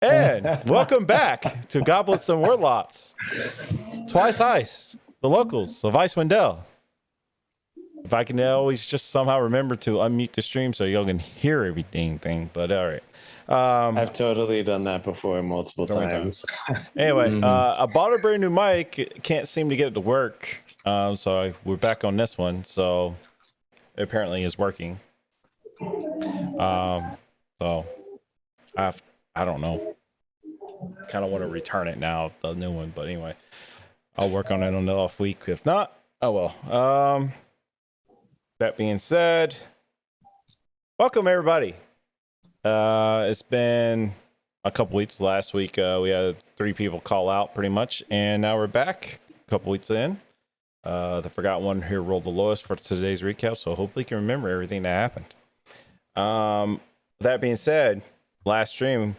And welcome back to Goblets and Warlocks. Twice Ice, the locals of Icewind. If I can always just somehow remember to unmute the stream so y'all can hear everything, but all right. I've totally done that before multiple times. Anyway, I bought a brand new mic. Can't seem to get it to work. We're back on this one. So apparently it's working. So I don't know. Kind of want to return it now, the new one, but anyway, I'll work on it on the off week. If not, oh well. That being said, welcome everybody. It's been a couple weeks. Last week we had 3 people call out pretty much, and now we're back a couple weeks in. The forgotten one here rolled the lowest for today's recap, so hopefully you can remember everything that happened. That being said, last stream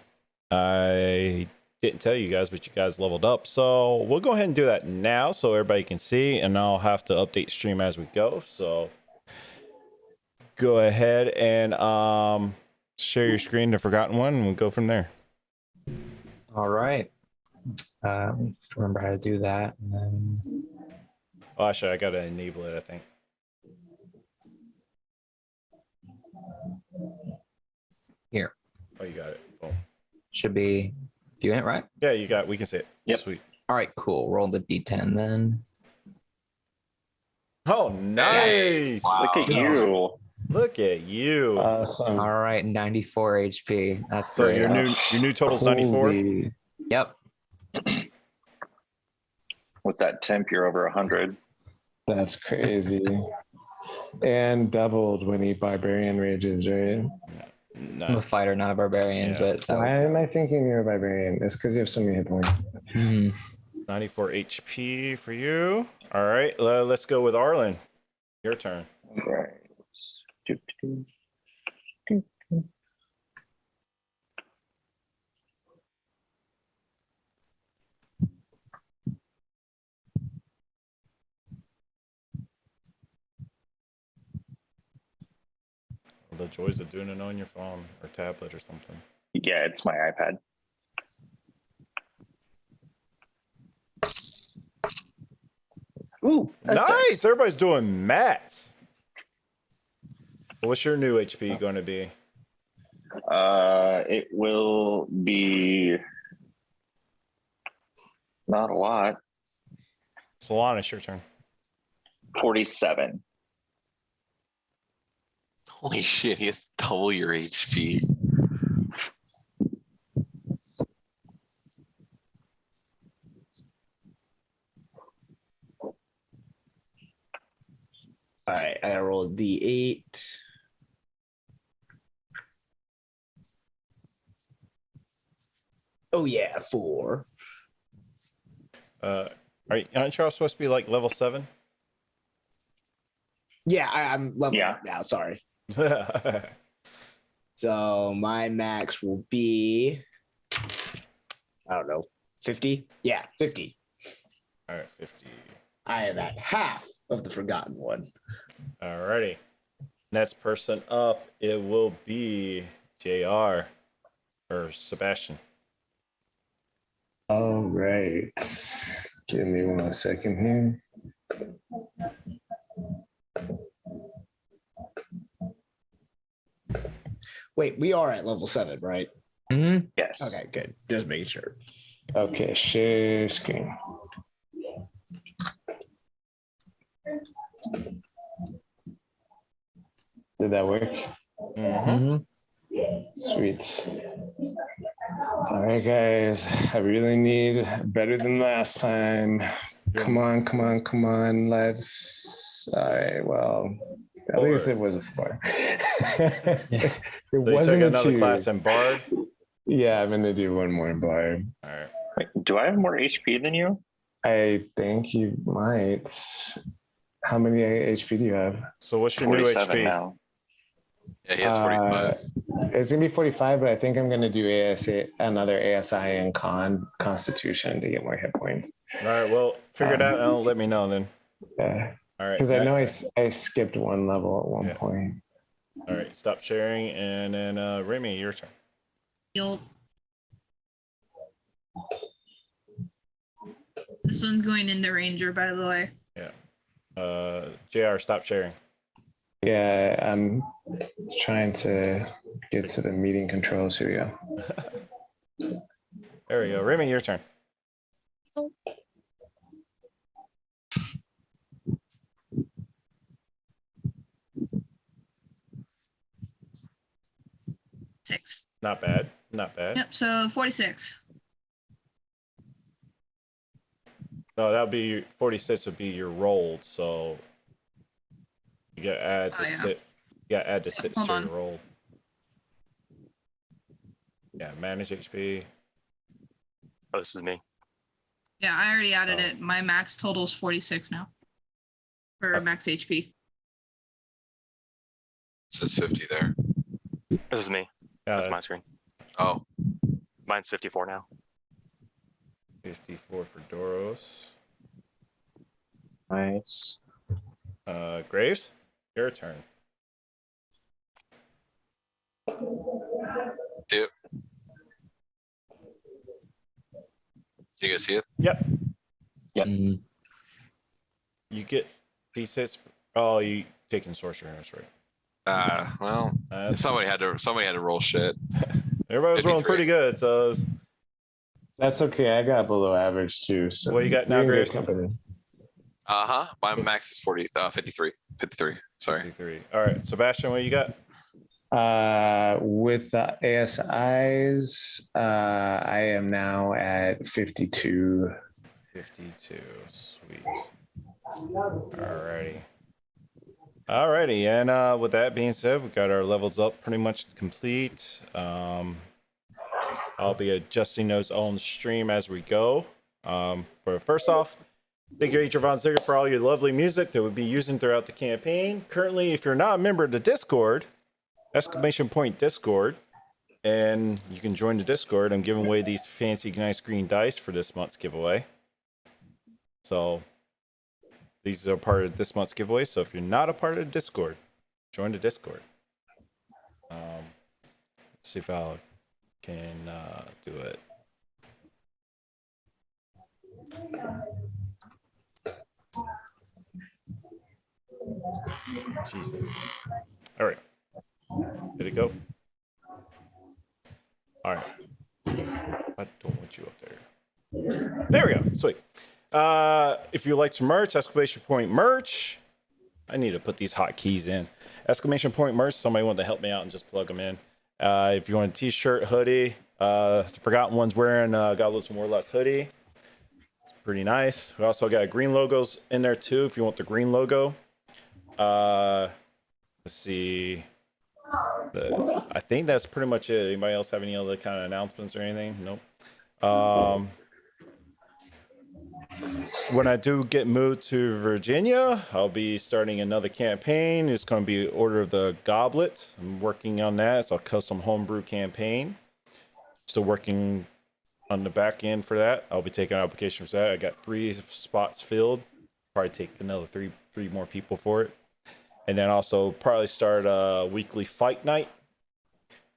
I didn't tell you guys, but you guys leveled up, so we'll go ahead and do that now so everybody can see, and I'll have to update stream as we go. So go ahead and share your screen, the forgotten one, and we'll go from there. All right. Remember how to do that. And then... Oh, actually, I gotta enable it, I think. Here. Oh, you got it. Boom. Should be viewing it, right? Yeah, you got it. We can see it. Yep. Sweet. All right, cool. Roll the D10 then. Oh, nice. Yes. Wow. Look at you. Look at you. Awesome. All right, 94 HP. That's So great. your new total's 94? Holy- Yep. With that temp, you're over 100. That's crazy. And doubled when he barbarian rages, right? I'm No. a fighter, not a barbarian, Yeah. but that Why am I thinking you're a barbarian? It's because you have so many hit points. Mhm. 94 HP for you. All right, let's go with Arlen. Your turn. All right. The joys of doing it on your phone or tablet or something. Yeah, it's my iPad. Ooh, that's Nice. X. Everybody's doing mats. What's your new HP going to be? It will be not a lot. Solana, it's your turn. 47. Holy shit, he has double your HP. All right, I gotta roll a D8. Oh yeah, 4. Aren't y'all supposed to be like level 7? Yeah, I'm level Yeah. up now. Sorry. All So my max will be, I don't know, 50. Yeah, 50. right, 50. I am at half of the forgotten one. All righty. Next person up, it will be JR or Sebastian. All right. Give me 1 second here. Wait, we are at level 7, right? Mm-hmm. Yes. Okay, good. Just making sure. Okay, share screen. Did that work? Mm-hmm. Sweet. All right, guys. I really need better than last time. Come on, come on, come on. Let's. All right. Well, at least it was a 4. It So you wasn't took a another 2. class in Bard. Yeah, I'm gonna do one more bar. All right. Wait, do I have more HP than you? I think you might. How many HP do you have? So what's your new 47 HP? now. Yeah, he has 45. It's gonna be 45, but I think I'm gonna do another ASI and Constitution to get more hit points. All right. Well, figure it out and let me know then. Yeah, All right. because I know I skipped one level at one Yeah. point. All right. Stop sharing, and then Remy, your turn. You'll This one's going into Ranger, by the way. JR, stop sharing. Yeah, I'm trying to get to the meeting controls. Here we go. There we go. Remy, your turn. Six. Not bad. Not bad. Yep, so 46. No, that would be 46 would be your rolled, so you gotta add the yeah. six. You gotta add the 6 Hold to on. your roll. Yeah, manage HP. Oh, this is me. Yeah, I already added Oh. it. My max total is 46 now for Okay. max HP. It says 50 there. This is me. That's my screen. Oh, Mine's 54 now. 54 for Doros. Nice. Graves, your turn. do you guys see it? Yep. Mm, You get D6. Oh, you taking sorcerer. That's right. Well, somebody had to roll shit. Everybody was rolling 53. pretty good. So it's- That's okay. I got below average too. So What you got now, you're in good Graves? company. My max is 53. 53. Sorry. 53. All right, Sebastian, what you got? With the ASIs, I am now at 52. 52. Sweet. Alrighty. Alrighty, and with that being said, we got our levels up pretty much complete. I'll be adjusting those on stream as we go. But first off, thank you, H. Von Ziegler, for all your lovely music that we'll be using throughout the campaign. Currently, if you're not a member of the Discord, !Discord, and you can join the Discord. I'm giving away these fancy nice green dice for this month's giveaway. So these are part of this month's giveaway. So if you're not a part of the Discord, join the Discord. Let's see if I can do it. Jesus. All right. Did it go? All right. I don't want you up there. There we go. Sweet. If you like some merch, exclamation point merch. I need to put these hotkeys in. Exclamation point merch. Somebody want to help me out and just plug them in. If you want a t-shirt, hoodie, the Forgotten One's wearing Goblets&Warlocks hoodie. It's pretty nice. We also got green logos in there too if you want the green logo. Let's see. I think that's pretty much it. Anybody else have any other kind of announcements or anything? Nope. When I do get moved to Virginia, I'll be starting another campaign. It's going to be Order of the Goblet. I'm working on that. It's a custom homebrew campaign. Still working on the back end for that. I'll be taking an application for that. I got 3 spots filled. Probably take another three more people for it. And then also probably start a weekly fight night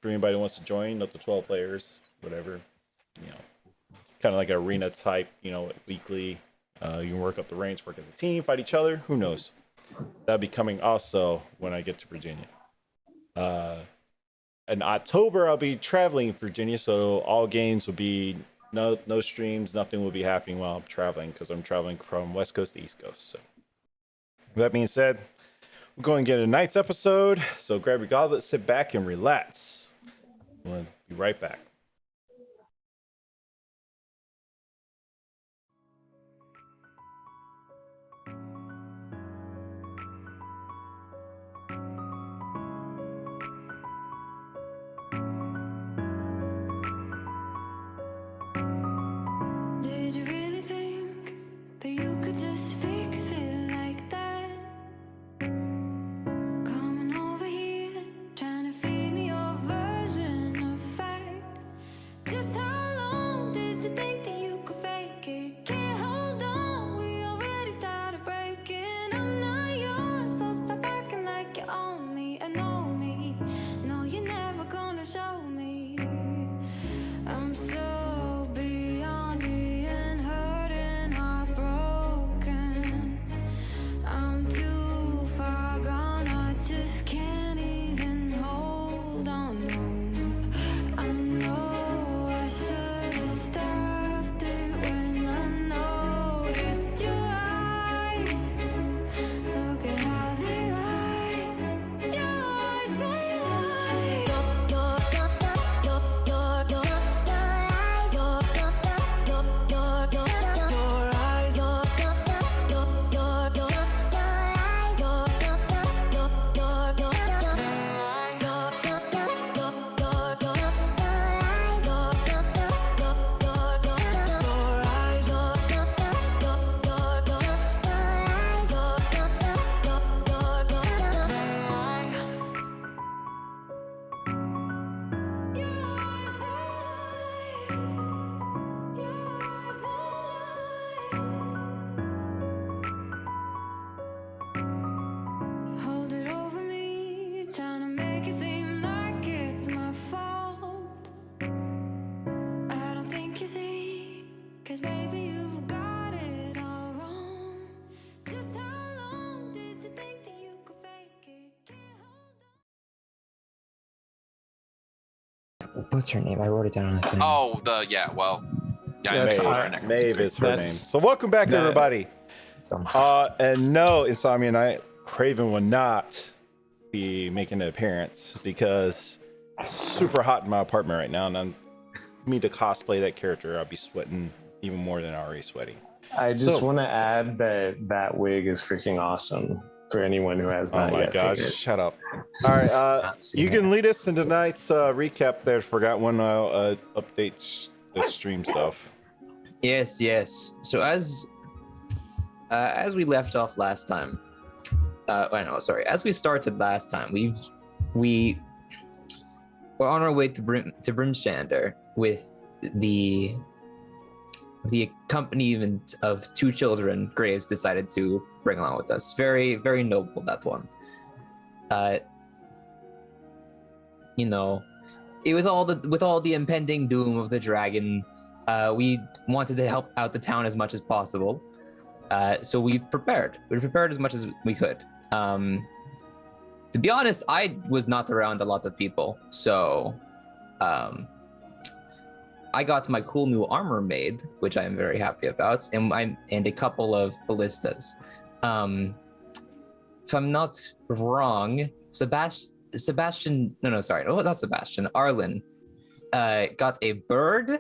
for anybody who wants to join, up to 12 players, whatever, kind of like an arena type, weekly. You can work up the ranks, work as a team, fight each other. Who knows? That'll be coming also when I get to Virginia. In October, I'll be traveling in Virginia, so all games will be no streams, nothing will be happening while I'm traveling because I'm traveling from West Coast to East Coast. So with that being said, we're going to get a night's episode. So grab your goblet, sit back, and relax. We'll be right back. Did you really think that you could just fix it like that? Coming over here, trying to feed me your version of fact. Just how long did you think that you could fake it? Can't hold on, we already started breaking. I'm not yours, so stop acting like you own me. I know me, no, you're never gonna show me. I'm so beyond being hurting, heart What's her name? I wrote it down on the thing. Oh, yeah, well, yeah, That's Maeve, our- Maeve is her name. That's- So welcome back, that- everybody. And no, Insomnia Night, Craven will not be making an appearance because it's super hot in my apartment right now, and I'm me to cosplay that character, I'll be sweating even more than already sweating. I just So- want to add that wig is freaking awesome for anyone who has Oh not my yet gosh, seen it. shut up. All right, Not seen you it. can lead us in tonight's recap there. Forgot when I'll update the stream stuff. Yes, yes. So as we left off last time, as we started last time, we were on our way to Brimstander with the accompaniment of 2 children Graves decided to bring along with us. Very, very noble, that one. You know, with all the impending doom of the dragon, we wanted to help out the town as much as possible. So we prepared. We prepared as much as we could. To be honest, I was not around a lot of people, so I got my cool new armor made, which I am very happy about, and a couple of ballistas. If I'm not wrong, Arlen got a bird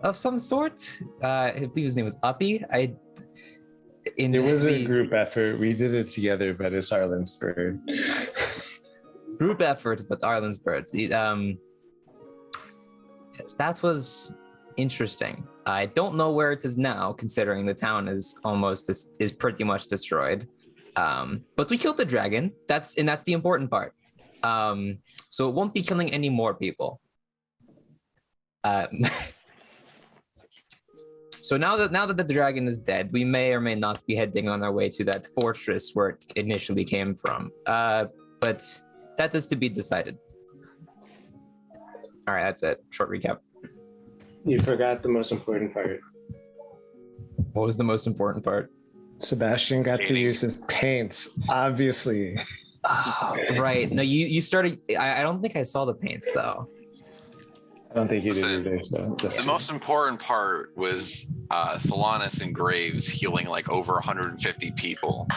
of some sort. I believe his name was Uppy. It was a group effort. We did it together, but it's Arlen's bird. Group effort, but Arlen's bird. Yes, that was interesting. I don't know where it is now, considering the town is pretty much destroyed. But we killed the dragon. That's the important part. So it won't be killing any more people. So now that the dragon is dead, we may or may not be heading on our way to that fortress where it initially came from. But that is to be decided. All right, that's it. Short recap. You forgot the most important part. What was the most important part? Sebastian got to use his paints, obviously. Oh, right. No, you started. I don't think I saw the paints though. I don't think you did Listen, either. So The most important part was Solanus and Graves healing like over 150 people,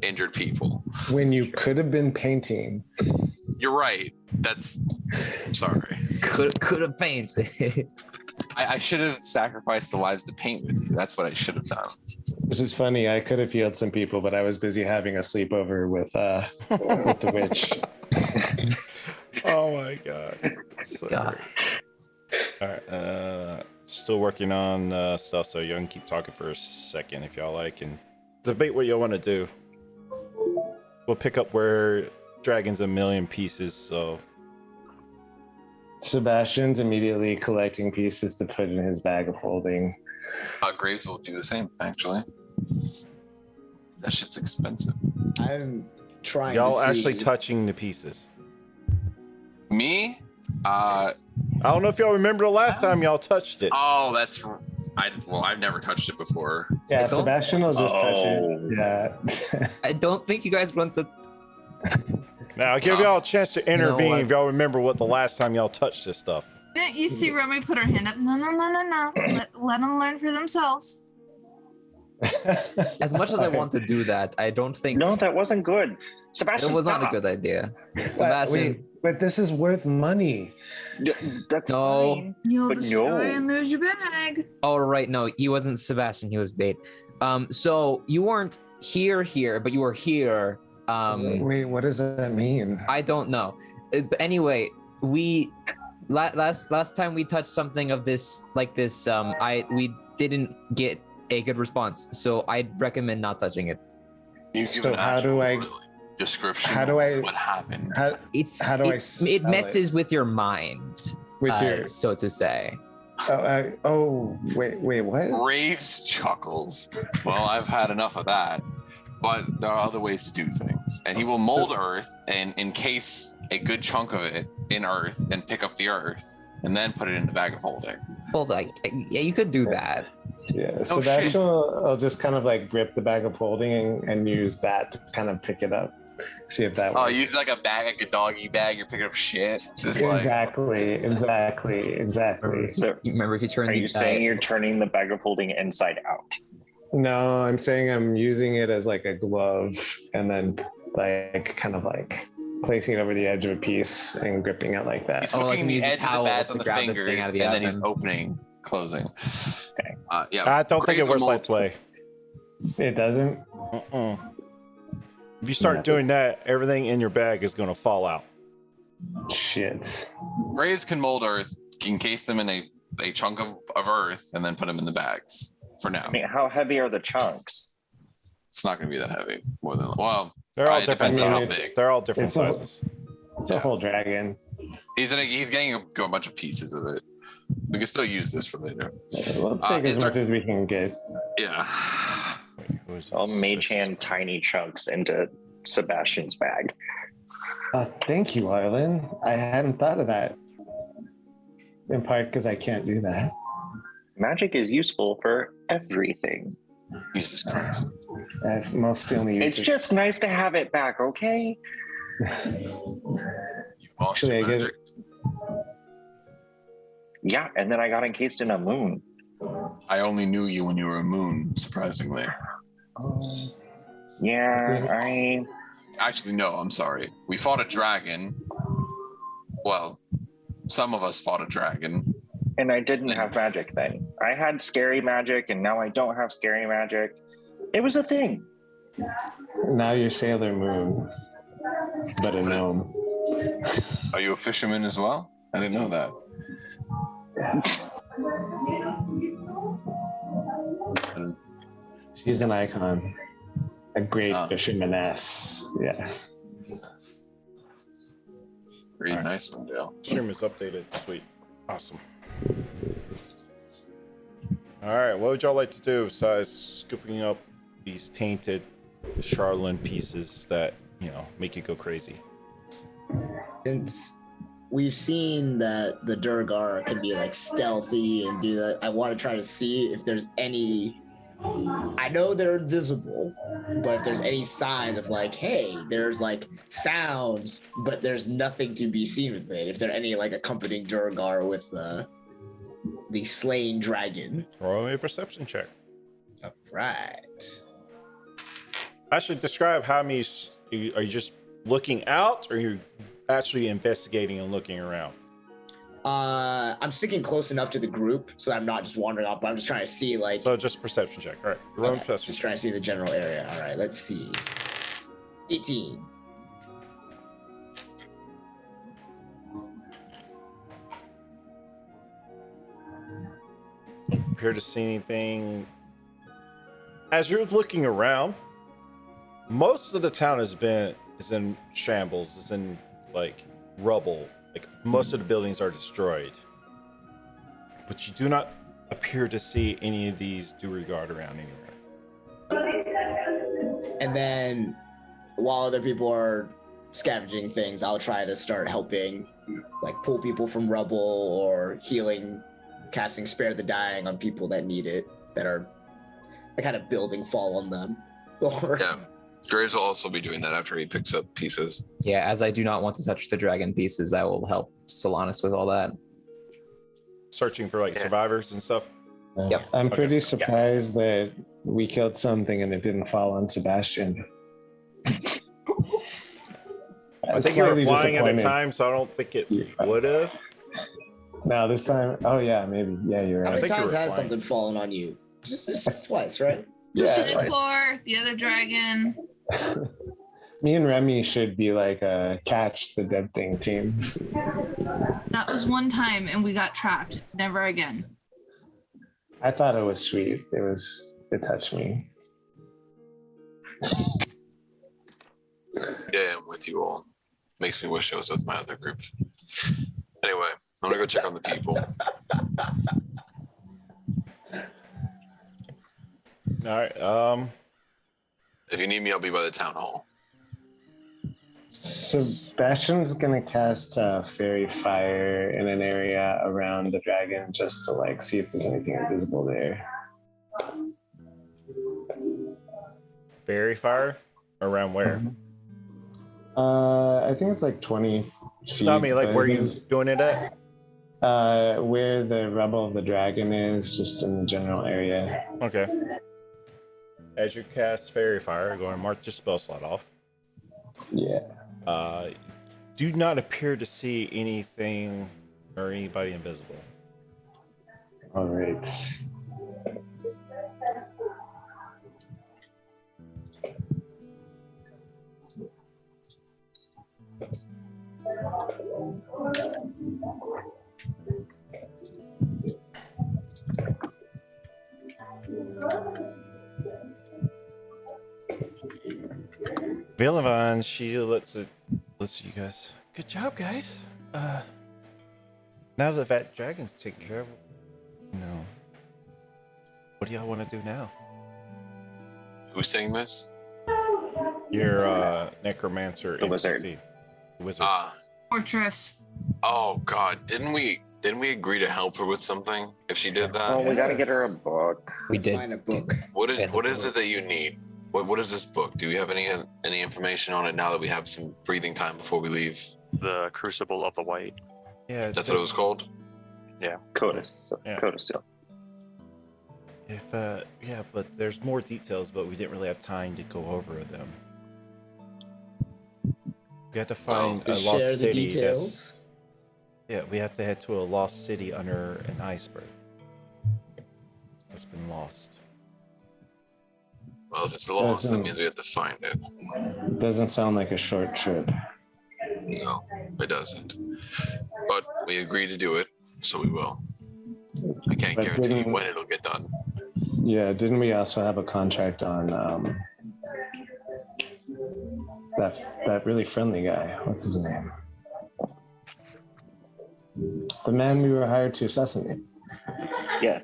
injured people. when you could have been painting. You're right. Sorry. Could have painted. I should have sacrificed the lives to paint with you. That's what I should have done. Which is funny. I could have healed some people, but I was busy having a sleepover with the witch. Oh my god. So God. great. All right. Still working on stuff, so you can keep talking for a second if y'all like, and debate what y'all want to do. We'll pick up where Dragon's a million pieces, so Sebastian's immediately collecting pieces to put in his bag of holding. Graves will do the same, actually. That shit's expensive. I'm trying y'all to see. actually touching the pieces. Me? I don't know if y'all remember the last time y'all touched it. Oh, I've never touched it before. Yeah, don't- Sebastian will just touch Oh. it. Yeah. I don't think you guys want to. Now I'll give y'all a chance to intervene I- if y'all remember what the last time y'all touched this stuff. You see Remy put her hand up. No. Let them learn for themselves. As much as I want to do that, I don't think No, that wasn't good. Sebastian, it was not a stop. good idea. Wait, Sebastian, but this is worth money. That's No. fine. You'll But destroy no. and lose your bag. oh right, no, he wasn't Sebastian. He was bait. So you weren't here, but you were here. Wait, what does that mean? I don't know. But anyway, we last time we touched something of this like this. We didn't get a good response, so I'd recommend not touching it. You give So an how do actual, I- like, description how do of I- what happened? How do I It sell messes it? with your mind, With your so to say. wait, what? Graves chuckles. Well, I've had enough of that. But there are other ways to do things. And he will mold earth and encase a good chunk of it in earth and pick up the earth and then put it in the bag of holding. Well, like, yeah, you could do that. Yeah, Sebastian will just kind of like grip the bag of holding and use that to kind of pick it up. See if that Oh, works. use like a bag, like a doggy bag. You're picking up shit. It's just like Exactly. So, Remember, if you turn are the you saying you're turning the bag of holding inside out? No, I'm saying I'm using it as like a glove and then like kind of like placing it over the edge of a piece and gripping it like that. he's Oh, like hooking he the used a edge of the towel bads to on the grab the thing fingers, out of the and then he's oven. opening, closing. Yeah. I don't think it Graves works will like play. It doesn't? If you start doing that, everything in your bag is going to fall out. Shit. Graves can mold earth, encase them in a chunk of earth, and then put them in the bags for now. I mean, how heavy are the chunks? It's not going to be that heavy. More than well, They're all it different depends on how sizes. big. They're all different It's a- sizes. It's a whole dragon. He's getting a bunch of pieces of it. We can still use this for later. We'll take is as there- much as we can get. Yeah. Wait, who is I'll this? mage This is- hand tiny chunks into Sebastian's bag. Thank you, Arlen. I hadn't thought of that. In part because I can't do that. Magic is useful for everything. Jesus Christ. I've mostly only used It's it. just nice to have it back, okay? You lost Actually, your I get magic. Yeah, and then I got encased in a moon. I only knew you when you were a moon, surprisingly. Yeah, Actually, no, I'm sorry. We fought a dragon. Well, some of us fought a dragon. and I didn't have magic then. I had scary magic, and now I don't have scary magic. It was a thing. Now you're Sailor Moon, but a gnome. Are you a fisherman as well? I didn't know that. She's an icon. A great Ah. fishermaness. Yeah. Very nice one, Dale. Stream is updated. Sweet. Awesome. All right. What would y'all like to do besides scooping up these tainted Charlene pieces that, make you go crazy? Since we've seen that the Durgar can be like stealthy and do that, I want to try to see if there's any. I know they're invisible, but if there's any signs of like, hey, there's like sounds, but there's nothing to be seen with it. If there are any like accompanying Durgar with the slain dragon. Roll me a perception check. All right. Actually, describe how many. Are you just looking out, or are you actually investigating and looking around? I'm sticking close enough to the group so that I'm not just wandering off, but I'm just trying to see like. So just perception check. All right. Roll Okay, perception just check. trying to see the general area. All right, let's see. 18. Appear to see anything. As you're looking around, most of the town is in shambles, is in like rubble. Like most of the buildings are destroyed. But you do not appear to see any of these Durigard around anywhere. And then while other people are scavenging things, I'll try to start helping, like pull people from rubble or healing, casting Spare the Dying on people that need it, that are the kind of building fall on them. Or Yeah. Graves will also be doing that after he picks up pieces. Yeah, as I do not want to touch the dragon pieces, I will help Solanus with all that. Searching for like survivors and stuff. Yep. I'm Okay. pretty surprised that we killed something and it didn't fall on Sebastian. I think you were flying at a time, so I don't think it would have. No, this time. Oh yeah, maybe. Yeah, you're how right. many think you times were has flying. something fallen on you? Just twice, right? Just Yeah, the core, the other dragon. Me and Remy should be like a catch the dead thing team. That was one time and we got trapped. Never again. I thought it was sweet. It touched me. Yeah, I'm with you all. Makes me wish I was with my other group. Anyway, I'm gonna go check on the people. All right. If you need me, I'll be by the town hall. Sebastian's gonna cast fairy fire in an area around the dragon just to like see if there's anything invisible there. Fairy fire? Around where? I think it's like 20 feet. Tell me, like, but where I you think doing it at? where the Rebel of the Dragon is, just in the general area. Okay. As you cast Fairy Fire, go and mark your spell slot off. Yeah. Do not appear to see anything or anybody invisible. All right. Villavon, she lets you guys. Good job, guys. Now that that dragon's taken care of, what do y'all want to do now? Who's saying this? Your necromancer The wizard. NPC. The wizard. Fortress. Oh God, didn't we agree to help her with something if she did that? Oh, we gotta get her a book. We did. Find a book. What Yeah, is it that you need? What is this book? Do we have any information on it now that we have some breathing time before we leave? The Crucible of the White. Yeah, That's what it was called? Codicil. Yeah. Codicil. If yeah, but there's more details, but we didn't really have time to go over them. We have to find To a share lost the city. details. Yeah, we have to head to a lost city under an iceberg. It's been lost. Well, if it's lost, that Doesn't- means we have to find it. Doesn't sound like a short trip. No, it doesn't. But we agreed to do it, so we will. I can't But guarantee you didn't- when it'll get done. Yeah, didn't we also have a contract on that really friendly guy? What's his name? The man we were hired to assassinate. Yes.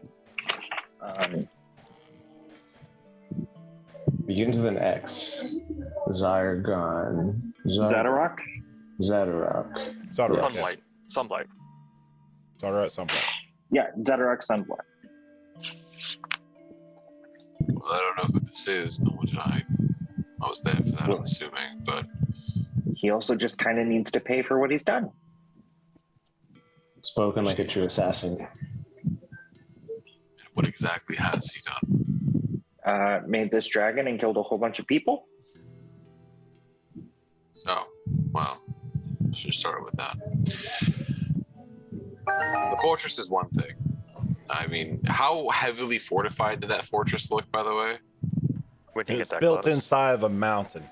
Begins with an X. Zygon. Zadarok? Zadarok. Zadarok. Sunlight. Sunlight. Zadarok, something. Yeah, Zadarok Sunblood. Well, I don't know who this is, nor did I. I was there for that, I'm assuming, but He also just kind of needs to pay for what he's done. Spoken like a true assassin. what exactly has he done? Made this dragon and killed a whole bunch of people. Oh, well, should have started with that. The fortress is one thing. I mean, how heavily fortified did that fortress look, by the way? When you hit It's that built Gladys. inside of a mountain.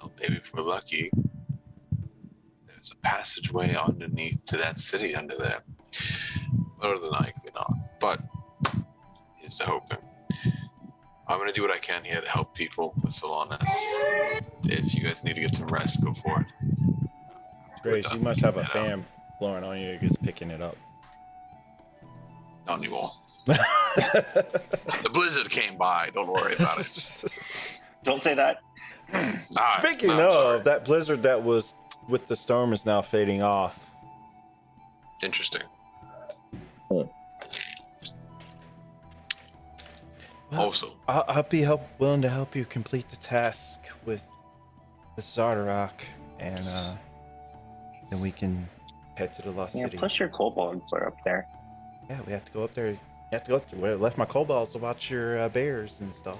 Well, maybe if we're lucky, there's a passageway underneath to that city under there. More than likely not, but here's to hoping. I'm gonna do what I can here to help people with Solanas. If you guys need to get some rest, go for it. Grace, you must have a fan blowing on you. It's picking it up. Not anymore. The blizzard came by. Don't worry about it. Don't say that. All right, Speaking no, I'm sorry. of, that blizzard that was with the storm is now fading off. Interesting. Well, Also, I'll be willing to help you complete the task with the Zadarok, and then we can head to the lost Yeah, city. plus your kobolds are up there. Yeah, we have to go up there. You have to go through. I left my kobolds to watch your bears and stuff.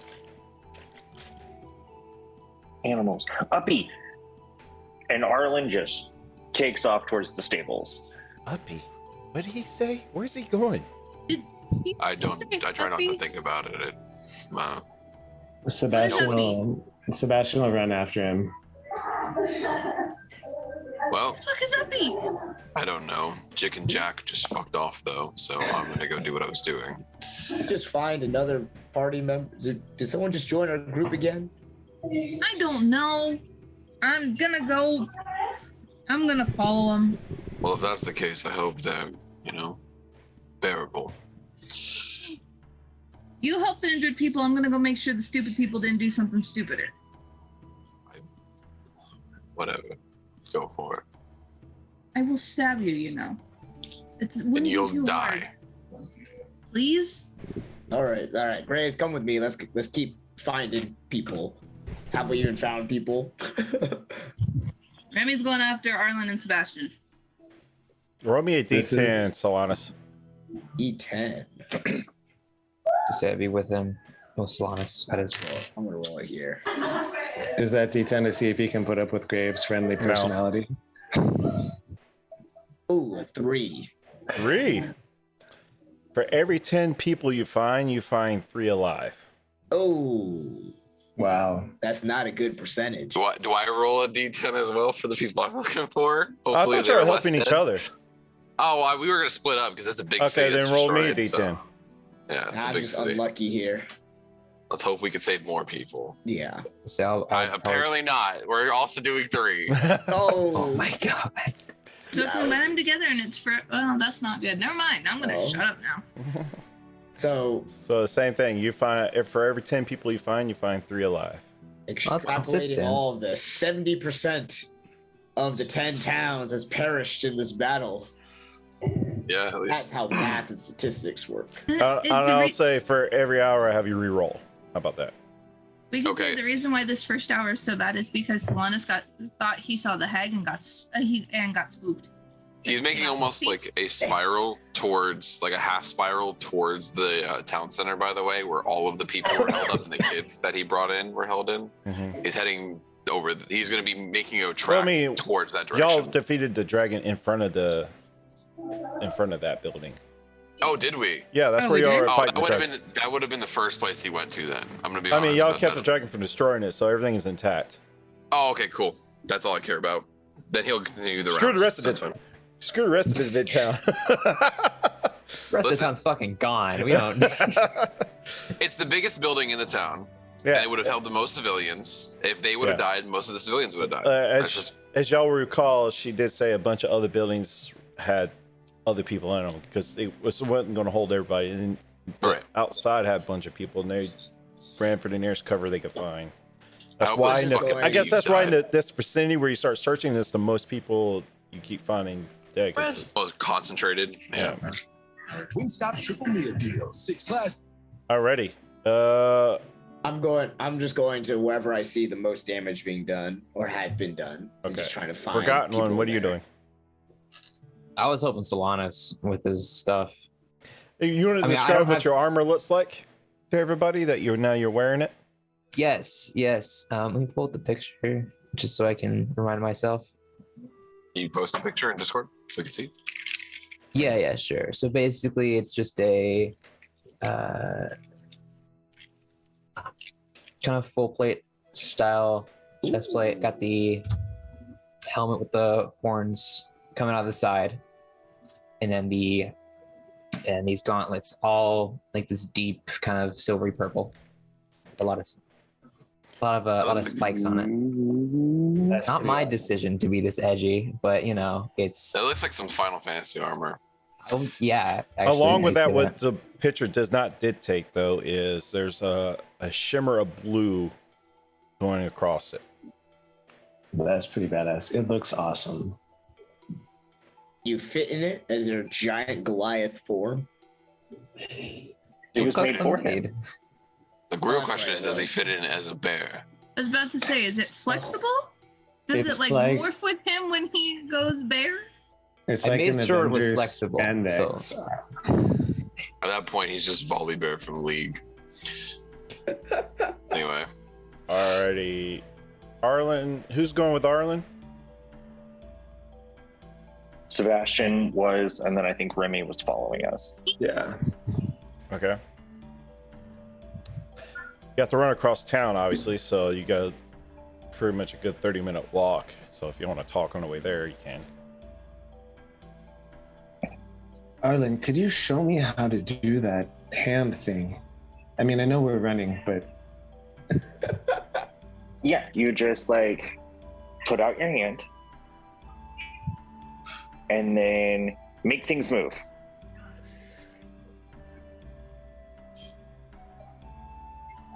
Animals. Uppy. And Arlen just takes off towards the stables. Uppy, what did he say? Where's he going? I try not to think about it. Sebastian Uppy? will run after him. Well, What the fuck is Uppy? I don't know. Jick and Jack just fucked off though, so I'm gonna go do what I was doing. Just find another party member. Did someone just join our group again? I don't know. I'm gonna follow him. Well, if that's the case, I hope they're, bearable. You help the injured people. I'm gonna go make sure the stupid people didn't do something stupider. Whatever. Go for it. I will stab you, you know. It's And wouldn't be you'll too hard. die. Please? All right. Graves, come with me. Let's keep finding people. Have we even found people? Remy's going after Arlen and Sebastian. Roll me a This D10, is- Solanus. E10. Just to be with him. Oh, Solanus. That is. I'm gonna roll it here. Is that D10 to see if he can put up with Graves' friendly personality? Ooh, a 3. 3. For every 10 people you find 3 alive. Oh, Wow. that's not a good percentage. Do I roll a D10 as well for the people I'm looking for? I thought you they're were less helping each dead. other. Oh, we were gonna split up because it's a big Okay, city. then that's roll me a destroyed, D10. so- Yeah, it's a I'm big just city. unlucky here. Let's hope we can save more people. Yeah. So I'll Apparently not. We're also doing 3. Oh Oh, my god. So if we met them together and it's for, well, that's not good. Never mind. I'm gonna Oh. shut up now. so So the same thing. You find if for every 10 people you find 3 alive. that's extrapolating consistent. all of this, 70% of the 10 towns has perished in this battle. Yeah, at That's least. how math and statistics work. And I'll say for every hour I have you re-roll. How about that? We can Okay. say the reason why this first hour is so bad is because Solanus thought he saw the hag and got spooked. He's making almost like a spiral towards, like a half spiral towards the town center, by the way, where all of the people were held up and the kids that he brought in were held in. Mm-hmm. He's heading over. He's going to be making a track towards that Y'all direction. defeated the dragon in front of that building. Oh, did we? Yeah, that's Oh, where we y'all did? were Oh, fighting that the would have dragon. been the first place he went to. Then I'm going to be. I mean, honest, y'all that- kept the that- dragon from destroying it, so everything is intact. Oh, okay, cool. That's all I care about. Then he'll continue the Screw the rounds. rest of That's it. fine. Screw the rest of this midtown. The rest of the Listen. town's fucking gone. We don't. It's the biggest building in the town. Yeah. And it would have held the most civilians. If they would have died, most of the civilians would have died. as, That's just as y'all recall, she did say a bunch of other buildings had other people in them because it wasn't going to hold everybody. And the Right. outside had a bunch of people, and they ran for the nearest cover they could find. I That's hope why. those In the, fucking I guess thieves that's why in died. this vicinity where you start searching, it's the most people you keep finding dead. 'cause- most concentrated. Yeah. Wingstop triple meal deal. 6 class. Alrighty. I'm just going to wherever I see the most damage being done or had been done. I'm Okay. just trying to find. Forgotten people one. What are you there. doing? I was hoping Solanus with his stuff. You want to I mean, I describe don't what have- your armor looks like to everybody that you're wearing it? Yes. Let me pull up the picture just so I can remind myself. Can you post a picture in Discord so I can see? Yeah, sure. So basically, it's just a kind of full plate style chest plate. Got the helmet with the horns coming out of the side, and then these gauntlets, all like this deep kind of silvery purple. A lot of spikes on it. That's Not pretty my awesome. decision to be this edgy, but you know, it's It looks like some Final Fantasy armor. yeah. Actually, Along with I that, see what the picture does not dictate though is there's a shimmer of blue going across it. That's pretty badass. It looks awesome. You fit in it as your giant Goliath form. It It's was made custom for him. made. The real That's question right, is, does he right. fit in as a bear? I was about to say, is it flexible? Does It's it like like- morph with him when he goes bear? It's I like made an sure it was Avengers flexible, spandex. so- At that point, he's just Volley Bear from League. Anyway, Alrighty. Arlen, who's going with Arlen? Sebastian was, and then I think Remy was following us. Yeah. Okay. You have to run across town, obviously, so you got pretty much a good 30-minute walk. So if you want to talk on the way there, you can. Arlen, could you show me how to do that hand thing? I mean, I know we're running, but Yeah, you just like put out your hand and then make things move.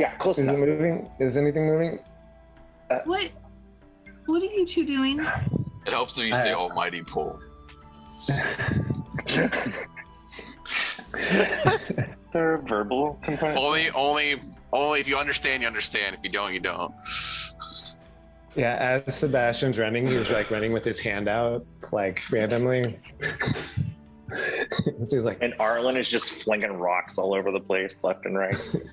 Yeah, close is it enough. moving? Is anything moving? What are you two doing? it helps if you say Almighty Pull. There are verbal components. Only if you understand, you understand. If you don't, you don't. Yeah, as Sebastian's running, he's like running with his hand out, like randomly. So he's like, And Arlen is just flinging rocks all over the place, left and right. What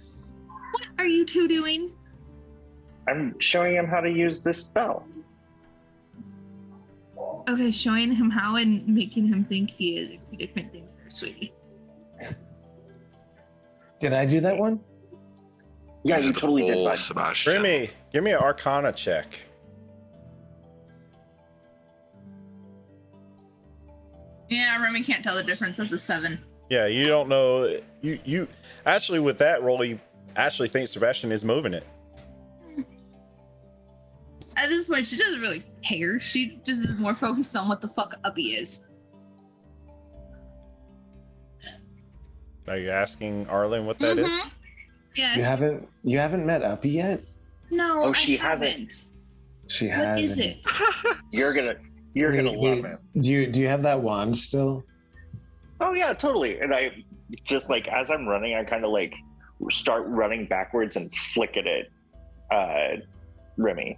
are you two doing? I'm showing him how to use this spell. Okay, showing him how and making him think he is two different things there, sweetie. did I do that one? Yeah, you totally did, Oh, bud. Sebastian. Remy, give me an Arcana check. Yeah, Remy can't tell the difference. That's a 7. Yeah, you don't know. You actually with that roll, you actually think Sebastian is moving it. At this point, she doesn't really care. She just is more focused on what the fuck Uppy is. Are you asking Arlen what that is? Mhm. Yes. You haven't met Uppy yet? No, Oh, she I haven't. hasn't. She What has. is it? You're gonna love him. Do you have that wand still? Oh yeah, totally. And I just like as I'm running, I kind of like start running backwards and flick it at Remy.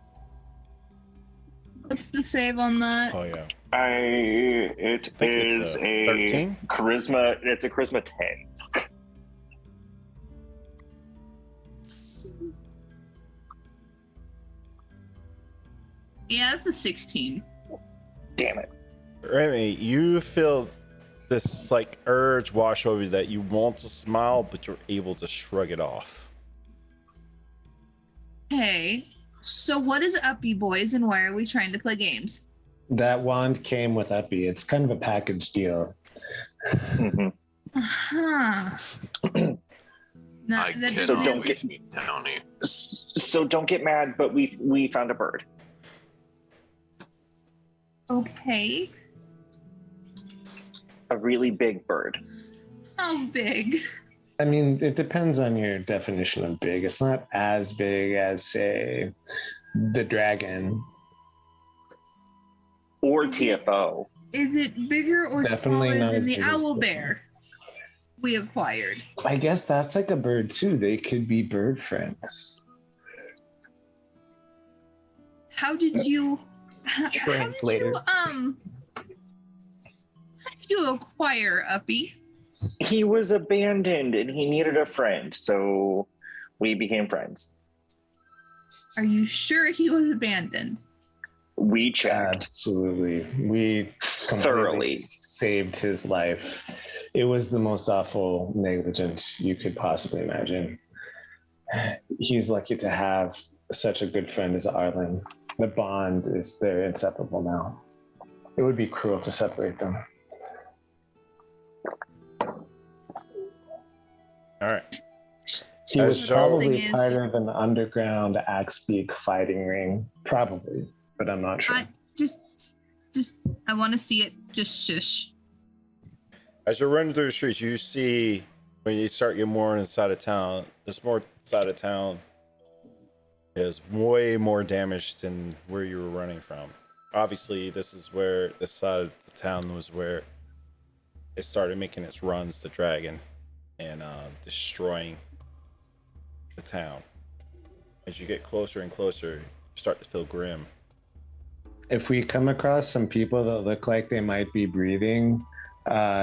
What's the save on that? Oh yeah. It think is it's a 13? charisma. It's a charisma 10. Yeah, that's a 16. Damn it. Remy, you feel this like urge wash over you that you want to smile, but you're able to shrug it off. Hey, so what is Uppy, boys, and why are we trying to play games? That wand came with Uppy. It's kind of a package deal. Mhm. Huh. No, I that kid So doesn't don't answer- get- me, Downey. So don't get mad, but we found a bird. Okay. A really big bird. How big? I mean, it depends on your definition of big. It's not as big as, say, the dragon. Or TFO. Is it bigger or Definitely smaller not than as the big as owl the- bear we acquired? I guess that's like a bird too. They could be bird friends. How did you? Translator. How did you acquire Uppy? He was abandoned and he needed a friend, so we became friends. Are you sure he was abandoned? We checked Absolutely. We completely thoroughly. saved his life. It was the most awful negligence you could possibly imagine. He's lucky to have such a good friend as Arlen. The bond is they're inseparable now. It would be cruel to separate them. All right. He was As probably Thing is- part of an underground Axbeak fighting ring. Probably, but I'm not sure. I I want to see it. Just shush. As you're running through the streets, you see when you start getting more inside of town, there's more side of town. There's way more damage than where you were running from. Obviously, this is where this side of the town was where it started making its runs to Dragon and destroying the town. As you get closer and closer, you start to feel grim. If we come across some people that look like they might be breathing,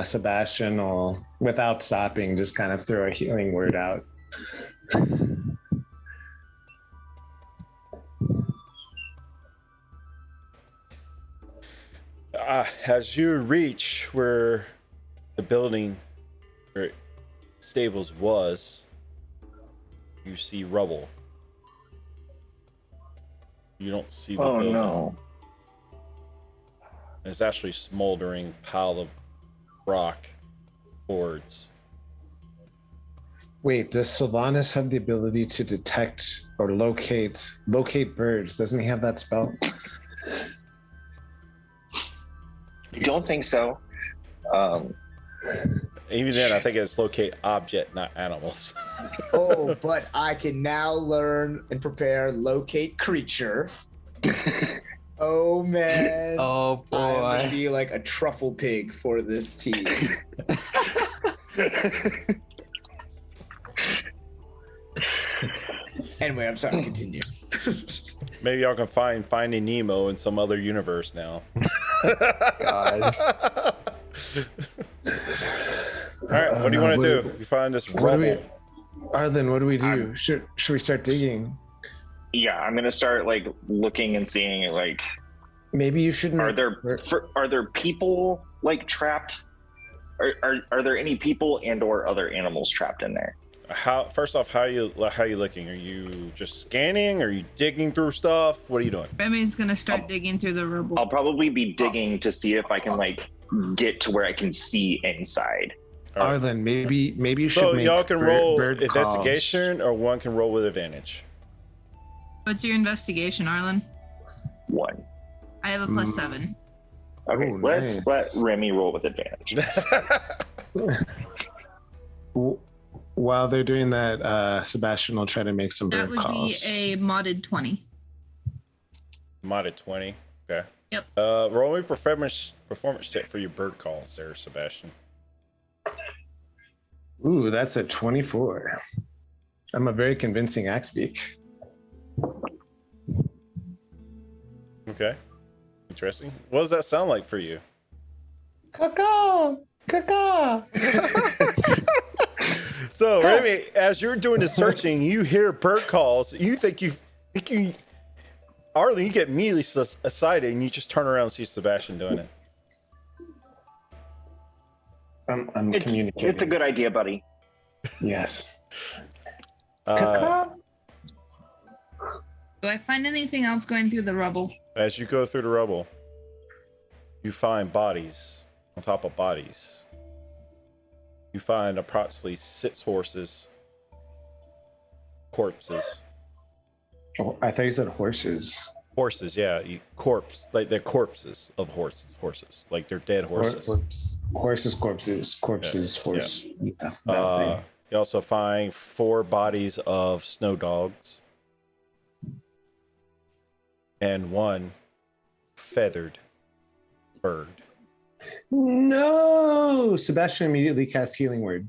Sebastian will, without stopping, just kind of throw a healing word out. As you reach where the building or stables was, you see rubble. You don't see the Oh building. no. It's actually a smoldering pile of rock boards. Wait, does Sylvanas have the ability to detect or locate birds? Doesn't he have that spell? I don't think so. Even then, I think it's locate object, not animals. Oh, but I can now learn and prepare locate creature. Oh man. Oh I'm gonna boy. be like a truffle pig for this team. Anyway, I'm sorry, continue. Maybe y'all can find Finding Nemo in some other universe now. God. All right, what do you want to do? You find this rubble. Arlen, what do we do? Should we start digging? Yeah, I'm gonna start like looking and seeing like Maybe you shouldn't. are there people like trapped? Are there any people and or other animals trapped in there? First off, how you looking? Are you just scanning? Are you digging through stuff? What are you doing? Remy's gonna start digging through the rubble. I'll probably be digging to see if I can like get to where I can see inside. Arlen, maybe you should. So make y'all can roll bird investigation, or one can roll with advantage. What's your investigation, Arlen? 1. I have a +7. Okay, Ooh, let's nice. let Remy roll with advantage. While they're doing that, Sebastian will try to make some That bird would calls. be a modded 20. Modded 20. Okay. Yep. Roll me performance check for your bird calls there, Sebastian. Ooh, that's a 24. I'm a very convincing Axbeak. Okay. Interesting. What does that sound like for you? Caca! Caca! So, Remy, as you're doing the searching, you hear bird calls. You think Arlen, you get immediately excited, and you just turn around and see Sebastian doing it. I'm communicating. It's a good idea, buddy. Yes. Do I find anything else going through the rubble? As you go through the rubble, you find bodies on top of bodies. You find approximately 6 horses, corpses. Oh, I thought you said horses. Horses, yeah, like they're corpses of horses, like they're dead horses. Horses, corpses, Yeah, horse. Yeah. You also find 4 bodies of snow dogs and 1 feathered bird. No! Sebastian immediately casts Healing Word.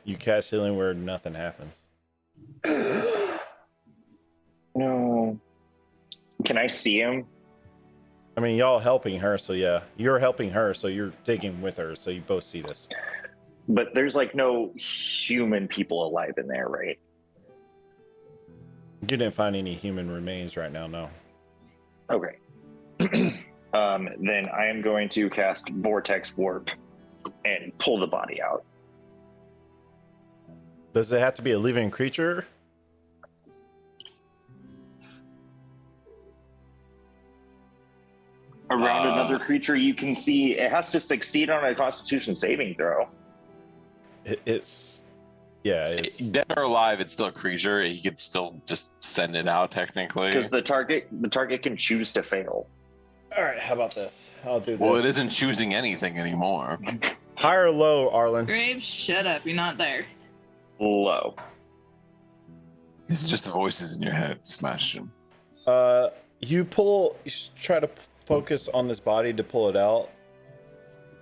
You cast Healing Word, nothing happens. No. Can I see him? I mean, y'all helping her, so yeah. You're helping her, so you're digging with her, so you both see this. But there's like no human people alive in there, right? You didn't find any human remains right now, no. Okay. Then I am going to cast Vortex Warp and pull the body out. Does it have to be a living creature? Around another creature you can see. It has to succeed on a Constitution saving throw. It's dead or alive. It's still a creature. He could still just send it out technically. Because the target can choose to fail. All right, how about this? I'll do this. Well, it isn't choosing anything anymore. High or low, Arlen? Graves, shut up. You're not there. Low. It's just the voices in your head, Sebastian. You try to focus on this body to pull it out.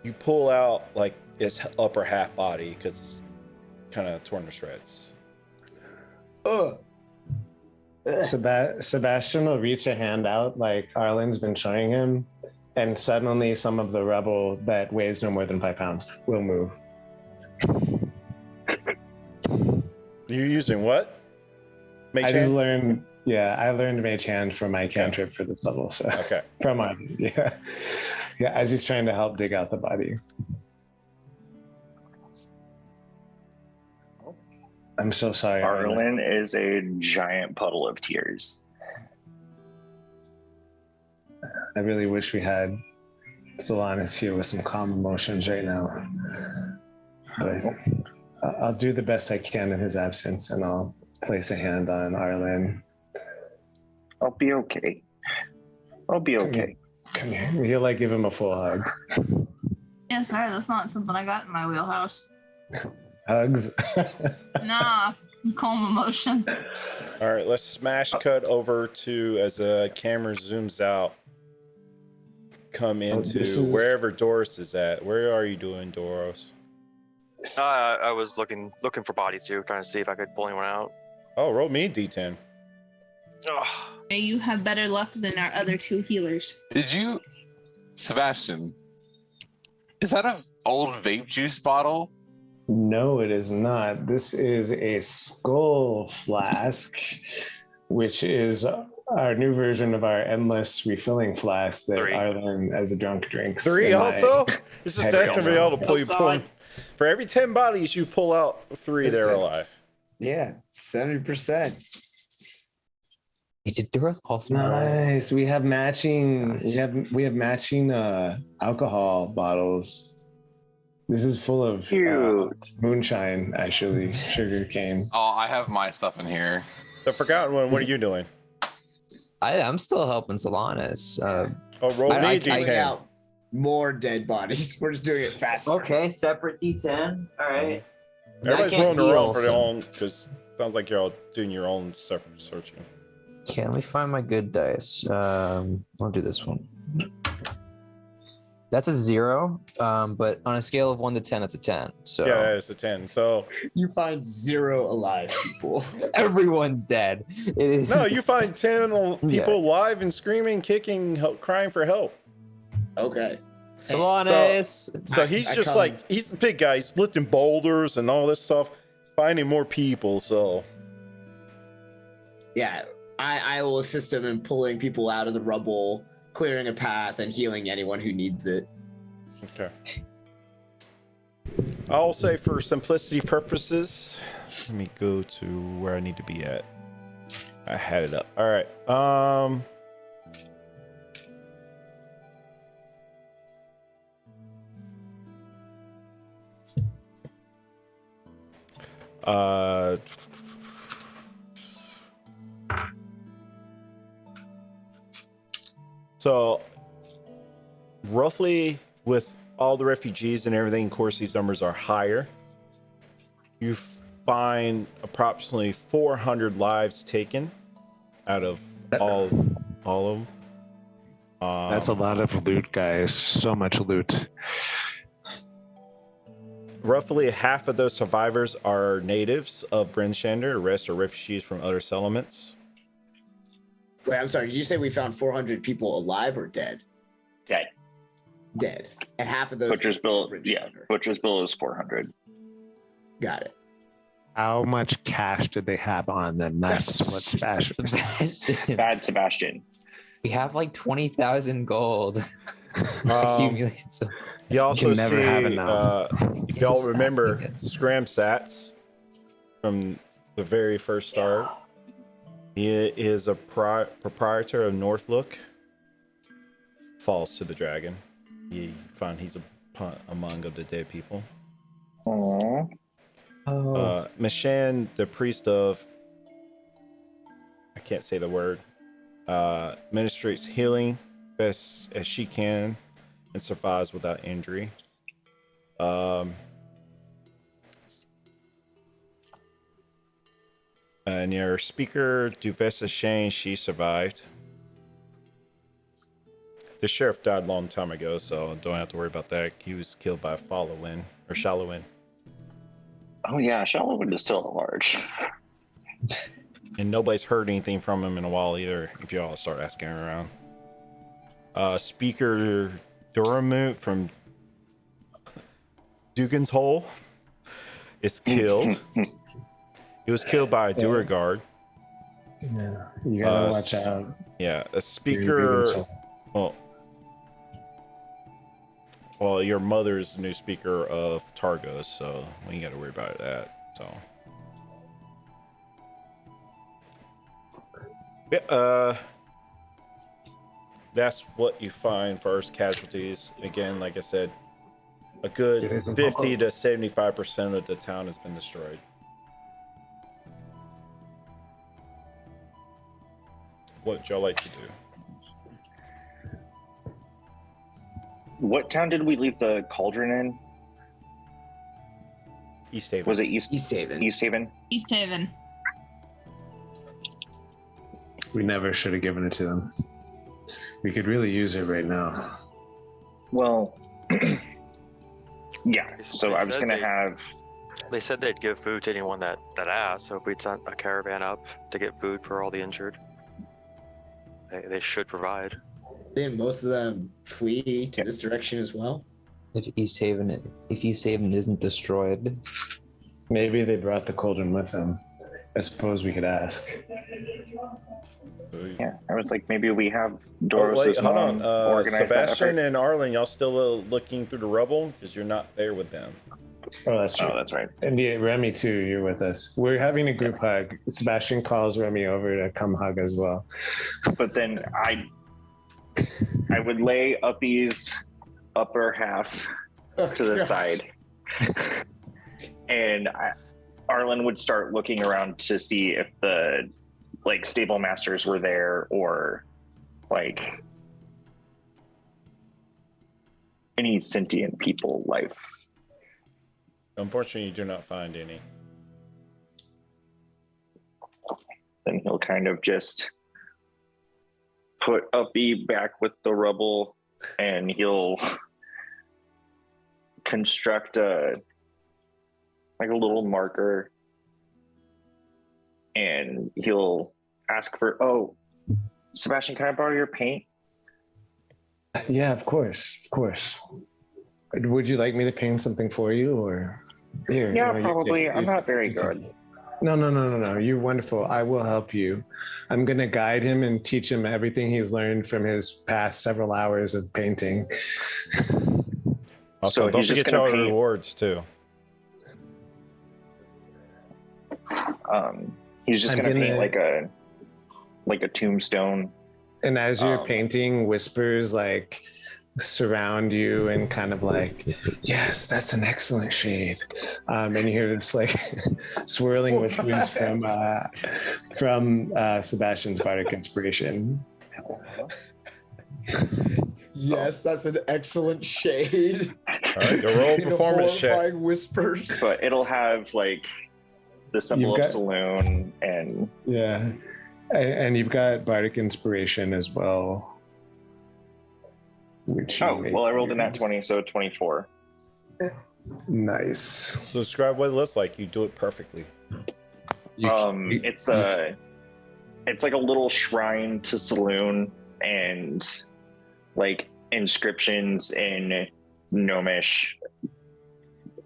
You pull out like its upper half body because it's kind of torn to shreds. Sebastian will reach a hand out like Arlen's been showing him, and suddenly some of the rubble that weighs no more than 5 pounds will move. You're using what? Mage I hand? just learned, I learned Mage Hand from my cantrip for this level. So Okay. from Arlen, yeah, as he's trying to help dig out the body. I'm so sorry, Arlen is a giant puddle of tears. I really wish we had Solanas here with some calm emotions right now. But I'll do the best I can in his absence, and I'll place a hand on Arlen. I'll be okay. I'll be okay. Come here. He'll like give him a full hug. Yeah, sorry, that's not something I got in my wheelhouse. Hugs. Nah, calm emotions. All right, let's smash cut over to as the camera zooms out. Come into this is- wherever Doris is at. Where are you doing, Doris? I was looking for bodies too, trying to see if I could pull anyone out. Oh, roll me a d10. Ugh. You have better luck than our other two healers. Did you, Sebastian? Is that an old vape juice bottle? No, it is not. This is a skull flask, which is our new version of our endless refilling flask that 3. Arlen, as a drunk, drinks. 3 and I- also? It's just head asking count. for y'all to pull you pulling. For every 10 bodies, you pull out 3 that are alive. Yeah, 70%. Did Duras also? Nice. We have matching. We have matching alcohol bottles. This is full of moonshine, actually, sugar cane. Oh, I have my stuff in here. The Forgotten One, what are you doing? I'm still helping Solanas. Roll me a Bring d10. out more dead bodies. We're just doing it faster. Okay, separate D10. All right. Everybody's rolling their own for their own, because sounds like you're all doing your own separate searching. Okay, let me find my good dice. I'll do this one. That's a 0, but on a scale of 1 to 10, that's a 10. So Yeah, it's a 10. So You find 0 alive people. everyone's dead. It is. no, you find 10 people alive and screaming, kicking, crying for help. Okay. Solanas. So he's I just come- like, he's the big guy. He's lifting boulders and all this stuff, finding more people. So Yeah, I will assist him in pulling people out of the rubble, clearing a path, and healing anyone who needs it. okay. I'll say for simplicity purposes, let me go to where I need to be at. I had it up. All right. So roughly with all the refugees and everything, of course, these numbers are higher. You find approximately 400 lives taken out of all of them. That's a lot of loot, guys. So much loot. Roughly half of those survivors are natives of Bryn Shander. The rest are refugees from other settlements. Wait, I'm sorry. Did you say we found 400 people alive or dead? Dead. Dead. And half of those. Butcher's bill. Rich Yeah, Shander. Butcher's bill is 400. Got it. How much cash did they have on them? That's what's fashion. Bad Sebastian. We have like 20,000 gold accumulated. So You also can never see, have enough. if y'all Yes, remember I guess. Scram Sats from the very first start. He is a proprietor of Northlook. Falls to the dragon. You find he's among of the dead people. Aww. Mishan, the priest of, I can't say the word, administrates healing best as she can and survives without injury. And your speaker, Duvessa Shane, she survived. The sheriff died a long time ago, so don't have to worry about that. He was killed by Followin or Shallowin. Oh yeah, Shallowwood is still at large. And nobody's heard anything from him in a while either, if y'all start asking around. Speaker Duramut from Dugan's Hole is killed. He was killed by a Duragard. Yeah, you gotta watch out. Yeah, a speaker. Well, your mother's the new speaker of Targos, so we ain't got to worry about that. So, yeah, that's what you find first casualties. Again, like I said, a good 50 to 75% of the town has been destroyed. What y'all like to do? What town did we leave the cauldron in? East Haven. Was it East Haven. East Haven? East Haven. We never should have given it to them. We could really use it right now. Well, Yeah. So I was said gonna have. They said they'd give food to anyone that asked. So if we'd sent a caravan up to get food for all the injured, they should provide. Didn't most of them flee to this direction as well? If East Haven isn't destroyed, Maybe they brought the cauldron with them. I suppose we could ask. Yeah, I was like, maybe we have Oh, Doros' wait, hold mom on. organize that Sebastian effort. and Arlen, y'all still looking through the rubble? Because you're not there with them. Oh, that's true. Oh, that's right. And yeah, Remy too, you're with us. We're having a group hug. Sebastian calls Remy over to come hug as well. But then I would lay Uppy's upper half to the side, and Arlen would start looking around to see if the like stable masters were there or like any sentient people life. Unfortunately, you do not find any. Then he'll kind of just put Uppy back with the rubble, and he'll construct a little marker, and he'll ask for, oh, Sebastian, can I borrow your paint? Yeah, of course. Would you like me to paint something for you, or here? Yeah, you probably. take- I'm you- not very you take good. it. No. You're wonderful. I will help you. I'm going to guide him and teach him everything he's learned from his past several hours of painting. Also, So don't he's just forget gonna your paint- rewards too. He's just I'm gonna paint gonna- like a tombstone. And as you're Um, painting, whispers like surround you and kind of like, yes, that's an excellent shade. And you hear this like swirling whispers from Sebastian's bardic inspiration. Yes, that's an excellent shade. All right, your roll performance check. Horrifying whispers. But it'll have like the symbol You've of got- saloon and Yeah. And you've got bardic inspiration as well. Which you may I rolled a nat use. 20, so 24. Nice. So describe what it looks like. You do it perfectly. It's like a little shrine to saloon and like inscriptions in Gnomish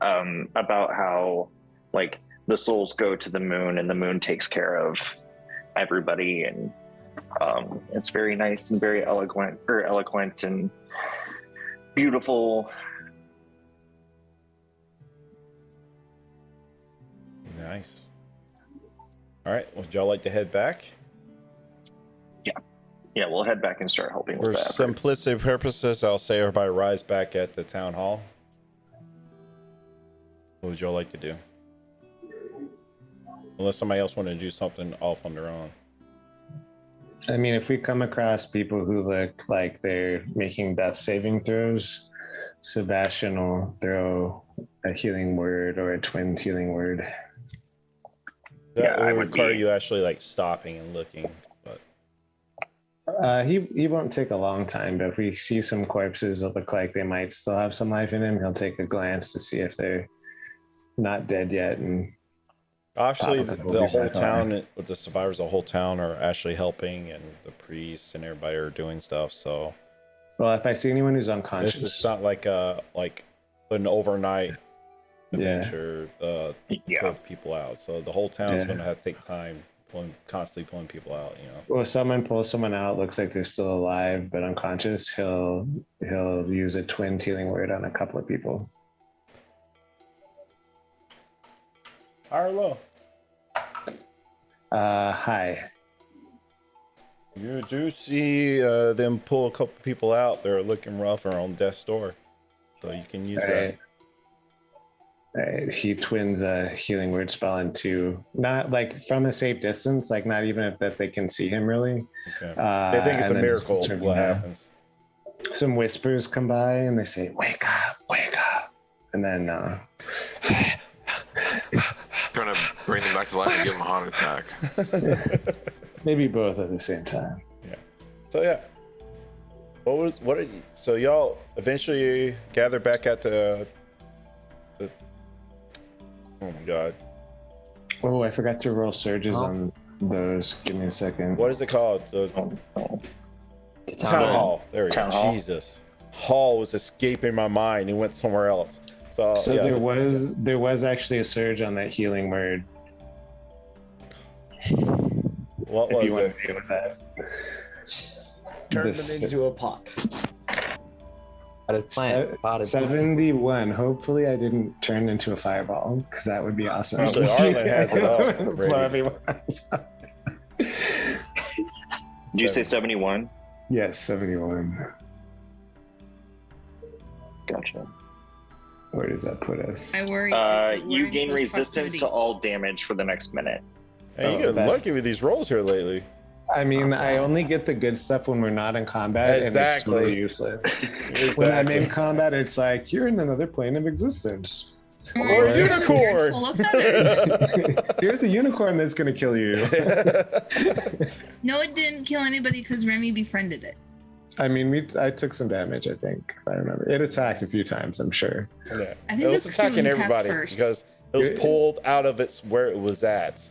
about how like the souls go to the moon and the moon takes care of everybody, and it's very nice and very eloquent and beautiful. Nice. All right. Would y'all like to head back? Yeah, we'll head back and start helping For with that. simplicity purposes, I'll say everybody rise back at the town hall. What would y'all like to do? Unless somebody else wanted to do something off on their own. I mean, if we come across people who look like they're making death saving throws, Sebastian will throw a healing word or a twin healing word. That Yeah, I will would require be- you actually like stopping and looking. But He won't take a long time, but if we see some corpses that look like they might still have some life in him, he'll take a glance to see if they're not dead yet. And obviously, Pop up the a whole bit. town, with the survivors, the whole town are actually helping, and the priests and everybody are doing stuff. So well, if I see anyone who's this unconscious, is not like an overnight Yeah. adventure Yeah. pull people out. So the whole town's Yeah. going to have to take time constantly pulling people out. well, if someone pulls someone out, looks like they're still alive but unconscious, he'll use a twin healing word on a couple of people. Arlo, Hi. you do see them pull a couple people out. They're looking rough or on death's door, so you can use that. Alright, he twins a healing word spell into not like from a safe distance, like not even if that they can see him really. Okay. They think it's a and then miracle. just- What happens? Some whispers come by and they say, "Wake up, wake up," and then Trying to bring them back to life and give them a heart attack. maybe both at the same time. So yeah, so y'all eventually gather back at the Oh my god. Oh, I forgot to roll surges Oh. on those. Give me a second. What is it called? The Town Hall. There we Town go. Hall. Jesus. Hall was escaping my mind. He went somewhere else. So, So yeah. there was actually a surge on that healing word. What If was you want it? to deal with that. Turn This- them into a pot. Potted plant. Potted 71. Hopefully, I didn't turn into a fireball because that would be awesome. Usually Arlen has it up, Blow ready. everyone else up. Did you say 71? Yes, 71. Gotcha. Where does that put us? I worry. is that we're You in gain close resistance proximity. to all damage for the next minute. Hey, you Oh, get that's- lucky with these rolls here lately. I mean, I only get the good stuff when we're not in combat, and it's Exactly. totally useless. Exactly. When I'm in combat, it's like you're in another plane of existence. Or a You're unicorn. full of feathers. Here's a unicorn that's gonna kill you. No, it didn't kill anybody because Remy befriended it. I mean, I took some damage. I think if I remember. It attacked a few times. I'm sure. Yeah. I think It was that's 'cause it was attacking attacked everybody first. because it was pulled out of its where it was at.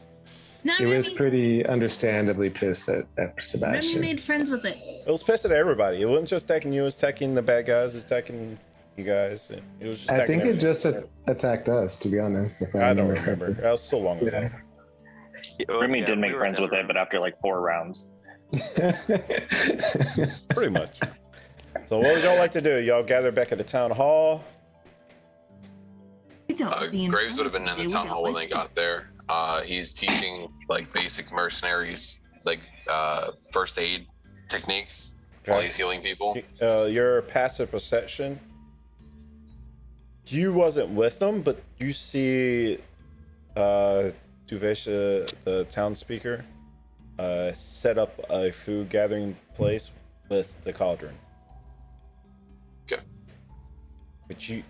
No, It was Remy, pretty understandably pissed at Remy Sebastian. made friends with it. It was pissed at everybody. It wasn't just attacking you, it was attacking the bad guys, it was attacking you guys. It was just I attacking think it everybody. just attacked us, to be honest. If I don't remember. That was so long ago. Remy did make we were friends with never- it, but after like 4 rounds. Pretty much. So what would y'all like to do? Y'all gather back at the town hall? We don't the Graves would have been in the they town would hall when like they got there. He's teaching like basic mercenaries, like first aid techniques while Okay. he's healing people. Your passive perception. You wasn't with them, but you see Tuvesha, the town speaker, set up a food gathering place with the cauldron. Okay. But you,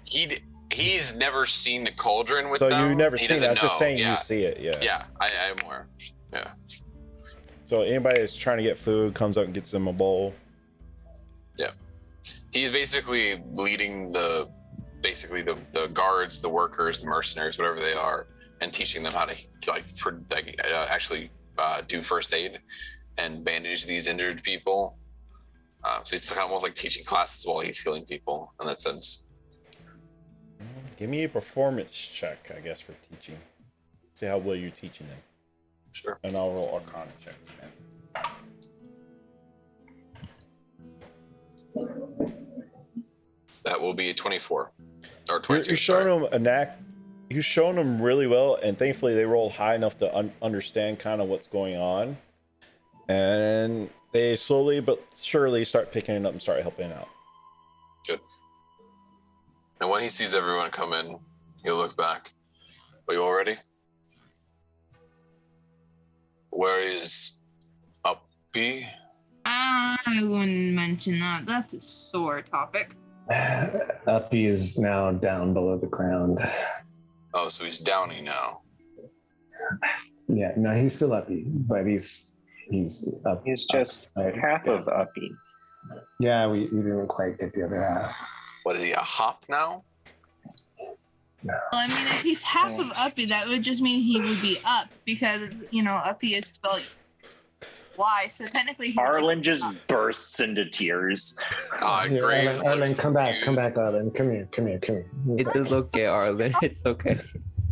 He's never seen the cauldron with so them. you never He seen it. doesn't I'm just know. saying Yeah. you see it. Yeah. Yeah, I'm aware. Yeah. So anybody that's trying to get food comes up and gets them a bowl. He's basically leading the guards, the workers, the mercenaries, whatever they are, and teaching them how to actually do first aid and bandage these injured people. So he's kind of almost like teaching classes while he's healing people in that sense. Give me a performance check, I guess, for teaching. See how well you're teaching them. Sure. And I'll roll Arcana check again. That will be a 24 or 22. You're showing them an act. You're showing them really well, and thankfully they rolled high enough to understand kind of what's going on, and they slowly but surely start picking it up and start helping out. Good. And when he sees everyone come in, he'll look back. Are you all ready? Where is Uppy? I wouldn't mention that. That's a sore topic. Uppy is now down below the ground. Oh, so he's downy now. Yeah, no, he's still Uppy, but he's up. He's just upside. half of Uppy. Yeah, we didn't quite get the other half. What is he, a hop now? Well, I mean, if he's half of Uppy, that would just mean he would be up because, Uppy is spelled Y. So technically, he would Arlen be just up. bursts into tears. Here, Graves Arlen, looks come back, confused. Arlen. Come here. He's It is okay, Arlen. It's okay.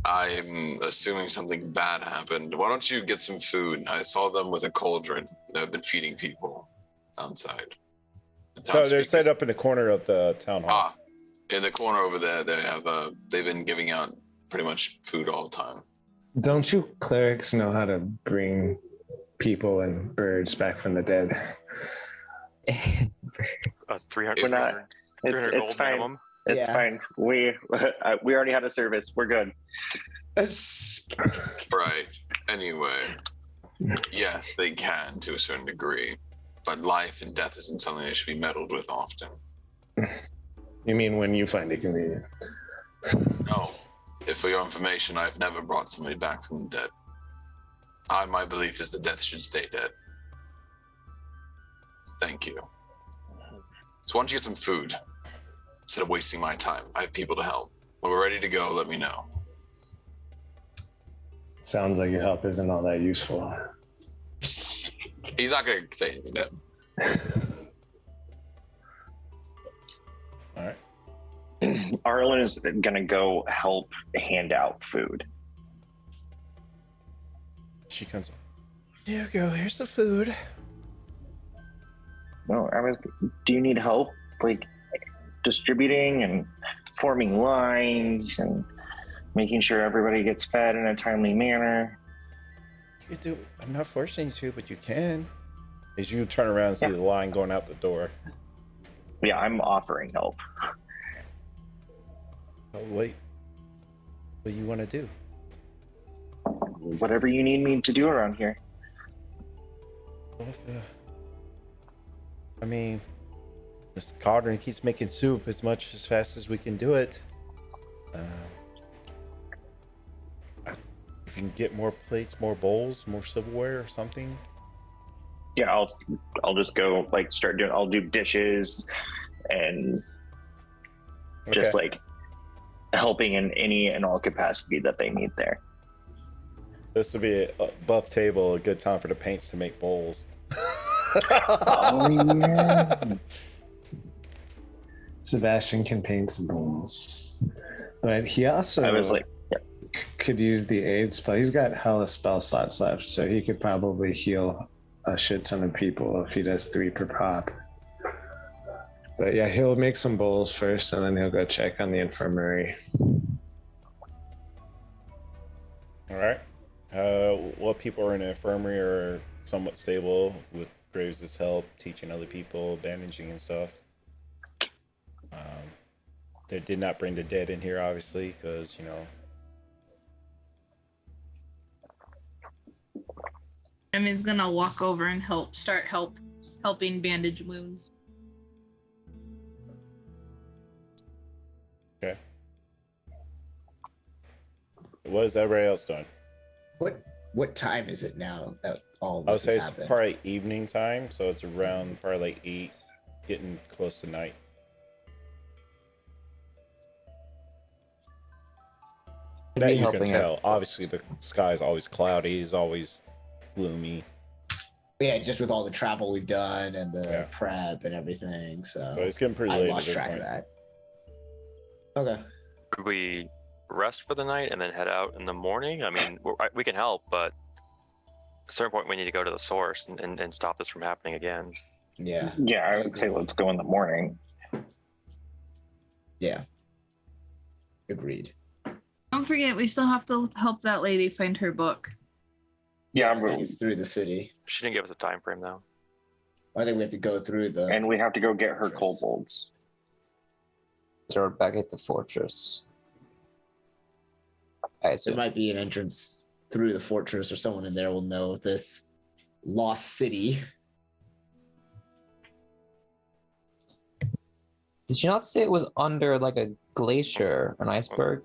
I'm assuming something bad happened. Why don't you get some food? I saw them with a cauldron. They've been feeding people outside. The town So they're speakers- set up in the corner of the town hall. In the corner over there, they have they've been giving out pretty much food all the time. Don't you clerics know how to bring people and birds back from the dead? 300, We're not. 300 It's gold fine. minimum. It's Yeah. fine. We already had a service. We're good. Right. Anyway, yes, they can to a certain degree, but life and death isn't something they should be meddled with often. You mean when you find it convenient? No. If for your information, I've never brought somebody back from the dead. My belief is the death should stay dead. Thank you. So why don't you get some food instead of wasting my time? I have people to help. When we're ready to go, let me know. Sounds like your help isn't all that useful. He's not gonna say anything then. All right. Arlen is gonna go help hand out food. She comes. Here you go. Here's the food. No, do you need help, like distributing and forming lines and making sure everybody gets fed in a timely manner? You do. I'm not forcing you to, but you can. As you turn around and see the line going out the door. Yeah, I'm offering help. Oh, wait. What do you want to do? Whatever you need me to do around here. Well, I mean, this cauldron keeps making soup as fast as we can do it. If you can get more plates, more bowls, more silverware or something. Yeah, I'll just go start doing. I'll do dishes and just helping in any and all capacity that they need there. This would be a buff table, a good time for the paints to make bowls. Oh yeah. Sebastian can paint some bowls, but he also could use the aid spell. He's got hella spell slots left, so he could probably heal a shit ton of people if he does 3 per pop. But yeah, he'll make some bowls first, and then he'll go check on the infirmary. All right. What people are in the infirmary are somewhat stable with Graves' help, teaching other people, bandaging and stuff. They did not bring the dead in here, obviously, because, Emmy's gonna walk over and helping bandage wounds. Okay. What has everybody else done? What time is it now that all I would this say has it's happened? probably evening time, so it's around probably 8, getting close to night. That you can tell. Obviously, the sky is always cloudy. It's always gloomy. Yeah, just with all the travel we've done and the prep and everything. So it's getting pretty late. I lost track of that. Okay. Could we rest for the night and then head out in the morning? I mean, we can help, but at a certain point we need to go to the source and stop this from happening again. Yeah. Yeah, I would say let's go in the morning. Yeah. Agreed. Don't forget, we still have to help that lady find her book. Yeah, I think it's through the city. She didn't give us a time frame though. I think we have to go through the. And we have to go get her kobolds. So we're back at the fortress. Alright, so there might be an entrance through the fortress, or someone in there will know this lost city. did you not say it was under like a glacier, an iceberg?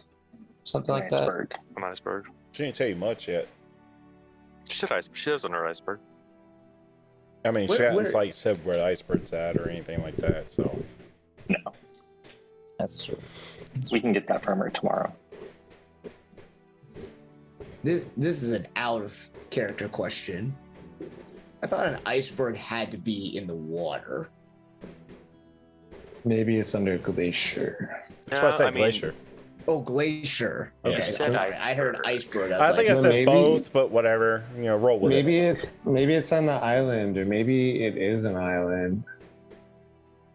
Something like that? An iceberg. She didn't tell you much yet. She lives under an iceberg. I mean, she hasn't said where the iceberg's at or anything like that, so. No. That's true. We can get that from her tomorrow. This is an out of character question. I thought an iceberg had to be in the water. Maybe it's under a glacier. That's why I said glacier. Oh, glacier. Okay, I heard iceberg. I think I said both, but whatever. Roll with it. Maybe it's on the island, or maybe it is an island.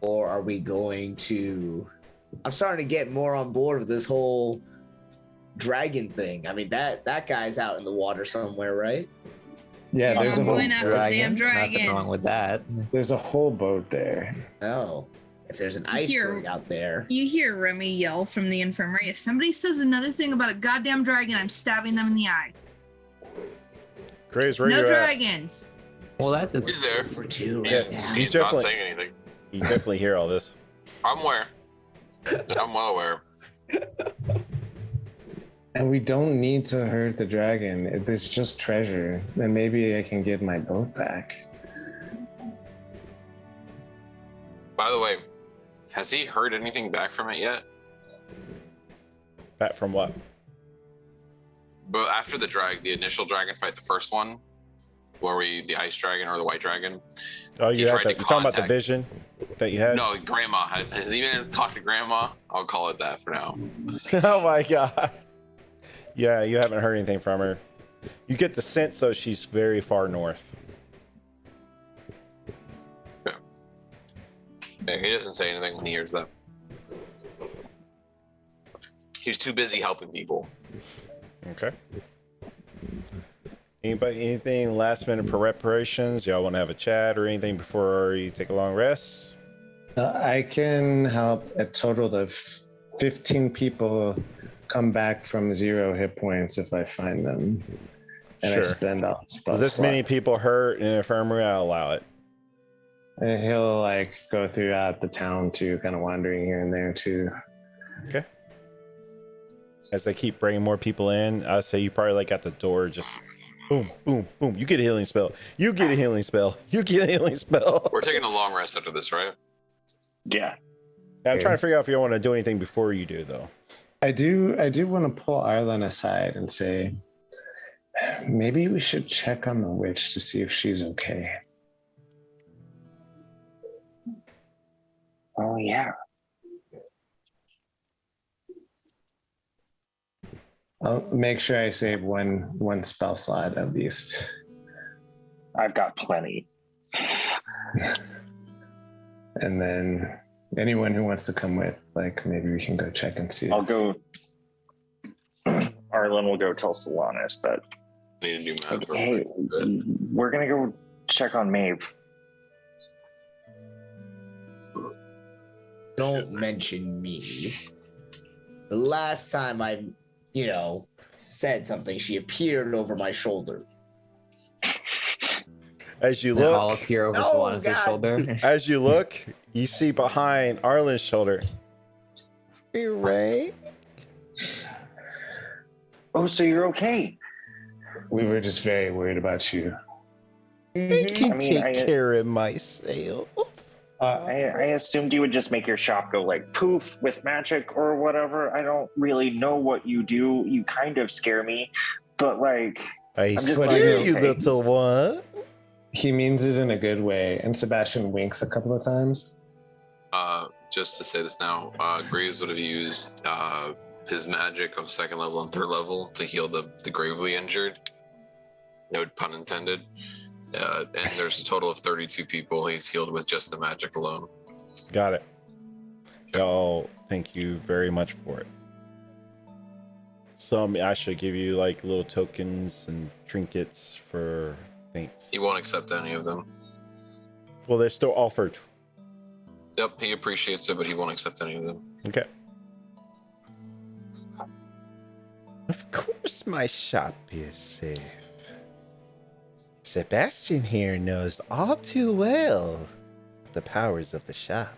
Or are we going to? I'm starting to get more on board with this whole dragon thing. I mean, that guy's out in the water somewhere, right? Yeah, there's a whole going after the damn dragon. Nothing wrong with that. There's a whole boat there. Oh, if there's an iceberg out there. You hear Remy yell from the infirmary, if somebody says another thing about a goddamn dragon, I'm stabbing them in the eye. Graves, where no you dragons. Well, that is. He's there. For two. He's not saying anything. You definitely hear all this. I'm aware. I'm well aware. And we don't need to hurt the dragon. If it's just treasure, then maybe I can get my boat back. By the way, has he heard anything back from it yet? Back from what? But after the initial dragon fight, the first one, where the ice dragon or the white dragon. Oh, He you had tried you're to talking about the contact- vision that you had? No, grandma. Has he been talked to grandma? I'll call it that for now. Oh my god. Yeah, you haven't heard anything from her. You get the sense though she's very far north. Yeah, he doesn't say anything when he hears that. He's too busy helping people. Okay. Anybody, anything last minute preparations? Y'all want to have a chat or anything before you take a long rest? I can help a total of 15 people come back from 0 hit points if I find them. And I Sure. spend all spell This many slots. people hurt in infirmary, I'll allow it. And he'll like go throughout the town too, kind of wandering here and there too. Okay. As they keep bringing more people in, I say you probably like at the door, just boom, boom, boom. You get a healing spell. You get a healing spell. You get a healing spell. We're taking a long rest after this, right? Yeah. I'm trying to figure out if you want to do anything before you do, though. I do want to pull Arlen aside and say, maybe we should check on the witch to see if she's okay. Oh yeah. I'll make sure I save one spell slot at least. I've got plenty. And then anyone who wants to come with, like maybe we can go check and see. I'll go. Arlen will go tell Solanas that. Need to do math. real Hey, quick. we're gonna go check on Maeve. Don't mention me. The last time I, said something, she appeared over my shoulder. As you Then I'll look, appear over Oh, Solana's God. shoulder. as you look, you see behind Arlen's shoulder. You right? Oh, so you're okay? We were just very worried about you. I can I mean, take care of myself. I assumed you would just make your shop go like poof with magic or whatever. I don't really know what you do. You kind of scare me, but like, I just glad scare you're you, okay. little one. He means it in a good way. And Sebastian winks a couple of times. Just to say this now, Graves would have used his magic of 2nd level and 3rd level to heal the gravely injured. No pun intended. And there's a total of 32 people he's healed with just the magic alone. Got it. Y'all, thank you very much for it. Some I should give you like little tokens and trinkets for things. He won't accept any of them. Well, they're still offered. Yep, he appreciates it, but he won't accept any of them. Okay. Of course, my shop is safe. Sebastian here knows all too well the powers of the shop.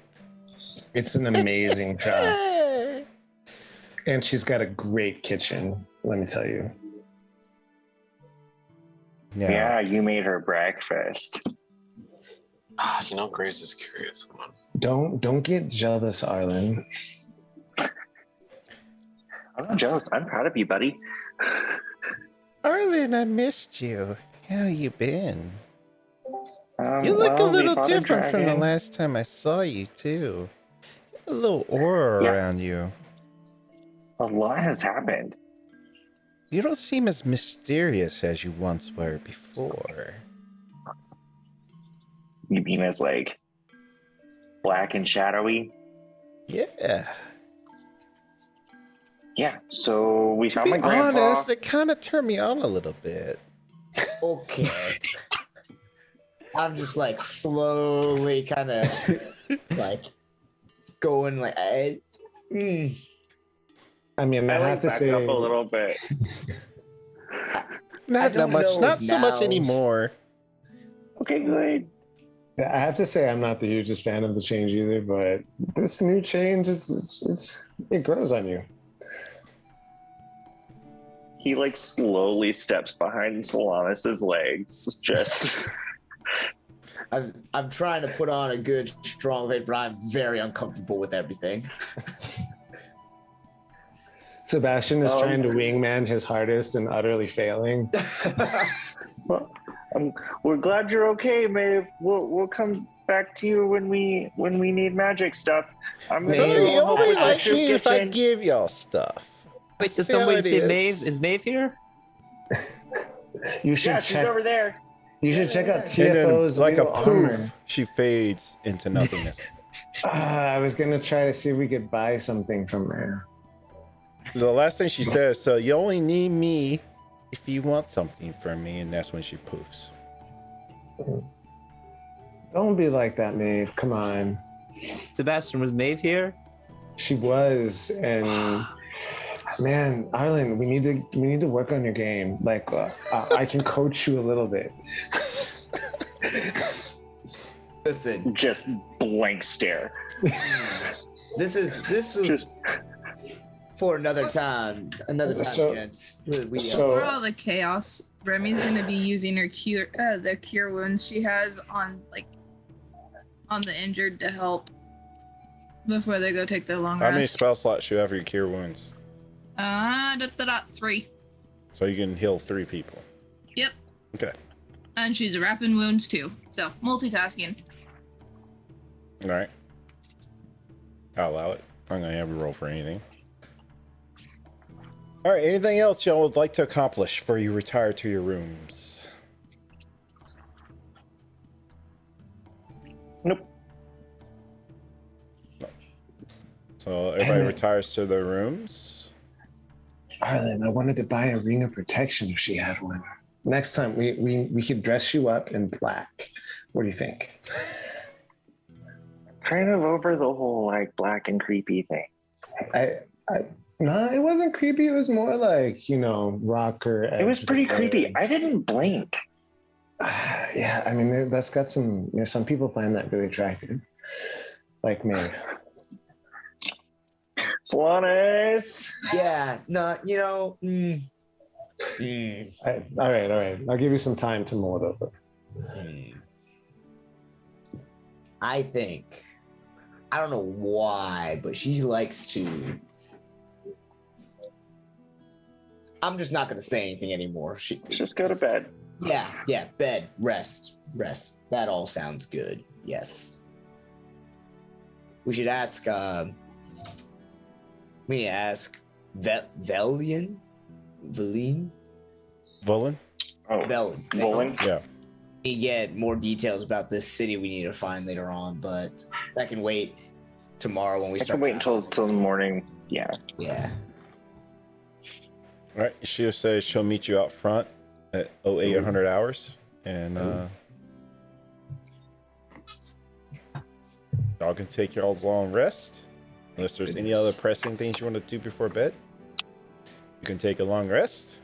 It's an amazing job. And she's got a great kitchen, let me tell you. yeah, you made her breakfast. Graves is curious. Come on. Don't get jealous, Arlen. I'm not jealous. I'm proud of you, buddy. Arlen, I missed you. How you been? You You look a little different from the last time I saw you, too. You have a little aura Yeah. around you. A lot has happened. You don't seem as mysterious as you once were before. You mean as like black and shadowy? Yeah. Yeah. So we To found be my grandpa. honest, it kind of turned me on a little bit. Okay. I'm just like slowly kind of like going like, I mean, I I have like to back say, up a little bit. Not don't much, know not so much now. anymore. Okay, good. I have to say, I'm not the hugest fan of the change either. But this new change, it grows on you. He like slowly steps behind Solanas' legs. Just I'm trying to put on a good, strong face, but I'm very uncomfortable with everything. Sebastian is trying to wingman his hardest and utterly failing. Well, we're glad you're okay, Maeve. We'll come back to you when we need magic stuff. I'm So gonna you go help only with the like soup me if I kitchen. give y'all stuff. Wait, does See how somebody it say is. Maeve? Is Maeve here? You should Yeah, she's check. over there. You should check out And then, TFO's like a little poof, armor. she fades into nothingness. I was gonna try to see if we could buy something from her. The last thing she says, so you only need me if you want something from me, and that's when she poofs. Don't be like that, Maeve. Come on. Sebastian, was Maeve here? She was, and man, Arlen, we need to work on your game. Like, I can coach you a little bit. Listen, Just blank stare. this is Just for another time, So- gents. For all the chaos, Remy's gonna be using her the cure wounds she has on the injured to help before they go take their long How many rest. spell slots you have for your cure wounds? 3. So you can heal 3 people. Yep. Okay. And she's wrapping wounds too. So multitasking. All right. I'll allow it. I'm gonna have a roll for anything. All right. Anything else y'all would like to accomplish before you retire to your rooms? nope. So everybody retires to their rooms. Arlen, I wanted to buy a ring of protection if she had one. Next time we could dress you up in black. What do you think? Kind of over the whole like black and creepy thing. No, it wasn't creepy. It was more like, rocker. It was pretty creepy. I didn't blink. Yeah, I mean, that's got some, some people find that really attractive. Like me. Slannis. Yeah, no, All right. I'll give you some time to mull it over. I think, I don't know why, but she likes to. I'm just not going to say anything anymore. Just go to bed. Yeah, bed, rest. That all sounds good. Yes. We should ask, Velian? Vulin? Oh, Velen. Volan. Yeah. We get more details about this city we need to find later on, but that can wait tomorrow when we I start. can wait until the morning. Yeah. Yeah. All right. She'll say she'll meet you out front at 0800 hours, and y'all can take y'all's long rest. Unless there's any other pressing things you want to do before bed, you can take a long rest.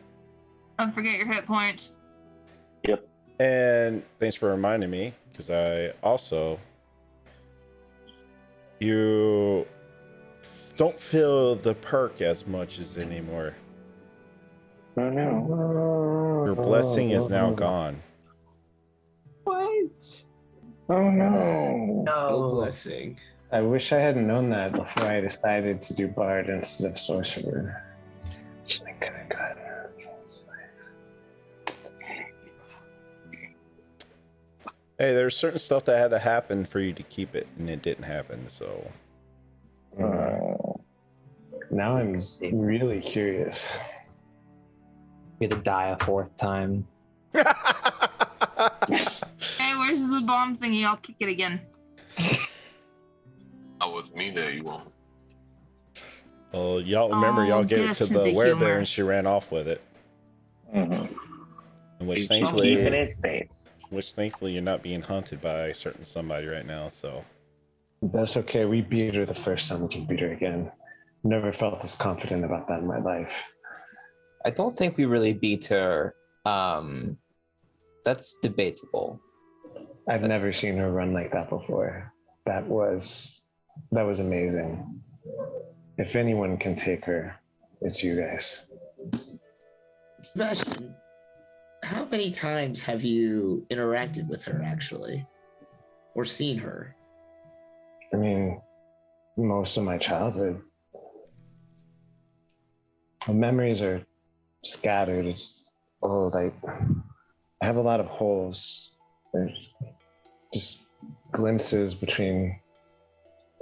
Don't forget your hit points. Yep. And thanks for reminding me, because I also, you don't feel the perk as much as anymore. Oh no. Your blessing is now gone. What? Oh no. No blessing. I wish I had known that before I decided to do Bard instead of Sorcerer. I could have gotten her. Hey, there's certain stuff that had to happen for you to keep it, and it didn't happen, so. Now I'm really curious. We had to die a 4th time. Hey, where's the bomb thingy? I'll kick it again. Not with me there, you won't. Well, y'all remember, y'all gave it to good sense the of werebear, humor. and she ran off with it. Mm-hmm. Which Keep thankfully, it safe. you're not being hunted by a certain somebody right now, so. That's okay. We beat her the first time. We can beat her again. Never felt this confident about that in my life. I don't think we really beat her. That's debatable. I've never seen her run like that before. That was amazing. If anyone can take her, it's you guys. Sebastian, how many times have you interacted with her actually? Or seen her? I mean, most of my childhood. the memories are scattered. It's like I have a lot of holes. There's just glimpses between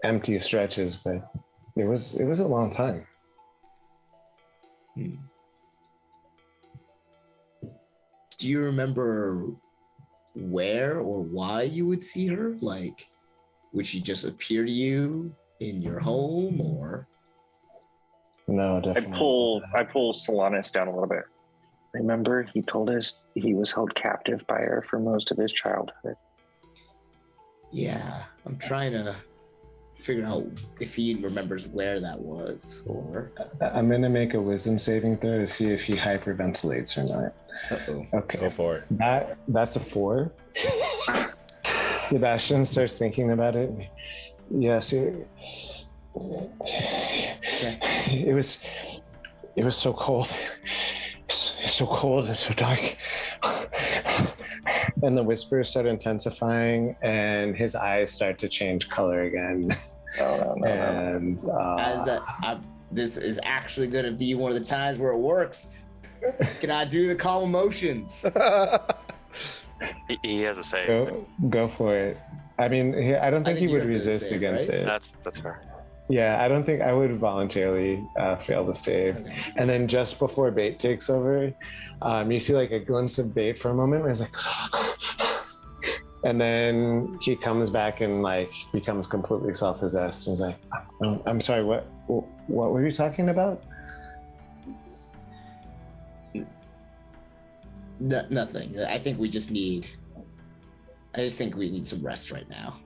empty stretches, but it was a long time. Do you remember where or why you would see her? Like, would she just appear to you in your home, or? No, definitely. I pull Solanus down a little bit. Remember, he told us he was held captive by her for most of his childhood. Yeah, I'm trying to figure out if he remembers where that was, or. I'm gonna make a wisdom saving throw to see if he hyperventilates or not. Uh-oh. Okay. Go for it. That's a 4. Sebastian starts thinking about it. Yes, it was so cold. It's so cold and so dark. And the whispers start intensifying, and his eyes start to change color again. No. And This is actually going to be one of the times where it works. Can I do the calm emotions? He has a save. go for it. I mean, I don't think he you would have to resist save, against right? it. That's fair. Yeah, I don't think I would voluntarily fail the save. Okay. And then just before Bait takes over, you see like a glimpse of Bait for a moment where he's like, and then he comes back and like becomes completely self-possessed. He's like, I'm sorry, what were you talking about? Nothing. I think we just need some rest right now.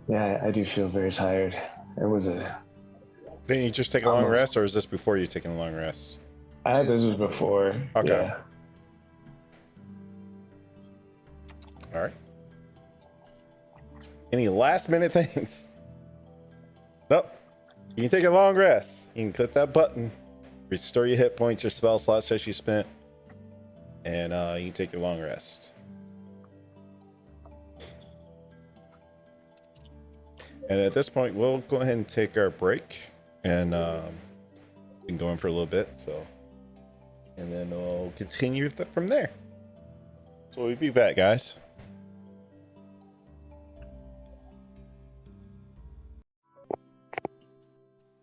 Yeah, I do feel very tired. It was Didn't you just take a long Almost. rest, or is this before you taking a long rest? this was before. Okay. Yeah. All right. Any last minute things? Nope. You can take a long rest. You can click that button, restore your hit points, your spell slots that you spent, and you can take your long rest. And at this point, we'll go ahead and take our break, and we can go in for a little bit. So, and then we'll continue from there. So we'll be back, guys.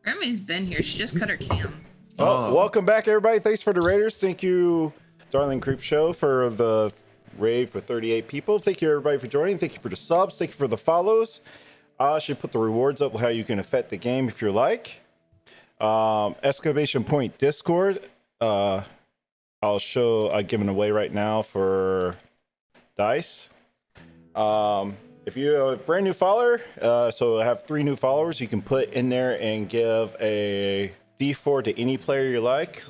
Remy's been here. She just cut her cam. Oh, welcome back, everybody. Thanks for the Raiders. Thank you, Darling Creep Show, for the raid for 38 people. Thank you, everybody, for joining. Thank you for the subs. Thank you for the follows. I should put the rewards up, how you can affect the game if you like. Exclamation point Discord. I'll show I'm giving away right now for dice. If you're a brand new follower, so I have 3 new followers, you can put in there and give a D4 to any player you like,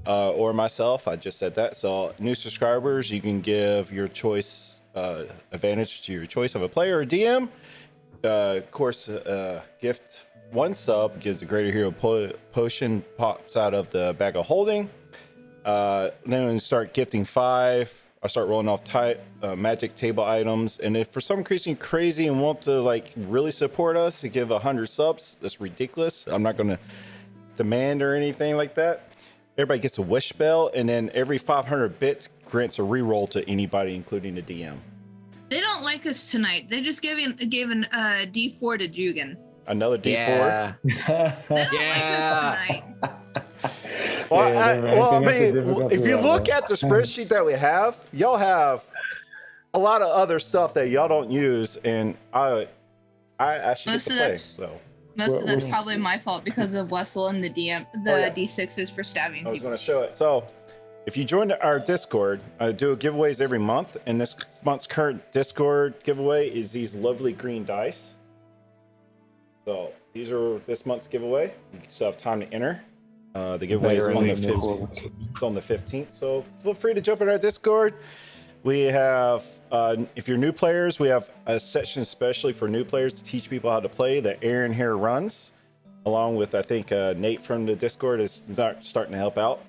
or myself. I just said that. So new subscribers, you can give your choice advantage to your choice of a player or DM. Of course, gift 1 sub gives a greater hero potion pops out of the bag of holding. Then when you start gifting 5, I start rolling off magic table items. And if for some reason you're crazy and want to like really support us to give 100 subs, that's ridiculous. I'm not going to demand or anything like that. Everybody gets a wish spell, and then every 500 bits grants a reroll to anybody, including the DM. They don't like us tonight. They just gave an D4 to Jugan. Another D4. Yeah. They don't like Yeah. us tonight. Well, I mean, if you look at the spreadsheet that we have, y'all have a lot of other stuff that y'all don't use, and I actually get Most to of play. that's- So Most of that's probably my fault because of Wessel and the D6s for stabbing I was people. going to show it. So if you join our Discord, I do giveaways every month, and this month's current Discord giveaway is these lovely green dice. So these are this month's giveaway. You still have time to enter. The giveaway is on the 15th. It's on the 15th, so feel free to jump in our Discord. We have, if you're new players, we have a section especially for new players to teach people how to play that Aaron here runs, along with, I think, Nate from the Discord is starting to help out.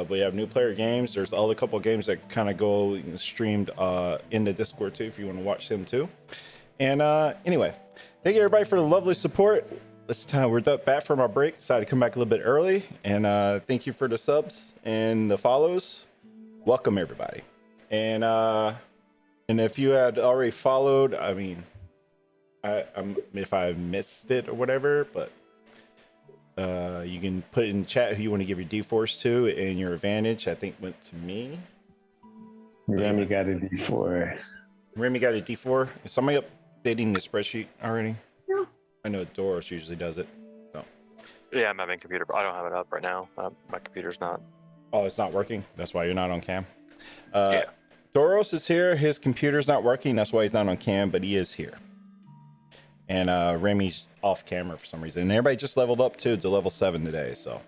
We have new player games. There's other couple of games that kind of go streamed in the Discord too, if you want to watch them too. And anyway, thank you everybody for the lovely support. this time we're back from our break. Decided to come back a little bit early, and thank you for the subs and the follows. Welcome everybody, and if you had already followed, I mean, if I missed it or whatever, but you can put in the chat who you want to give your D4s to, and your advantage I think went to me. Remy got a D4. Remy got a D4. Is somebody updating the spreadsheet already? No. I know Doros usually does it. So. Yeah, I'm having computer, but I don't have it up right now. My computer's not. Oh, it's not working? That's why you're not on cam? Yeah. Doros is here. His computer's not working. That's why he's not on cam, but he is here. And Remy's off camera for some reason. And everybody just leveled up too to level 7 today, so.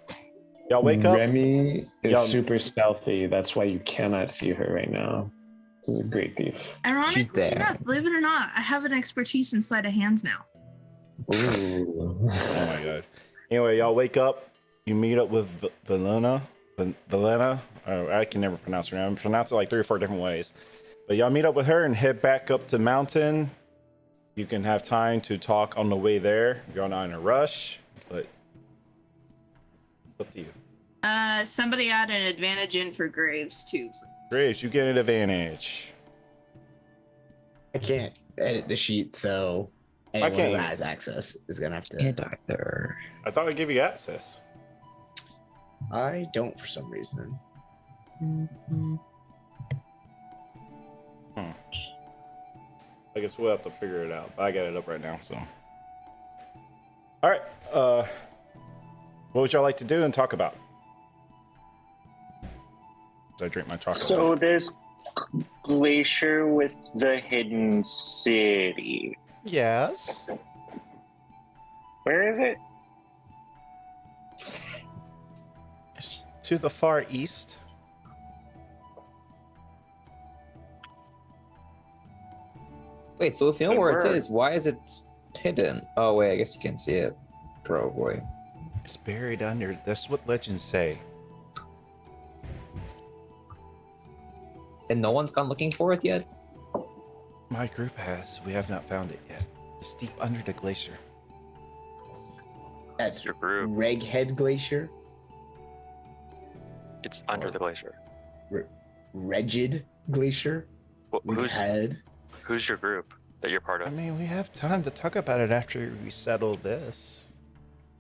Y'all wake up. Remy is super stealthy. That's why you cannot see her right now. She's a great thief. Ironically enough, believe it or not, I have an expertise in sleight of hands now. Ooh. Oh my god. Anyway, y'all wake up. You meet up with Valena. I can never pronounce her name. I pronounce it like 3 or 4 different ways. But y'all meet up with her and head back up to mountain. You can have time to talk on the way there. You're not in a rush, but it's up to you. Somebody add an advantage in for Graves too. Graves, you get an advantage. I can't edit the sheet, so anyone who can't. has access is gonna have to. Can't either. I thought I'd give you access. I don't for some reason. I guess we'll have to figure it out. I got it up right now, so. All right. What would y'all like to do and talk about? So I drink my chocolate. So there's glacier with the hidden city. Yes. Where is it? It's to the far east. Wait, so if you know Good where word. it is, why is it hidden? Oh wait, I guess you can see it. Bro, boy. It's buried under. That's what legends say. And no one's gone looking for it yet? My group has. We have not found it yet. It's deep under the glacier. That's Your group. Reghead Glacier. It's under the glacier. Regid Glacier. Reghead. Who's your group that you're part I of? mean, we have time to talk about it after we settle this.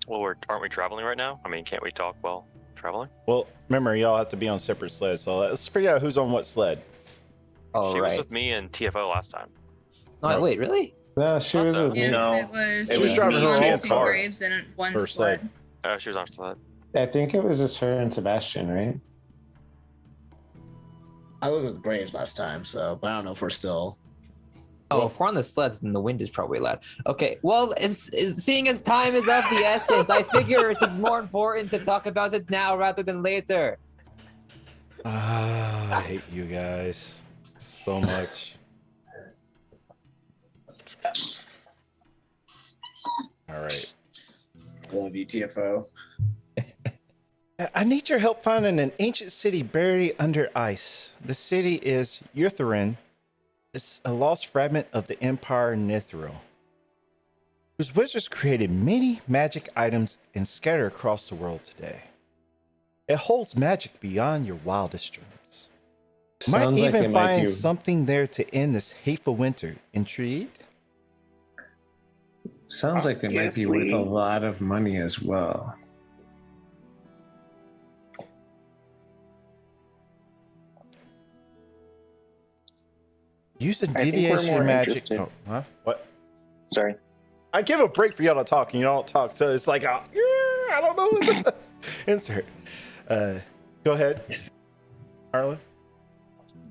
Well, aren't we traveling right now? I mean, can't we talk while traveling? Well, remember, y'all have to be on separate sleds, so let's figure out who's on what sled. Oh, She right. was with me and TFO last time. Oh, wait, really? No, she was with Yeah, me. 'cause No. it It was was driving me her own chasing car. Graves and one Her sled. sled. She was on sled. I think it was just her and Sebastian, right? I was with Graves last time, so but I don't know if we're still. Oh, if we're on the sleds, then the wind is probably loud. Okay, well, seeing as time is of the essence, I figure it is more important to talk about it now rather than later. I hate you guys so much. All right. Love you, TFO. I need your help finding an ancient city buried under ice. The city is Yutharin. It's a lost fragment of the Empire Nithro, whose wizards created many magic items and scattered across the world today. It holds magic beyond your wildest dreams. Sounds Might like even it might find be. something there to end this hateful winter. Intrigued? Sounds like it might be worth a lot of money as well. Use a I think we're deviation more magic. interested. Oh, huh? What? Sorry. I give a break for y'all to talk, and you don't talk, so it's like, I don't know what the insert. Go ahead, Harlan.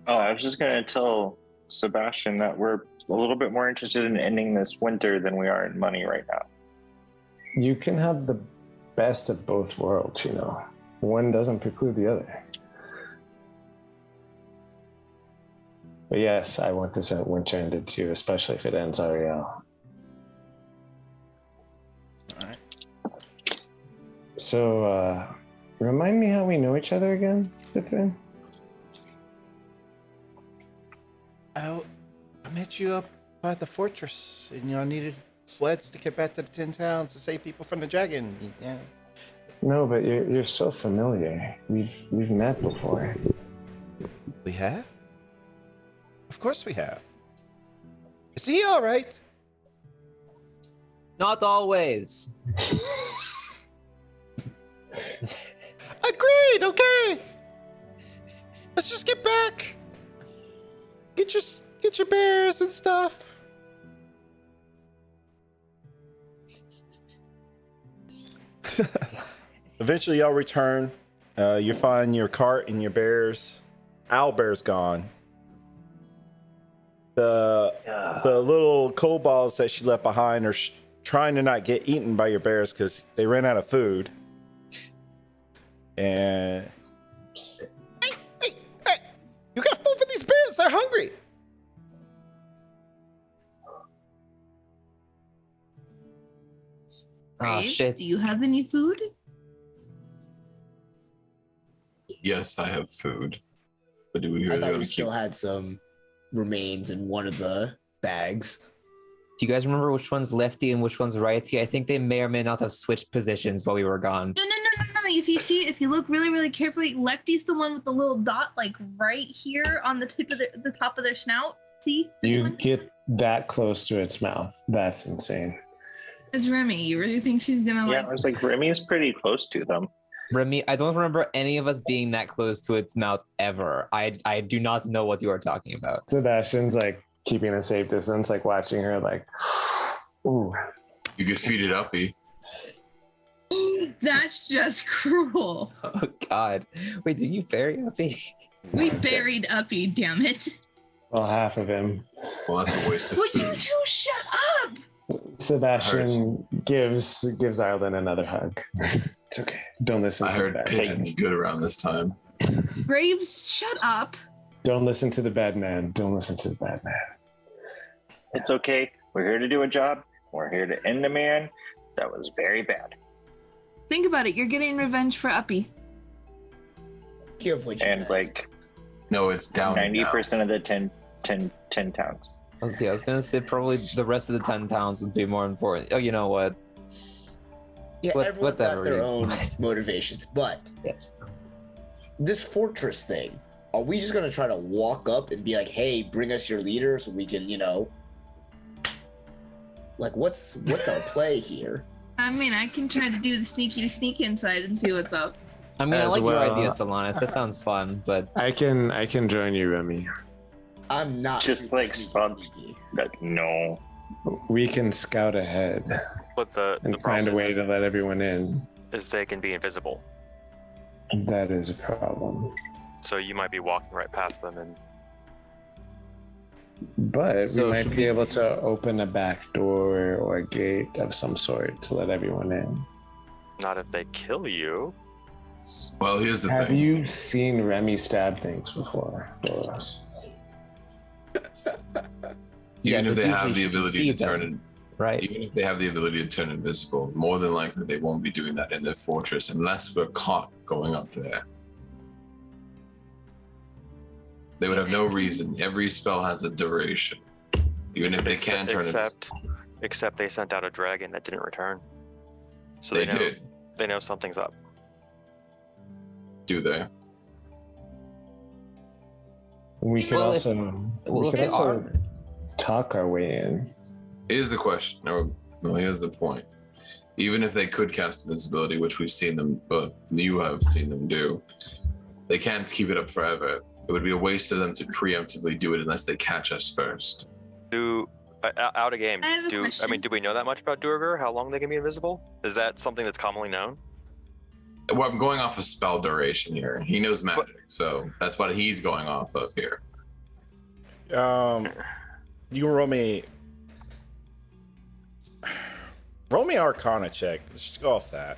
Oh, I was just gonna tell Sebastian that we're a little bit more interested in ending this winter than we are in money right now. You can have the best of both worlds, you know. One doesn't preclude the other. But yes, I want this winter ended too, especially if it ends Ariel. All right. So, remind me how we know each other again, Fithin? I met you up by the fortress, and y'all needed sleds to get back to the 10 towns to save people from the dragon. Yeah. No, but you're so familiar. We've met before. We have? Of course we have. Is he all right? Not always. Agreed. Okay. Let's just get back. Get your bears and stuff. Eventually, y'all return. You find your cart and your bears. Owlbear's gone. The little kobolds that she left behind are trying to not get eaten by your bears because they ran out of food. And hey! You got food for these bears? They're hungry. Oh Graves, shit. do you have any food? Yes, I have food. But do we I really thought want we to still keep? had some remains in one of the bags. Do you guys remember which one's lefty and which one's righty? I think they may or may not have switched positions while we were gone. No. If you look really, really carefully, Lefty's the one with the little dot, like right here on the tip of the top of their snout. See? This You one? get that close to its mouth. That's insane. It's Remy. You really think she's gonna Yeah, like? I was like, Remy is pretty close to them. Remy, I don't remember any of us being that close to its mouth ever. I do not know what you are talking about. Sebastian's like keeping a safe distance, like watching her like, ooh. You could feed it uppy. That's just cruel. Oh God! Wait, did you bury Uppy? We buried Uppy, damn it. Well, half of him. Well, that's a waste of Would you food. two shut up? Sebastian gives Ireland another hug. It's okay. Don't listen I to heard the bad pigeon's man. good around this time. Graves, shut up. Don't listen to the bad man. Don't listen to the bad man. It's okay. We're here to do a job. We're here to end a man that was very bad. Think about it. You're getting revenge for Uppy. Here, what you And guys- like No, it's down. 90% of the 10 towns. I was gonna say probably the rest of the 10 towns would be more important. Oh, you know what? yeah, what- everyone's got whatever, their you- own motivations, but Yes. this fortress thing, are we just gonna try to walk up and be like, hey, bring us your leader so we can, like what's our play here? I mean, I can try to do the sneak inside and see what's up. I mean, I As like your well. idea, Solanas. That sounds fun, but I can join you, Remy. I'm not Just super like sneaky. sneaky. That no. We can scout ahead But the and find a problem way is, to let everyone in. is they can be invisible. That is a problem. So you might be walking right past them and But So we might should be we- able to open a back door or a gate of some sort to let everyone in. not if they kill you. Well, here's the Have thing. you seen Remy stab things before, Doros? Even if but they have usually the she can ability see to turn them, in, right? even if they have the ability to turn invisible, more than likely they won't be doing that in their fortress unless we're caught going up there. They would have no reason. Every spell has a duration. Even if they can turn Except they sent out a dragon that didn't return. So they they know did, they know something's up. do they? We could Well, if- also, well, we if could they also are- talk our way in. Here's the question. No, here's the point. Even if they could cast invisibility, which we've seen them, but you have seen them do, they can't keep it up forever. It would be a waste of them to preemptively do it unless they catch us first. Out of game. I have a Do question. we know that much about Durgar? How long they can be invisible? Is that something that's commonly known? Well, I'm going off of spell duration here. He knows magic, so that's what he's going off of here. You can roll me Arcana check. Let's just go off that.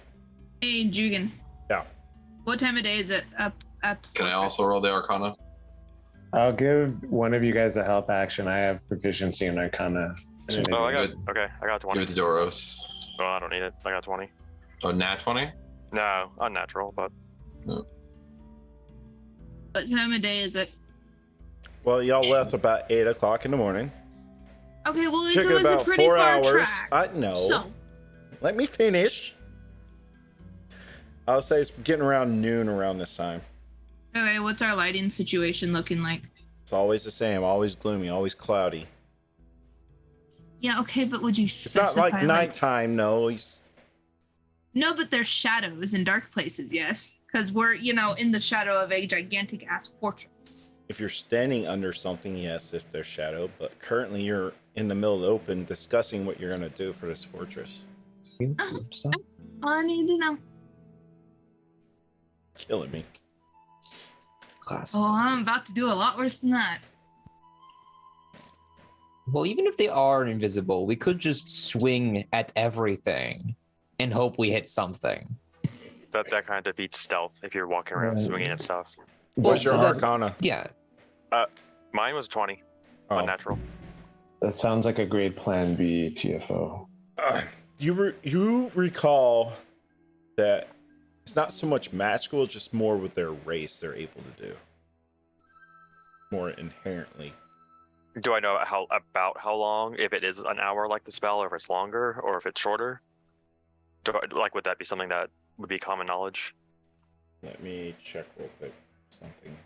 Hey, Jugan. Yeah. What time of day is it up at the Can I fortress? also roll the Arcana? I'll give one of you guys a help action. I have proficiency in Arcana. Oh, I got Give okay. I got 20. Give it to Doros. Oh, I don't need it. I got 20. Oh, nat 20? No, unnatural, but What time of day is it? Well, y'all left about 8 o'clock in the morning. Okay, well, Took it it was a about pretty 4 far hours. track. I know. So, Let me finish. I'll say it's getting around noon around this time. okay, what's our lighting situation looking like? It's always the same, always gloomy, always cloudy. Yeah, okay, but would you It's specify not like nighttime, no. No, but there's shadows in dark places, yes. Because we're, in the shadow of a gigantic ass fortress. If you're standing under something, yes, if there's shadow. But currently you're in the middle of the open discussing what you're going to do for this fortress. All I need to know. Killing me. Class. Oh, I'm about to do a lot worse than that. Well, even if they are invisible, we could just swing at everything and hope we hit something. That kind of defeats stealth if you're walking around swinging and stuff. What's your so that's- Arcana? Yeah. Mine was 20, Oh. unnatural. That sounds like a great plan B, TFO. You recall that it's not so much magical, it's just more with their race they're able to do. More inherently. Do I know about how long? If it is an hour like the spell, or if it's longer, or if it's shorter? Would that be something that would be common knowledge? Let me check real quick. Something.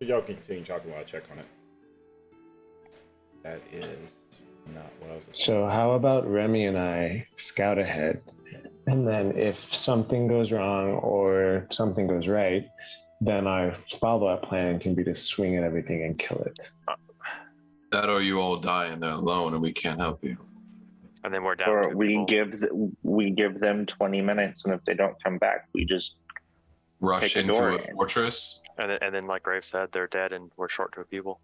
Y'all continue talking while I check on it. That is not what I was. So how about Remy and I scout ahead, and then if something goes wrong or something goes right, then our follow-up plan can be to swing at everything and kill it. That or you all die and they're alone and we can't help you. And then we're down. Or two we people. give them 20 minutes, and if they don't come back, we just Rush Take the into door a in. fortress. And then, like Graves said, they're dead, and we're short 2 people.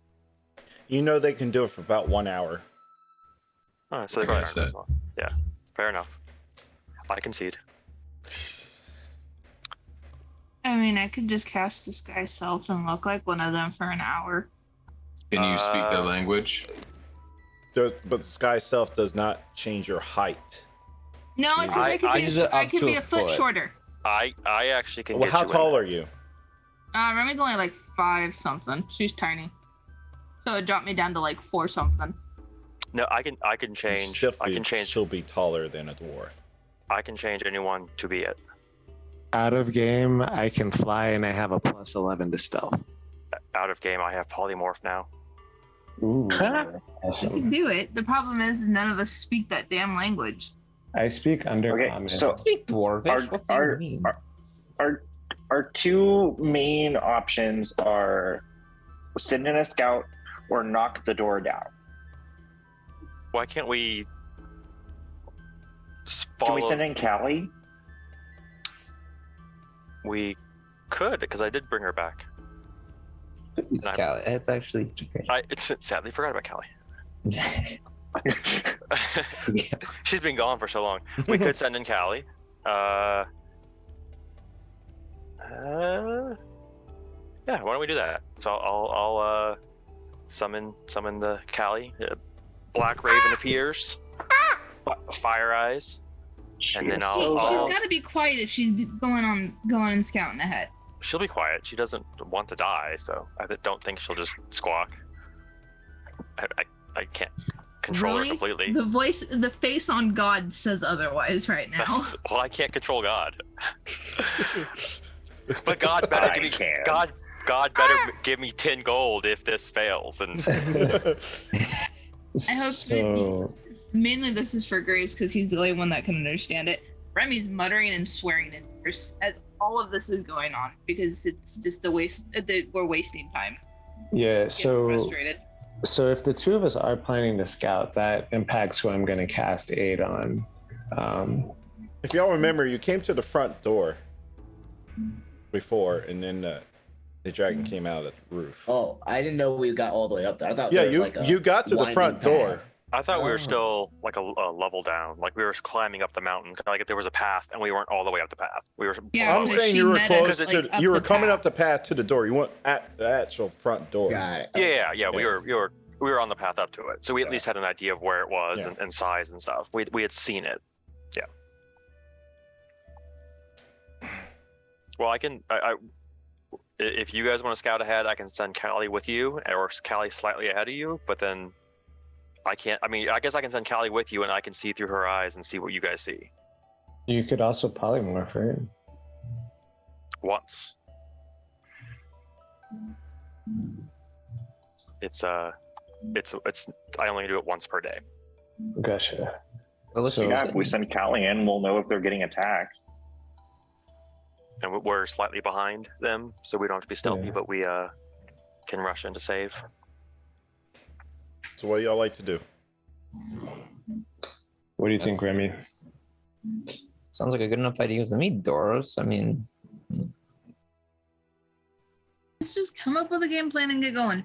You know they can do it for about 1 hour. Oh, so Like they I probably said. aren't as well. Yeah, fair enough. I concede. I mean, I could just cast Disguise Self and look like one of them for an hour. Can you speak their Uh, language? But the sky self does not change your height. No, it says I- I could I be, use a, it I up could to be a a foot foot. shorter. I actually can Well, get how you in tall there. are you? Remy's only like 5 something. She's tiny. So it dropped me down to like 4 something. No, I can You change. still I can feel- change. Still be taller than a dwarf. I can change anyone to be it. Out of game, I can fly and I have a plus 11 to stealth. Out of game, I have polymorph now. Ooh, You can awesome. do it. The problem is none of us speak that damn language. I speak undercommon. Okay, so Speak dwarvish. What do you mean? our 2 main options are send in a scout or knock the door down. Why can't we? Can we Follow? send in Callie? We could, because I did bring her back. It's Callie. It's actually great. I sadly forgot about Callie. She's been gone for so long. We could send in Callie. Yeah, why don't we do that? So I'll summon the Callie. Black Raven appears. Fire eyes. And then I'll- She's I'll- got to be quiet if she's going and scouting ahead. She'll be quiet. She doesn't want to die, so I don't think she'll just squawk. I can't control her Really? completely. The face on God says otherwise right now. Well, I can't control God. But God better I give me can. God better give me 10 gold if this fails. And I hope So, Mainly this is for Graves because he's the only one that can understand it. Remy's muttering and swearing in Norse as all of this is going on because it's just a waste. We're wasting time. yeah, Getting so frustrated. so if the 2 of us are planning to scout, that impacts who I'm going to cast aid on. If y'all remember, you came to the front door before, and then the dragon came out at the roof. Oh, I didn't know we got all the way up there. I thought Yeah, there was you like a got to the winding front path. door. I thought we Oh. were still like a level down, like we were climbing up the mountain. Like if there was a path and we weren't all the way up the path. We were. Yeah, all I'm the way- saying she you were met close us, to. like, up You were the coming up path. the path to the door. You weren't at the actual front door. Got it. Yeah. We Yeah. were on the path up to it, so we at Yeah. least had an idea of where it was Yeah. and size and stuff. We had seen it. Yeah. Well, I can. If you guys want to scout ahead, I can send Callie with you, or Callie slightly ahead of you. But then, I can't. I mean, I guess I can send Callie with you, and I can see through her eyes and see what you guys see. You could also polymorph, right? Once. It's I only do it once per day. Gotcha. Well, let's So- just Yeah, if we send Callie in, we'll know if they're getting attacked. And we're slightly behind them, so we don't have to be stealthy, Yeah. but we can rush in to save. So what do y'all like to do? What do you think, Remy? sounds like a good enough idea to me, Doris. I mean, Let's just come up with a game plan and get going.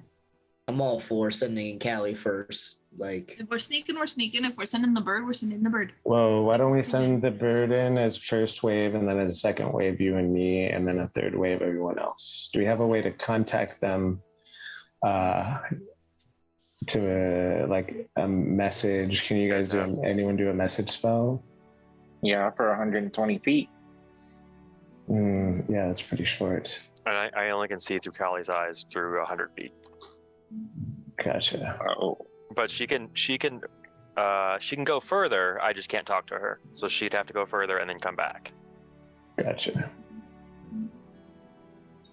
I'm all for sending Callie first. Like, If we're sneaking, we're sneaking. If we're sending the bird, we're sending the bird. Well, why don't we send the bird in as first wave, and then as a second wave, you and me, and then a third wave, everyone else? Do we have a way to contact them? To like a message? Can you guys do? Anyone do a message spell? Yeah, for 120 feet. Yeah, that's pretty short. And I only can see through Callie's eyes through 100 feet. Gotcha. Oh, But she can go further. I just can't talk to her, so she'd have to go further and then come back. Gotcha.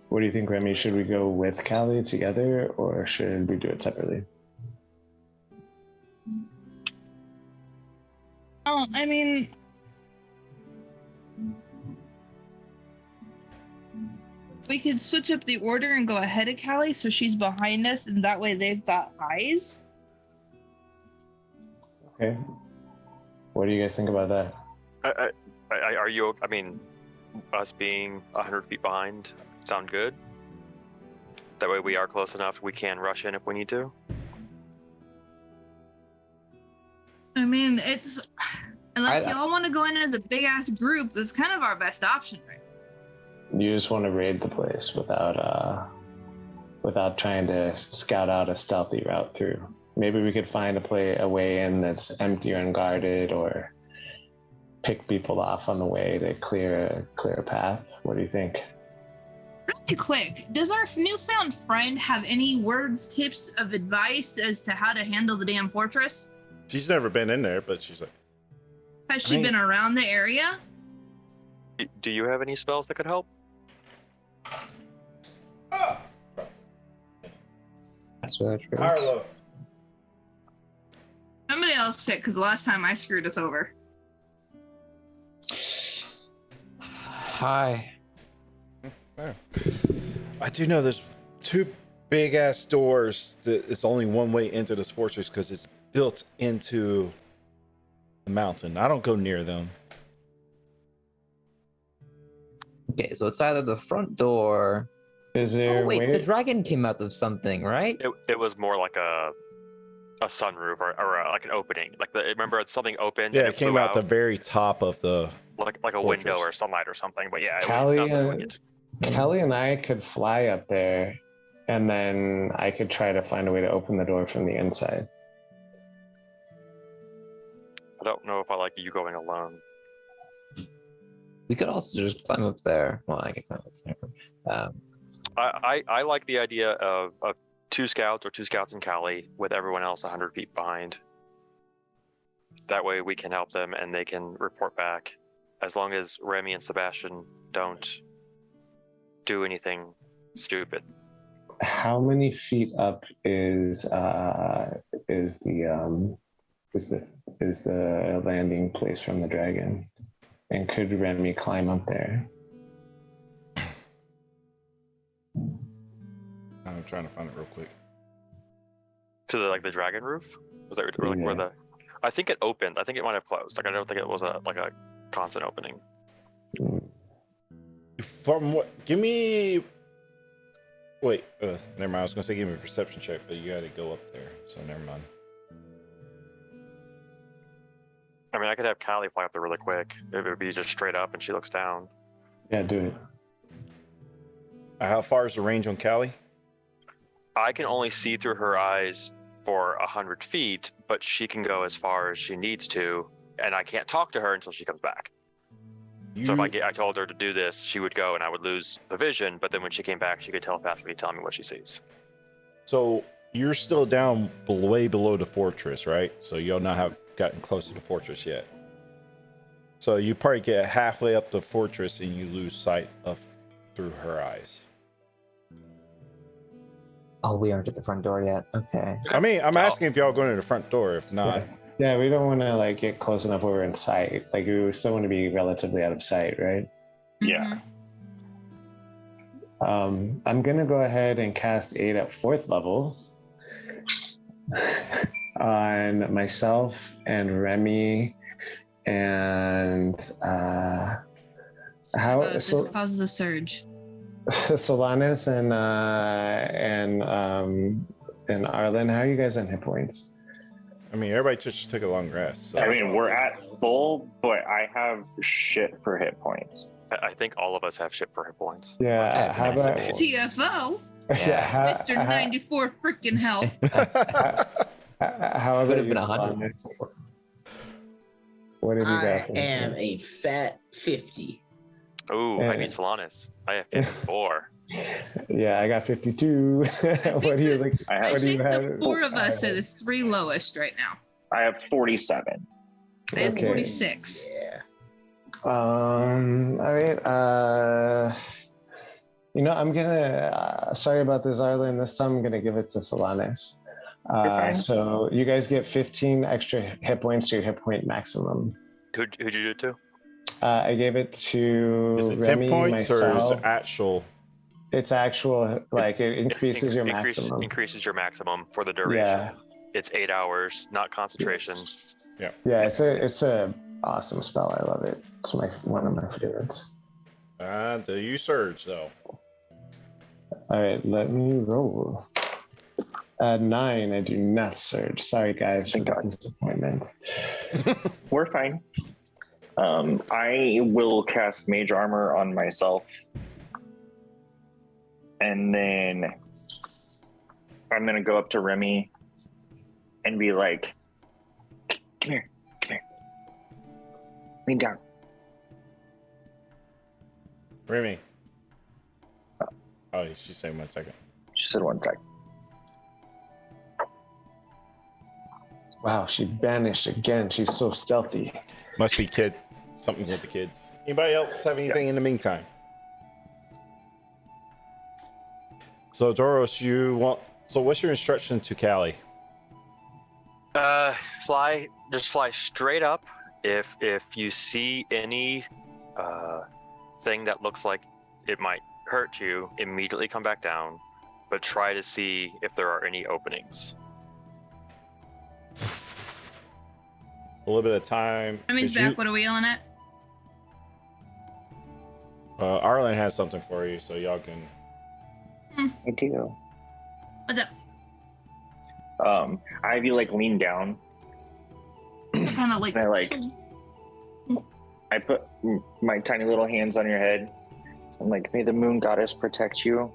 What do you think, Remy? Should we go with Callie together, or should we do it separately? Oh, I mean, we could switch up the order and go ahead of Callie so she's behind us, and that way they've got eyes. Okay. What do you guys think about that? Are you? I mean, us being 100 feet behind sound good? That way we are close enough. We can rush in if we need to. I mean, it's unless I- y'all want to go in as a big ass group, that's kind of our best option, right? You just want to raid the place without trying to scout out a stealthy route through. Maybe we could find a way in that's empty or unguarded, or pick people off on the way to clear a path. What do you think? Really quick, does our newfound friend have any words, tips of advice as to how to handle the damn fortress? She's never been in there, but she's like, Has she been around the area? Do you have any spells that could help? that's really true. Arlo. Somebody else pick, because last time I screwed us over. Hi. I do know there's two big ass doors that it's only one way into this fortress because it's built into the mountain. I don't go near them. Okay, so it's either the front door. Is there Oh wait, a way? the dragon came out of something, right? It was more like a sunroof or like an opening. Like remember something opened. Yeah, and it came flew out the very top of the. like a fortress. window or sunlight or something. But yeah, it Callie, sounds like it. Kelly and I could fly up there, and then I could try to find a way to open the door from the inside. I don't know if I like you going alone. We could also just climb up there. Well, I could climb up there. I like the idea of two scouts and Callie with everyone else 100 feet behind. That way we can help them and they can report back. As long as Remy and Sebastian don't do anything stupid. How many feet up is the landing place from the dragon? And could Remy climb up there? I'm trying to find it real quick. To the dragon roof? Was that or like where Yeah. I think it opened. I think it might have closed. Like I don't think it was a constant opening. From what? Give me. Wait, never mind. I was gonna say give me a perception check, but you got to go up there, so never mind. I mean, I could have Callie fly up there really quick. It would be just straight up and she looks down. Yeah, do it. How far is the range on Callie? I can only see through her eyes for 100 feet, but she can go as far as she needs to, and I can't talk to her until she comes back. So if I told her to do this, she would go and I would lose the vision, but then when she came back, she could telepathically tell me what she sees. So you're still down way below the fortress, right? So you'll not have gotten close to the fortress yet. So you probably get halfway up the fortress and you lose sight of through her eyes. Oh, we aren't at the front door yet. Okay. I mean, I'm asking if y'all going to the front door. If not, Yeah, we don't want to like get close enough where we're in sight. Like we still want to be relatively out of sight, right? Yeah. I'm gonna go ahead and cast Aid at 4th level on myself and Remy and This causes a surge. Solanas and Arlen. How are you guys on hit points? I mean, everybody just took a long rest. So. I mean, we're at full, but I have shit for hit points. I think all of us have shit for hit points. Yeah. How about TFO, Yeah. Mr. 94 freaking health. how Could about have you, been 100. Solanas? What have you I got? for am hit a fat 50. Ooh, Yeah. I beat Solanas. I have 54. points? Yeah, I got 52. What do you like? I What do you think have? the 4 of us are the 3 lowest right now. I have 47. I have Okay. 46. Yeah. All right. I'm gonna. Sorry about this, Arlen. This time I'm gonna give it to Solanas. fine. So you guys get 15 extra hit points to your hit point maximum. Who'd you do it to? I gave it to Is it Remy, 10 points or is myself. it actual? It's actual. Like it increases your maximum. Increases your maximum for the duration. Yeah. It's 8 hours, not concentration. Yeah. It's a awesome spell. I love it. It's one of my favorites. Do you surge though? All right, let me roll. 9, I do not surge. Sorry, guys, for the disappointment. We're fine. I will cast Mage Armor on myself. And then I'm going to go up to Remy and be like, come here. Lean down. Remy. Oh, she's saying 1 second. She said 1 sec. Wow, she vanished again. She's so stealthy. Must be something with the kids. Anybody else have anything in the meantime? So Doros, so what's your instruction to Callie? Just fly straight up. If you see any thing that looks like it might hurt you, immediately come back down, but try to see if there are any openings. A little bit of time. Remy's back. What are we yelling at? Arlen has something for you, so y'all can. I do. What's up? I have you like lean down. Kind of like. I put my tiny little hands on your head. I'm like, may the moon goddess protect you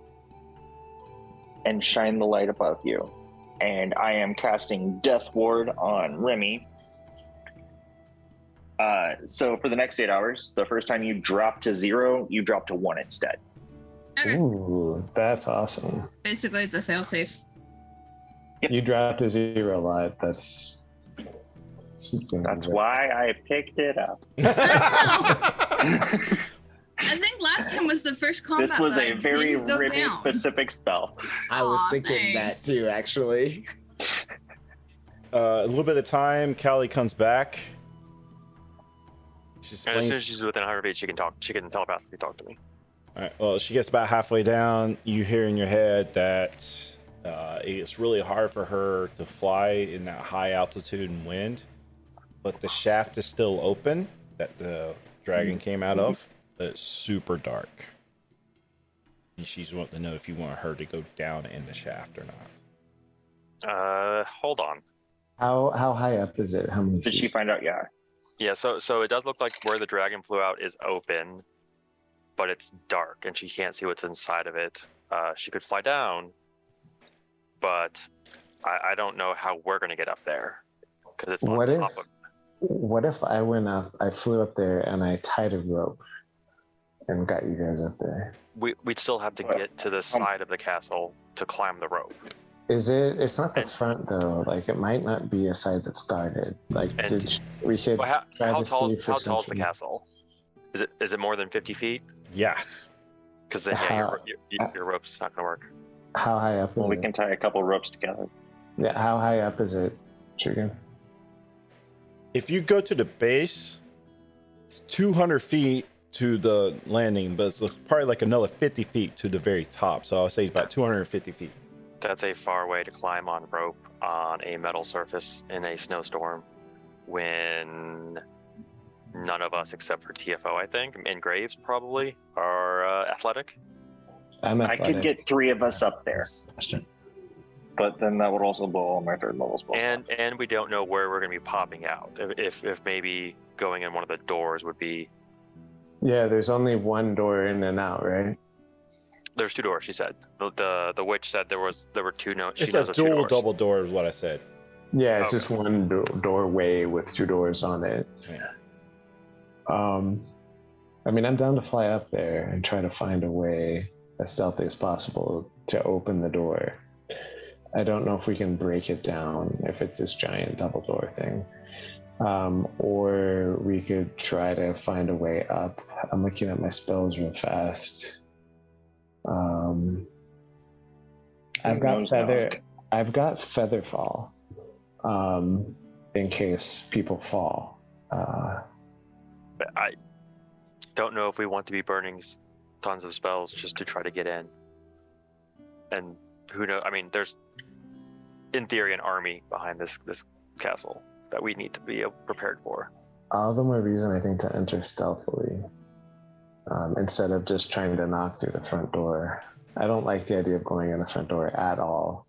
and shine the light above you. And I am casting Death Ward on Remy. So for the next 8 hours, the first time you drop to 0, you drop to 1 instead. Okay. Ooh, that's awesome. Basically, it's a failsafe. You dropped to 0 a lot. That's why I picked it up. I think last time was the first combat. This was that a I very didn't go Remy down. specific spell. I was Aw, thinking thanks. that too, actually. A little bit of time. Callie comes back. She And as soon as explains. she's within 100 feet, she can talk. She can telepathically talk to me. All right, well, she gets about halfway down. You hear in your head that it's really hard for her to fly in that high altitude and wind, but the shaft is still open that the dragon came out of. But it's super dark. And she's wanting to know if you want her to go down in the shaft or not. Hold on. How high up is it? How many Did she feet? find out? Yeah. Yeah, so it does look like where the dragon flew out is open, but it's dark and she can't see what's inside of it. She could fly down, but I don't know how we're gonna get up there because it's on What top if- of. What if I went up? I flew up there and I tied a rope and got you guys up there. We'd still have to get to the side of the castle to climb the rope. Is it? It's not the And- front though. Like it might not be a side that's guarded. Like And- we could Well, try how to see tall for is the castle? Is it more than 50 feet? Yes. Because then your rope's not gonna work. How high up is Well, we it? can tie a couple ropes together. Yeah, how high up is it, Chicken? If you go to the base, it's 200 feet to the landing, but it's probably like another 50 feet to the very top. So I'll say about 250 feet. That's a far way to climb on rope on a metal surface in a snowstorm when none of us except for TFO, I think, and Graves probably, are athletic. I'm I athletic. could get 3 of us up there, Sebastian. but then that would also blow all my 3rd level spells. And we don't know where we're going to be popping out. If maybe going in one of the doors would be. Yeah, there's only one door in and out, right? There's 2 doors, she said. The witch said there were 2. It's a dual double door, is what I said. Yeah, it's Okay. just one doorway with 2 doors on it. Yeah. I mean, I'm down to fly up there and try to find a way as stealthy as possible to open the door. I don't know if we can break it down if it's this giant double door thing. Or we could try to find a way up. I'm looking at my spells real fast. I've got feather fall. In case people fall. But I don't know if we want to be burning tons of spells just to try to get in. And who knows? I mean, there's, in theory, an army behind this castle that we need to be prepared for. All the more reason, I think, to enter stealthily instead of just trying to knock through the front door. I don't like the idea of going in the front door at all.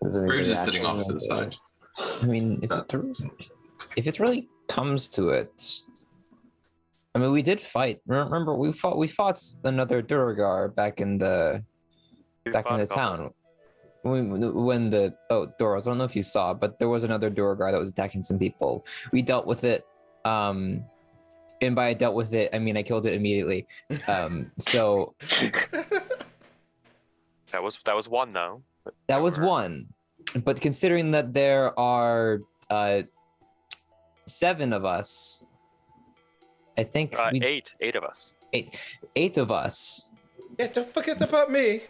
We're just sitting off to the side. I mean, So- if it really comes to it, I mean, we did fight. Remember, we fought another Durgar back in the town. When the Doros, I don't know if you saw, but there was another Durgar that was attacking some people. We dealt with it. And by dealt with it, I mean I killed it immediately. So That was one though. that was one. But considering that there are 7 of us, I think Eight of us. eight of us. Yeah, don't forget about me.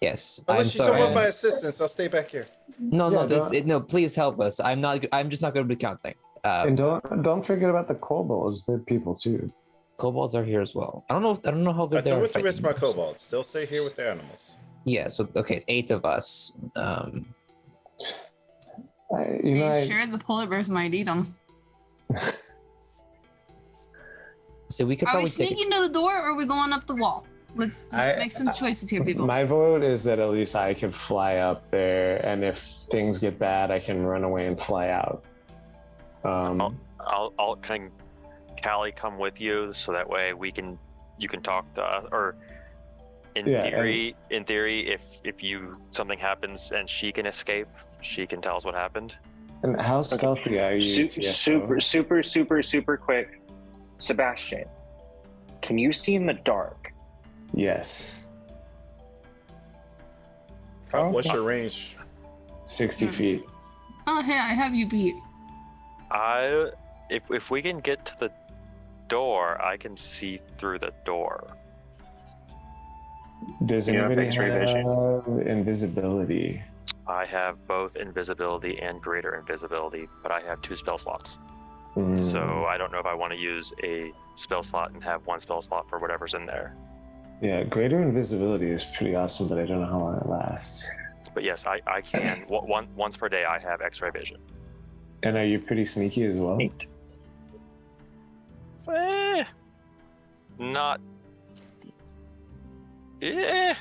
Yes, Unless I'm you sorry. don't want my assistance, I'll stay back here. No, Yeah, no, please help us. I'm just not going to be counting. And don't forget about the kobolds. They're people too. Kobolds are here as well. I don't know how I good they don't are. want to risk my fighting. kobolds. Still stay here with the animals. Yeah, so okay, 8 of us. Are you sure the polar bears might eat them? So we could Are we probably take. sneaking to the door or are we going up the wall? Let's make some choices here, people. My vote is that at least I can fly up there, and if things get bad, I can run away and fly out. I'll can Callie come with you so that way you can talk to us, or in theory, if something happens and she can escape, she can tell us what happened. And how stealthy are you? Super quick. Sebastian, can you see in the dark? Yes. What's your range? 60 feet. Oh, hey, I have you beat. If we can get to the door, I can see through the door. Does You have anybody X-ray have invisibility? I have both invisibility and greater invisibility, but I have 2 spell slots. So I don't know if I want to use a spell slot and have 1 spell slot for whatever's in there. Yeah, greater invisibility is pretty awesome, but I don't know how long it lasts. But yes, I can. Once per day, I have X-ray vision. And are you pretty sneaky as well? Not. Yeah.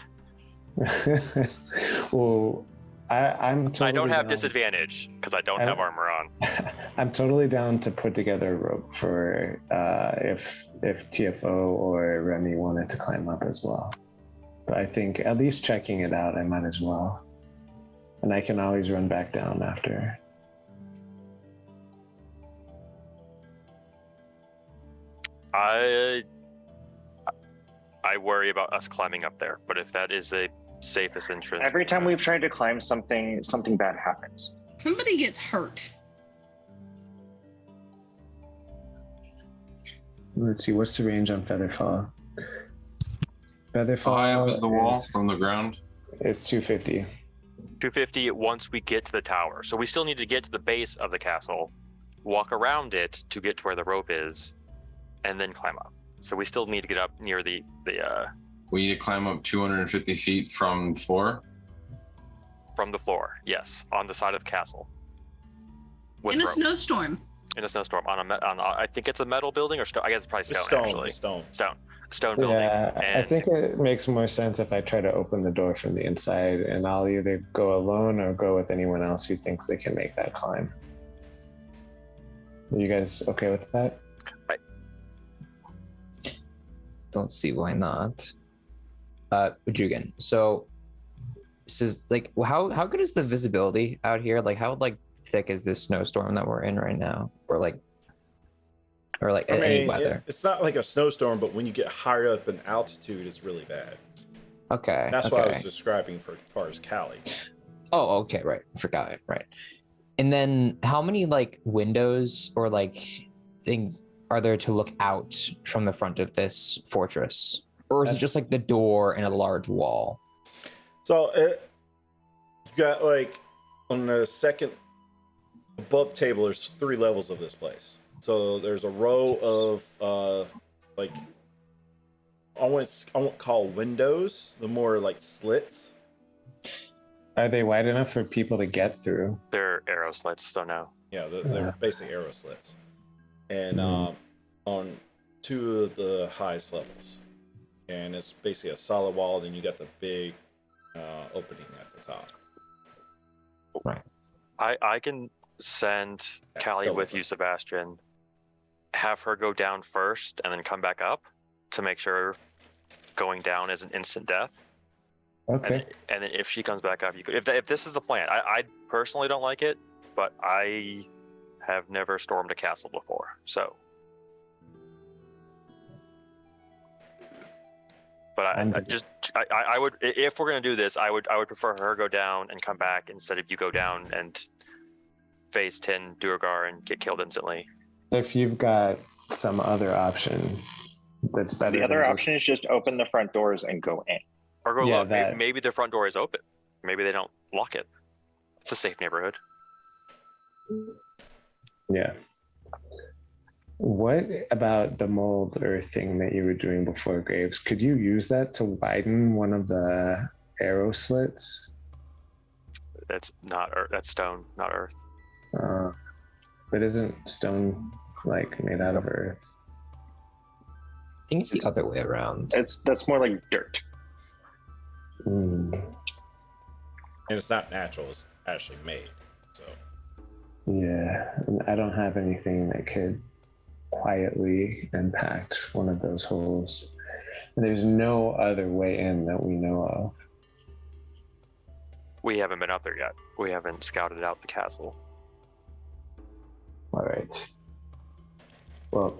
Well, I'm totally I don't have down. disadvantage because I don't have armor on. I'm totally down to put together a rope for if TFO or Remy wanted to climb up as well. But I think at least checking it out, I might as well. And I can always run back down after. I worry about us climbing up there, but if that is the safest entrance, Every time we've tried to climb something bad happens. Somebody gets hurt. Let's see, what's the range on Featherfall? Featherfall 5 is the wall from the ground. It's 250. 250 once we get to the tower. So we still need to get to the base of the castle, walk around it to get to where the rope is, and then climb up. So we still need to get up near the We need to climb up 250 feet from the floor. from the floor. Yes, on the side of the castle. With In a rope. snowstorm. In a snowstorm on I think it's a metal building or stone. I guess it's probably It's stone, actually. Stone. Stone building. Yeah, I And think it makes more sense if I try to open the door from the inside, and I'll either go alone or go with anyone else who thinks they can make that climb. Are you guys okay with that? Don't see why not. Jugan, so this is like, how good is the visibility out here? Like, how like thick is this snowstorm that we're in right now, or like any weather? It's not like a snowstorm, but when you get higher up in altitude, it's really bad. Okay, That's okay. what I was describing for as far as Cali. Oh, okay, right. Forgot it. Right. And then how many like windows or like things are there to look out from the front of this fortress? Or is it just like the door and a large wall? So you got like on the second above table, there's 3 levels of this place. So there's a row of like I won't call windows, the more like slits. Are they wide enough for people to get through? they're arrow slits, so no. Yeah, they're basically arrow slits. And on 2 of the highest levels. And it's basically a solid wall, and you got the big opening at the top. Right. I can send That's Callie so with open. you, Sebastian. Have her go down first and then come back up to make sure going down is an instant death. Okay. And then if she comes back up, you could. If this is the plan, I personally don't like it, but I have never stormed a castle before, so. But I would, if we're gonna do this, I would prefer her go down and come back instead of you go down and phase 10 Duergar and get killed instantly. If you've got some other option that's better. The other than option is just open the front doors and go in. Or go Yeah, look. that- Maybe the front door is open. Maybe they don't lock it. It's a safe neighborhood. Yeah. What about the mold earth thing that you were doing before, Graves? Could you use that to widen one of the arrow slits? That's not earth. That's stone, not earth. But isn't stone like made out of earth? I think it's the other way around. That's more like dirt. Mm, And it's not natural, it's actually made. So yeah, and I don't have anything that could quietly impact one of those holes. And there's no other way in that we know of. We haven't been up there yet. We haven't scouted out the castle. All right. Well,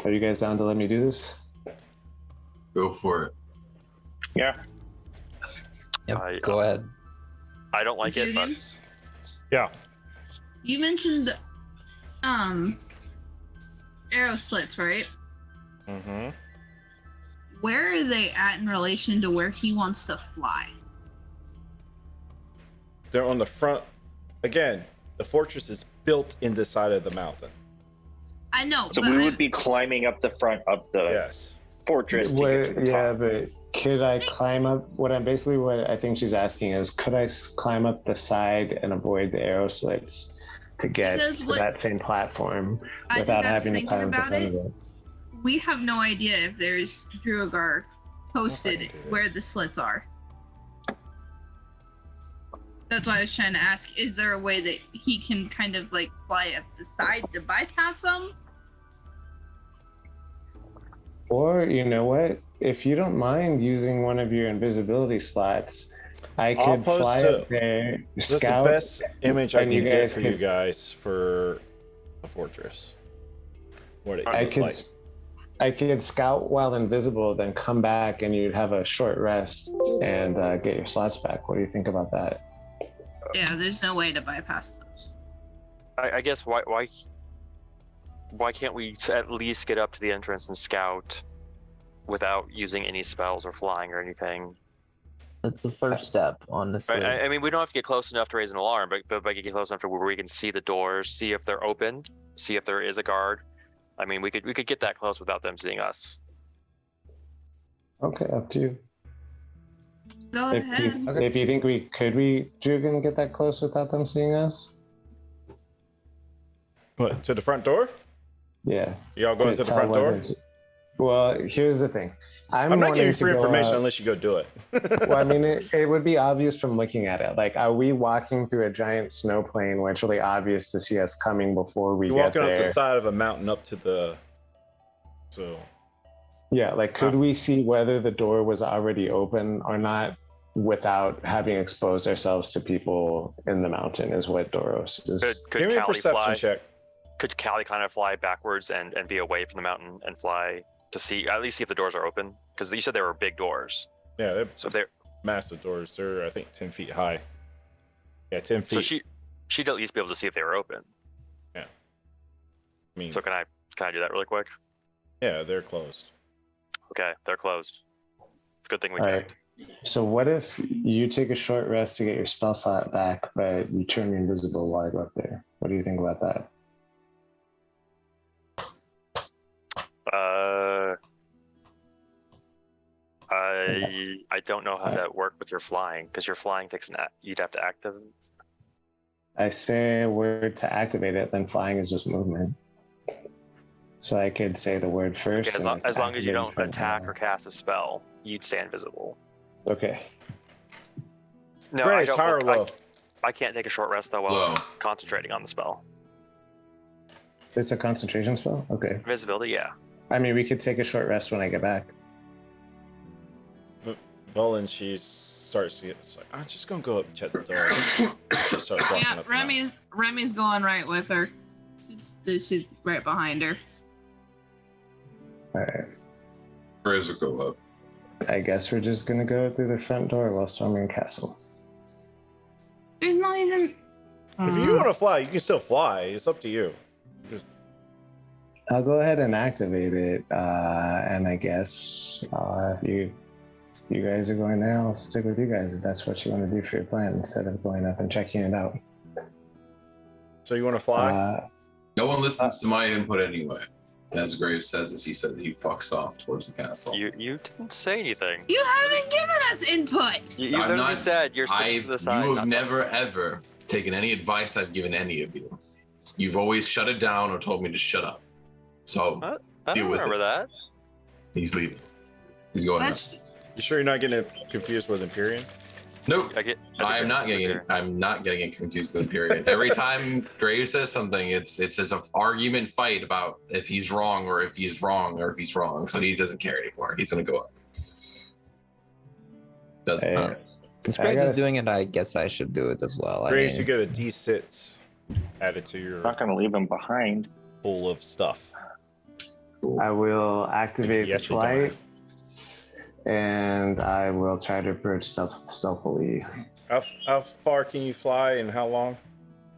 are you guys down to let me do this? Go for it. Yeah. Yep, go ahead. I don't like it, but Jugan, yeah. you mentioned arrow slits, right? Mm-hmm. Where are they at in relation to where he wants to fly? They're on the front. Again, the fortress is built in the side of the mountain. I know, So but we would be climbing up the front of the Yes. fortress to get to the Yeah, top. but could I climb up? What I think she's asking is, could I climb up the side and avoid the arrow slits to get Because to what- that same platform I think without I'm having to thinking climb up the about front it. of it? we have no idea if there's Druagar posted do this. where the slits are. That's why I was trying to ask, is there a way that he can kind of like fly up the side to bypass them? Or you know what? If you don't mind using one of your invisibility slots, I I'll could post fly it. up there, This is the scout. best image I and can you get guys for you could- guys for the fortress. What it I looks could, like. I could scout while invisible, then come back and you'd have a short rest and get your slots back. What do you think about that? Yeah, there's no way to bypass those. I guess why can't we at least get up to the entrance and scout without using any spells or flying or anything? That's the first step, honestly. I mean, we don't have to get close enough to raise an alarm, but if I get close enough to where we can see the doors, see if they're open, see if there is a guard. I mean, we could get that close without them seeing us. Okay, up to you. Go If ahead. you, if you think we could, you're gonna get that close without them seeing us? What, to the front door? Yeah. Y'all going to the tell front door? whether- Well, here's the thing. I'm not wanting giving you to free go information out- unless you go do it. Well, I mean, it would be obvious from looking at it. Like, are we walking through a giant snow plane where it's really obvious to see us coming before we You're get walking there? up the side of a mountain up to the. So. Yeah, like, could we see whether the door was already open or not without having exposed ourselves to people in the mountain? Is what Doros is. Could Give me a Callie perception fly? check. Could Callie kind of fly backwards and be away from the mountain and fly to see, at least see if the doors are open? Because you said they were big doors. Yeah, they're So if they're massive doors. They're, I think, 10 feet high. Yeah, 10 feet. so she'd at least be able to see if they were open. I mean, So can I do that really quick? yeah, they're closed. Okay, they're closed. It's a good thing we All checked. right. So what if you take a short rest to get your spell slot back, but you turn invisible while you go up there? What do you think about that? I don't know how that work with your flying, because your flying takes you'd have to active. I say a word to activate it, then flying is just movement. So I could say the word first. Okay, and it's as long as you activated don't from attack there. or cast a spell, you'd stay invisible. Okay. No, Grace, I high or don't. low? I can't take a short rest though while Low. I'm concentrating on the spell. It's a concentration spell? Okay. Invisibility, yeah. I mean, we could take a short rest when I get back. Velen, she starts to get. It's like, I'm just gonna go up and check the door. She starts walking Yeah, up. the mountain. Remy's going right with her. She's right behind her. All right. Graves will go up. I guess we're just gonna go through the front door while storming castle. There's not even. If you want to fly, you can still fly. It's up to you. Just, I'll go ahead and activate it, and I guess if you guys are going there, I'll stick with you guys if that's what you want to do for your plan instead of going up and checking it out. so you want to fly? No one listens to my input anyway. As Graves says, as he said, he fucks off towards the castle. You didn't say anything. You haven't given us input. You I'm literally not- said you're sitting to the side. You not have never ever taken any advice I've given any of you. You've always shut it down or told me to shut up. So What? I deal don't with remember it. that. He's leaving. He's going up. That's You sure you're not getting confused with Empyrean? Nope. I think I'm not getting it. I'm not getting it confused with the period. Every time Graves says something, it's just an argument fight about if he's wrong or if he's wrong or if he's wrong. So he doesn't care anymore. He's gonna go up. Doesn't Hey, matter. If I Graves is gotta doing it, I guess I should do it as well. Grace, you get a D6 added to your I'm not going to leave him behind. pool of stuff. I will activate the Yes, you can. flight, and I will try to approach stealthily. How far can you fly and how long?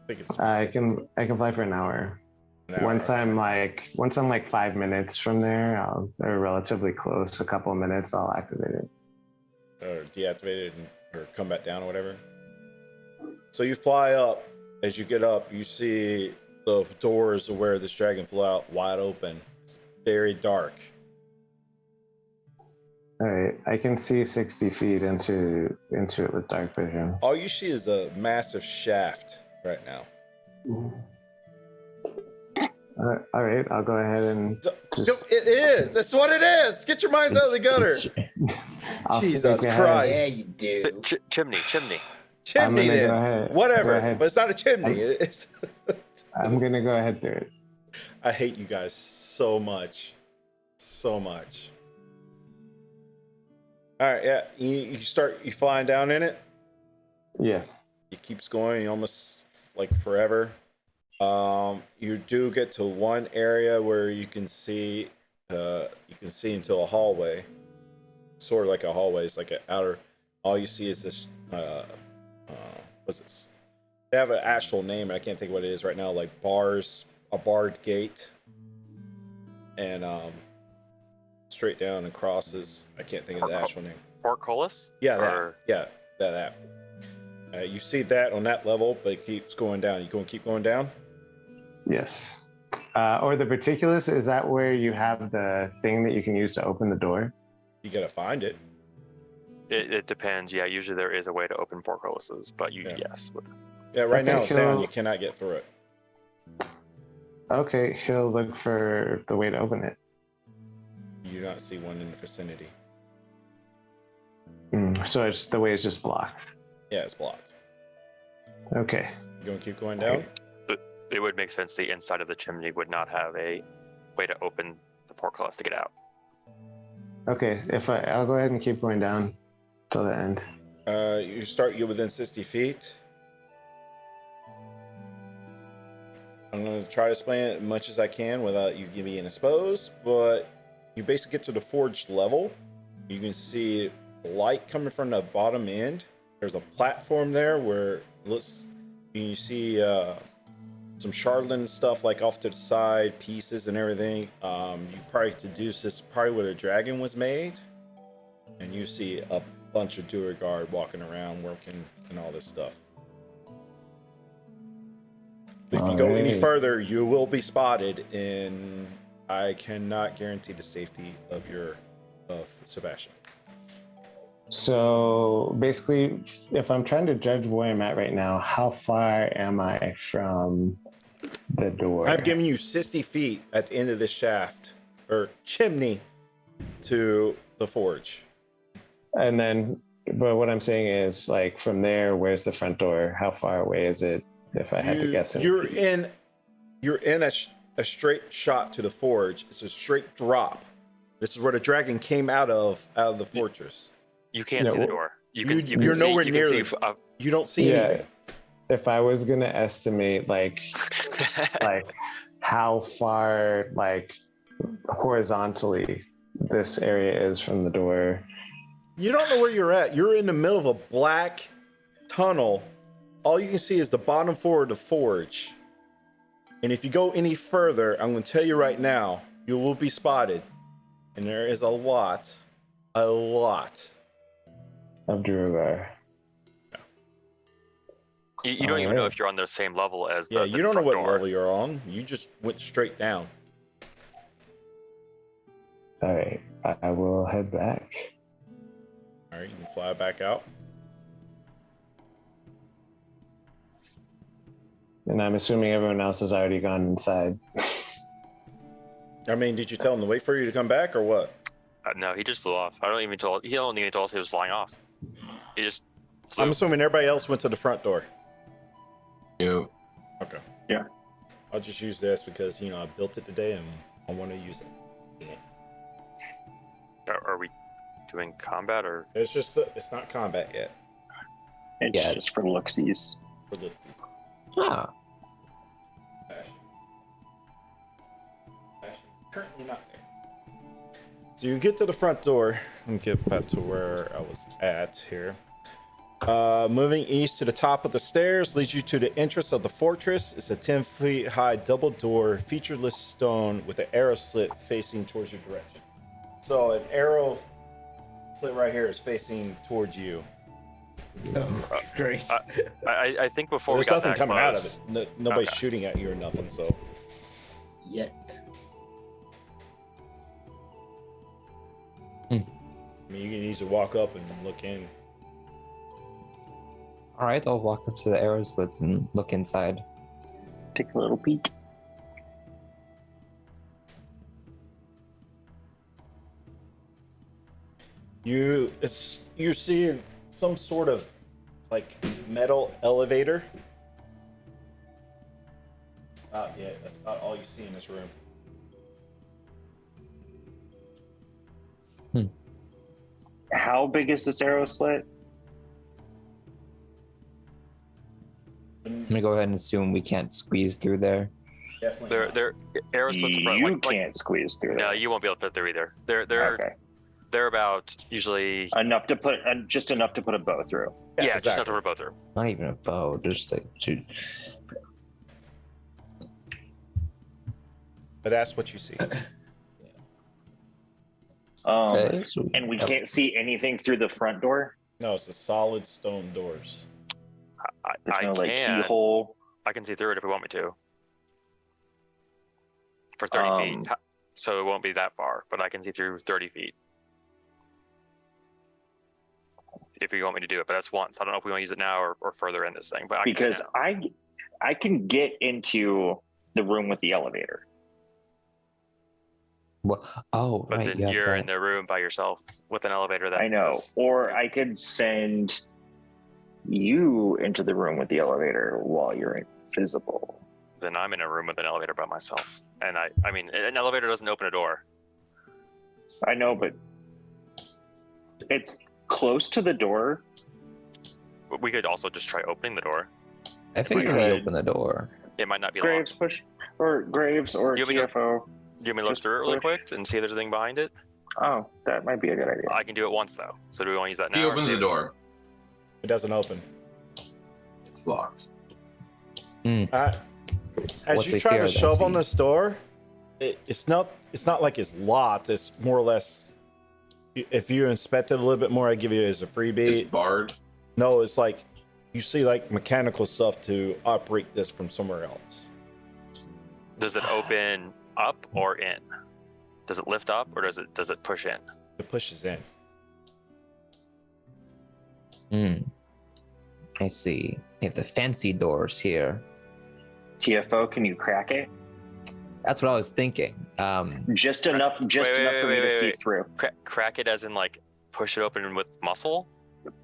I think it's I can fly for an hour. an hour. Once I'm like 5 minutes from there, or relatively close, a couple of minutes, I'll activate it. Or deactivate it or come back down or whatever. So you fly up. As you get up, you see the doors of where this dragon flew out wide open. It's very dark. All right, I can see 60 feet into it with dark vision. All you see is a massive shaft right now. All right, I'll go ahead and just. It is. That's what it is. Get your minds out of the gutter. I'll Jesus stick ahead. Christ. Yeah, you do. Chimney. I'm Chimney gonna then. go ahead. Go Whatever. ahead. But it's not a chimney. It's I'm gonna go ahead through it. I hate you guys so much. So much. Alright, yeah. You flying down in it. Yeah. It keeps going almost like forever. You do get to one area where you can see you can see into a hallway, sort of like a hallway. It's like an outer. All you see is this. What's it? They have an actual name, and I can't think what it is right now. Like bars, a barred gate, and straight down and crosses. I can't think of the actual name. Portcullis? Yeah, that. Or- Yeah, that. You see that on that level, but it keeps going down. You going to keep going down? Yes. Or the Particulus, is that where you have the thing that you can use to open the door? You gotta find it. It depends. Yeah, usually there is a way to open portcullises, but Yeah. yes. Yeah, right now Okay, it's down. so- You cannot get through it. Okay, he'll look for the way to open it. You do not see one in the vicinity. So it's the way is just blocked. Yeah, it's blocked. Okay. You gonna keep going down? It would make sense the inside of the chimney would not have a way to open the portcullis to get out. Okay, I'll go ahead and keep going down till the end. You're within 60 feet. I'm gonna try to explain it as much as I can without you being exposed, but you basically get to the forged level. You can see light coming from the bottom end. There's a platform there where you see some Charlatan stuff like off to the side, pieces and everything. You probably deduce this is probably where the dragon was made. And you see a bunch of Duergar walking around, working and all this stuff. If you go any further, you will be spotted, and I cannot guarantee the safety of Sebastian. So basically, if I'm trying to judge where I'm at right now, how far am I from the door? I'm giving you 60 feet at the end of this shaft or chimney to the forge. And then, but what I'm saying is, like, from there, where's the front door? How far away is it? If I had to guess, you're in a straight shot to the forge. It's a straight drop. This is where the dragon came out of the fortress. You can't see the door. You're nowhere near it. You don't see anything. If I was gonna estimate, like how far, like, horizontally this area is from the door. You don't know where you're at. You're in the middle of a black tunnel. All you can see is the bottom floor of the forge. And if you go any further, I'm going to tell you right now, you will be spotted. And there is a lot of Duergar. You don't even know if you're on the same level as the you don't know what door. level you're on. You just went straight down. All right, I will head back. All right, you can fly back out. And I'm assuming everyone else has already gone inside. I mean, did you tell him to wait for you to come back or what? No, he just flew off. He don't even told us he was flying off. He just flew. I'm assuming everybody else went to the front door. Yep. Okay. Yeah. I'll just use this because, I built it today and I want to use it. Are we doing combat or? It's not combat yet. It's just for looksies. For the Ah, currently not there. So you get to the front door and get back to where I was at here. Moving east to the top of the stairs leads you to the entrance of the fortress. It's a 10 feet high double door, featureless stone with an arrow slit facing towards your direction. So an arrow slit right here is facing towards you. Great. I think before There's we got nothing that coming out of close- it. Nobody's Okay. shooting at you or nothing. So Yet. I mean, you can easily walk up and look in. all right. I'll walk up to the arrow slits and look inside. Take a little peek. You see some sort of like metal elevator. That's about all you see in this room. How big is this arrow slit? I'm gonna go ahead and assume we can't squeeze through there. Definitely. not. They're arrow slits apart. You can't squeeze through. No, that. you won't be able to fit through either. They're Okay. they're about usually Enough to put just enough to put a bow through. yeah, just enough to exactly. rip both through. Not even a bow, just like two. But that's what you see. Okay, so And we can't see anything through the front door. No, it's a solid stone doors. There's I no like can keyhole. I can see through it if we want me to. For 30 feet, so it won't be that far, but I can see through 30 feet. If you want me to do it, but that's once. I don't know if we want to use it now or further in this thing, but I can do it Because now. I can get into the room with the elevator. Well, oh, But right. then You have you're that. in the room by yourself with an elevator. That I know. is- Or I could send you into the room with the elevator while you're invisible. Then I'm in a room with an elevator by myself, and I mean, an elevator doesn't open a door. I know, but it's close to the door. But we could also just try opening the door. I figured we we could. open the door. It might not be Graves locked. push or Graves or Do you want me to- TFO. Do you want me to look just through it really push. quick and see if there's anything behind it? Oh, that might be a good idea. I can do it once though. So do we want to use that now? He or opens save the it? door. It doesn't open. It's locked. Hmm. As What you they try fear, to that's shove on the- this door, it's not like it's locked. It's more or less. If you inspect it a little bit more, I give you it as a It's freebie. barred. No, it's like you see like mechanical stuff to operate this from somewhere else. Does it open up or in? Does it lift up or does it push in? It pushes in. Hmm. I see. They have the fancy doors here. TFO, can you crack it? That's what I was thinking. Just enough, Wait, for me to see through. Crack it as in like push it open with muscle,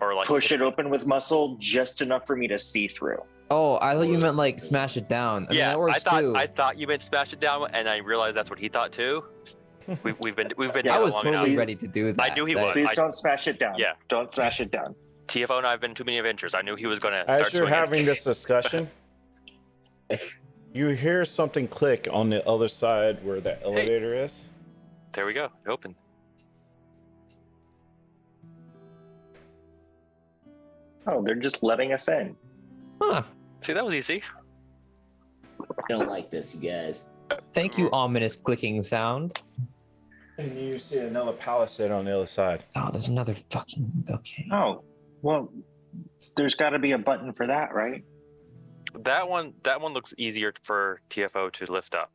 or like Push it open with muscle, just enough for me to see through. Oh, I thought you meant like smash it down. I mean, Yeah, that works too. I thought you meant smash it down, and I realized that's what he thought too. We've been Yeah, doing I it was long totally enough. ready to do that. I knew he That- was. Please I- don't smash it down. Yeah. Don't smash it down. TFO and I have been too many adventures. I knew he was going to As start you're swinging. having this discussion, you hear something click on the other side where the elevator is. There we go. It opened. Oh, they're just letting us in. Huh. See, that was easy. Don't like this, you guys. Thank you, ominous clicking sound. And you see another palisade on the other side. Oh, there's another fucking. Okay. Oh, well, there's got to be a button for that, right? That one looks easier for TFO to lift up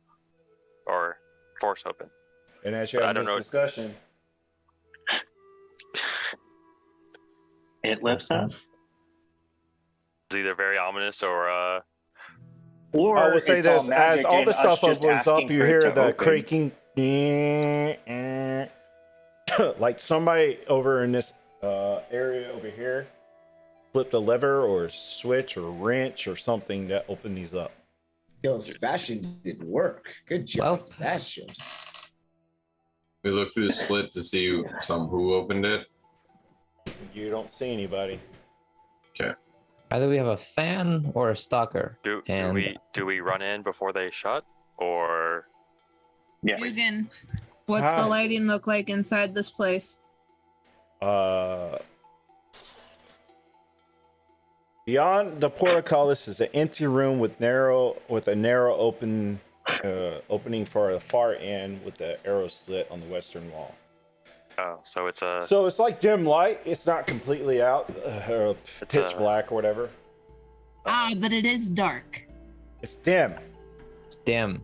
or force open. And as you're But I having don't this know. discussion, It lifts up. It's either very ominous or Or I will say it's all this: magic as all and the us stuff just opens up, asking you for it hear to the open. creaking, like somebody over in this area over here flipped a lever or switch or wrench or something that opened these up. Yo, Sebastian didn't work. Good job, Well- Sebastian. We look through the slit to see who opened it. You don't see anybody. Either we have a fan or a stalker. do And- we run in before they shut or Yeah. Dugan, what's the Hi. lighting look like inside this place? Beyond the portcullis is an empty room with a narrow opening for the far end with the arrow slit on the western wall. oh, so it's a So it's like dim light. It's not completely out, It's pitch a- black or whatever. But it is dark. It's dim. It's dim.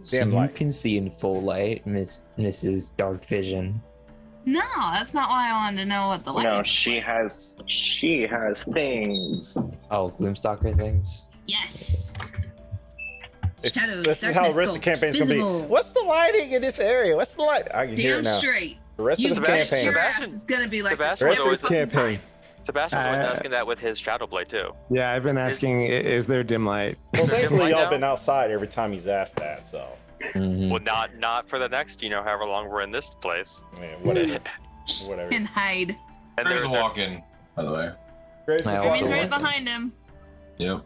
So Dim you light. can see in full light, Mrs. Dark Vision. No, that's not why I wanted to know what the lighting. No, looked she like. has things. Oh, Gloomstalker things. Yes. Shadow, This is how darkness, the rest of the campaign's gonna be. visible. What's the lighting in this area? What's the light? I can hear it Damn now. straight. The rest You of the bet campaign. your ass Sebastian- it's gonna be like Sebastian this The rest of every this fucking campaign. time. Sebastian's always Uh, asking that with his shadow blade too. Yeah, I've been asking, is there dim light? Well, Is there dim thankfully, light y'all now? been outside every time he's asked that, so Mhm. Well, not for the next, however long we're in this place. I mean, whatever. Whatever. And hide. And There's a they're- walk in, by the way. Graves I is also Remy's walking. right want- behind him. Yep.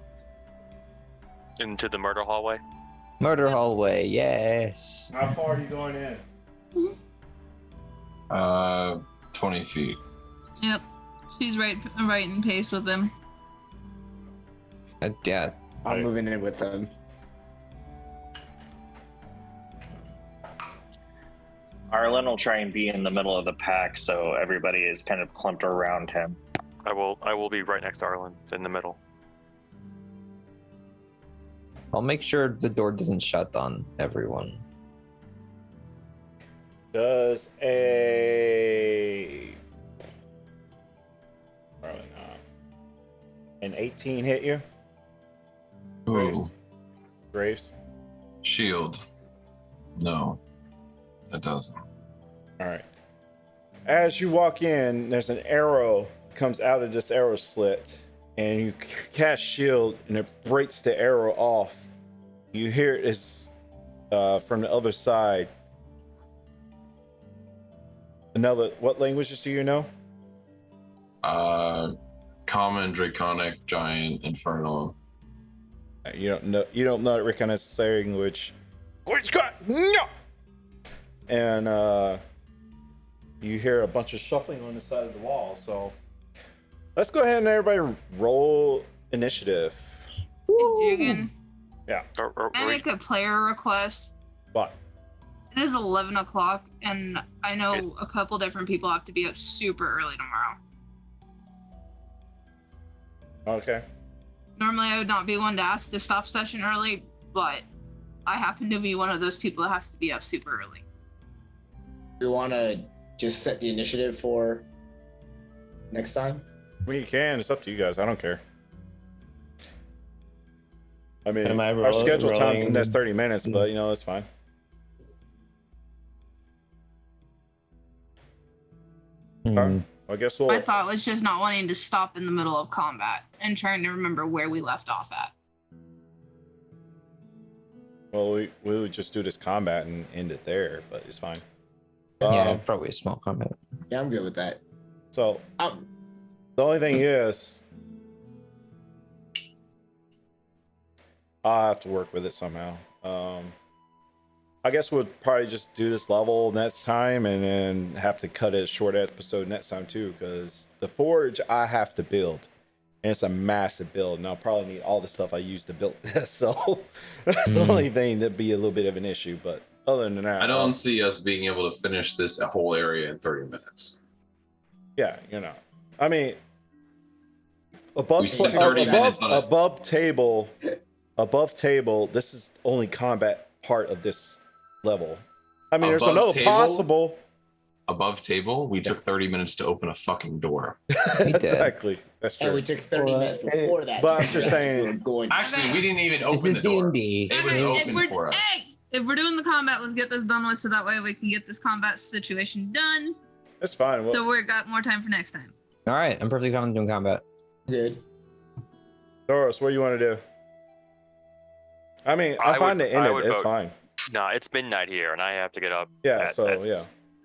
into the murder hallway. Murder hallway, yes. How far are you going in? 20 feet. Yep. She's right in pace with him. Yeah. I'm moving in with them. Arlen will try and be in the middle of the pack, so everybody is kind of clumped around him. I will be right next to Arlen in the middle. I'll make sure the door doesn't shut on everyone. Does a probably not an 18 hit you? Ooh. Graves? Shield. No, it doesn't. All right. As you walk in, there's an arrow comes out of this arrow slit, and you cast shield, and it breaks the arrow off. You hear it is from the other side. Another. What languages do you know? Common, Draconic, Giant, Infernal. You don't know. You don't know the Draconic language. No. And you hear a bunch of shuffling on the side of the wall. So let's go ahead and everybody roll initiative. Jigen, Yeah. Or, can I make a player request? But It is 11 o'clock, and I know a couple different people have to be up super early tomorrow. okay. Normally, I would not be one to ask to stop session early, but I happen to be one of those people that has to be up super early. We want to just set the initiative for next time. We can. It's up to you guys. I don't care. I mean, Am I our scheduled time's in rolling? this 30 minutes, but you know, it's fine. Hmm. I guess we'll. My thought was just not wanting to stop in the middle of combat and trying to remember where we left off at. Well, we would just do this combat and end it there, but it's fine. Yeah, probably a small comment. Yeah, I'm good with that. So Um, the only thing is, I'll have to work with it somehow. I guess we'll probably just do this level next time and then have to cut it a short episode next time too, because the forge I have to build, and it's a massive build, and I'll probably need all the stuff I used to build this. So that's the only thing that'd be a little bit of an issue. But other than that, I don't see us being able to finish this whole area in 30 minutes. Yeah, you know, I mean, above We spent 30 minutes on it. above table. This is only combat part of this level. I mean, there's Above another table? possible. Above table, we took 30 minutes to open a fucking door. We did. Exactly, that's and we true. took 30 minutes before that. But I'm just saying- We're going. Actually, we didn't even This open is the door. D&D. It was Okay, open for us. if we're doing the combat, let's get this done with so that way we can get this combat situation done. That's fine. Well, So we've got more time for next time. All right, I'm perfectly confident doing combat. Good. Doris, what do you want to do? I mean, I'm I fine would- to end I it. would It's vote. fine. Nah, it's midnight here, and I have to get up. Yeah. at- So at- yeah.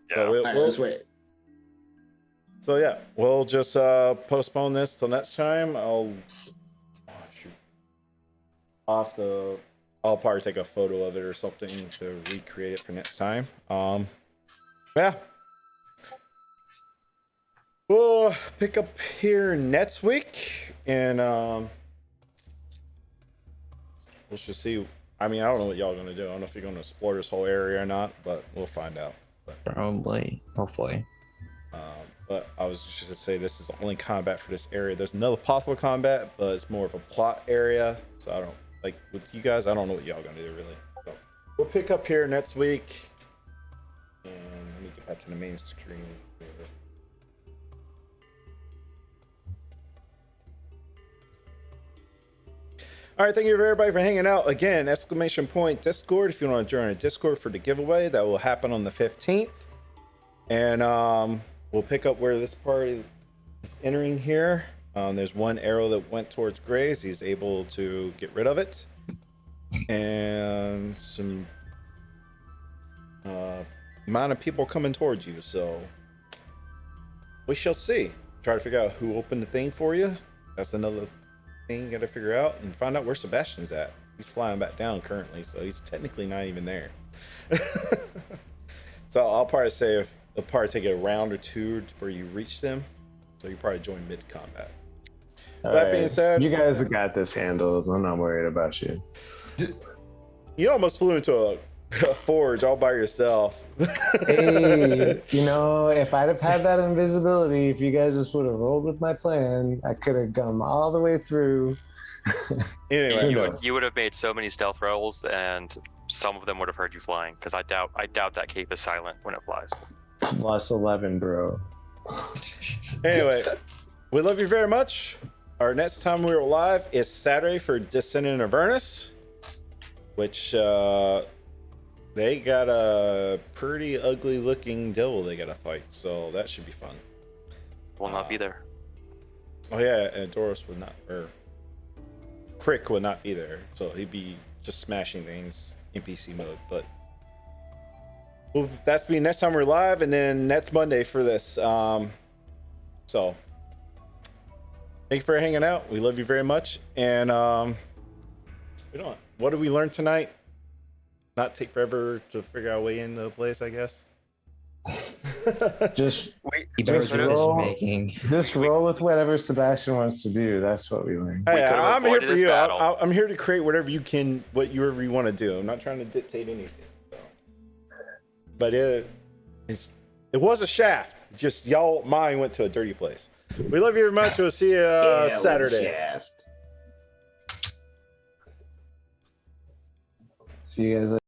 Yeah. So All right, let's wait. So yeah, we'll just postpone this till next time. I'll shoot. I'll probably take a photo of it or something to recreate it for next time. Yeah. We'll pick up here next week, and we'll just see. I mean, I don't know what y'all are gonna do. I don't know if you're gonna explore this whole area or not, but we'll find out. Probably, hopefully. But I was just gonna say this is the only combat for this area. There's another possible combat, but it's more of a plot area. So I don't like with you guys. I don't know what y'all gonna do really. So we'll pick up here next week. And let me get back to the main screen here. All right, thank you everybody for hanging out again. Exclamation point Discord if you want to join a Discord for the giveaway that will happen on the 15th. And we'll pick up where this party is entering here. There's one arrow that went towards Graves. He's able to get rid of it. And some amount of people coming towards you. So we shall see. Try to figure out who opened the thing for you. That's another thing you got to figure out. And find out where Sebastian's at. he's flying back down currently, so he's technically not even there. So I'll probably say if it'll probably take a round or two before you reach them. So you probably join mid combat. That being said, you guys have got this handled. I'm not worried about you. You almost flew into a forge all by yourself. Hey, you know, if I'd have had that invisibility, if you guys just would have rolled with my plan, I could have come all the way through. Anyway, You would have made so many stealth rolls, and some of them would have heard you flying. Because I doubt that cape is silent when it flies. Plus 11, bro. Anyway, we love you very much. Our next time we're live is Saturday for Descendant of Avernus, which they got a pretty ugly looking devil they gotta fight, so that should be fun. Will not be there. Oh yeah, and Doris would not, or Crick would not be there, so he'd be just smashing things NPC mode. But well, that's be next time we're live, and then next Monday for this. So thank you for hanging out. We love you very much, and what did we learn tonight? Not take forever to figure out a way in the place, I guess. Just decision making. Just roll with whatever Sebastian wants to do. That's what we learned. Hey, I'm here for you. I'm here to create whatever you can, whatever you want to do. I'm not trying to dictate anything. So. But it was a shaft. Just y'all mind went to a dirty place. We love you very much. We'll see you Saturday. See you guys later.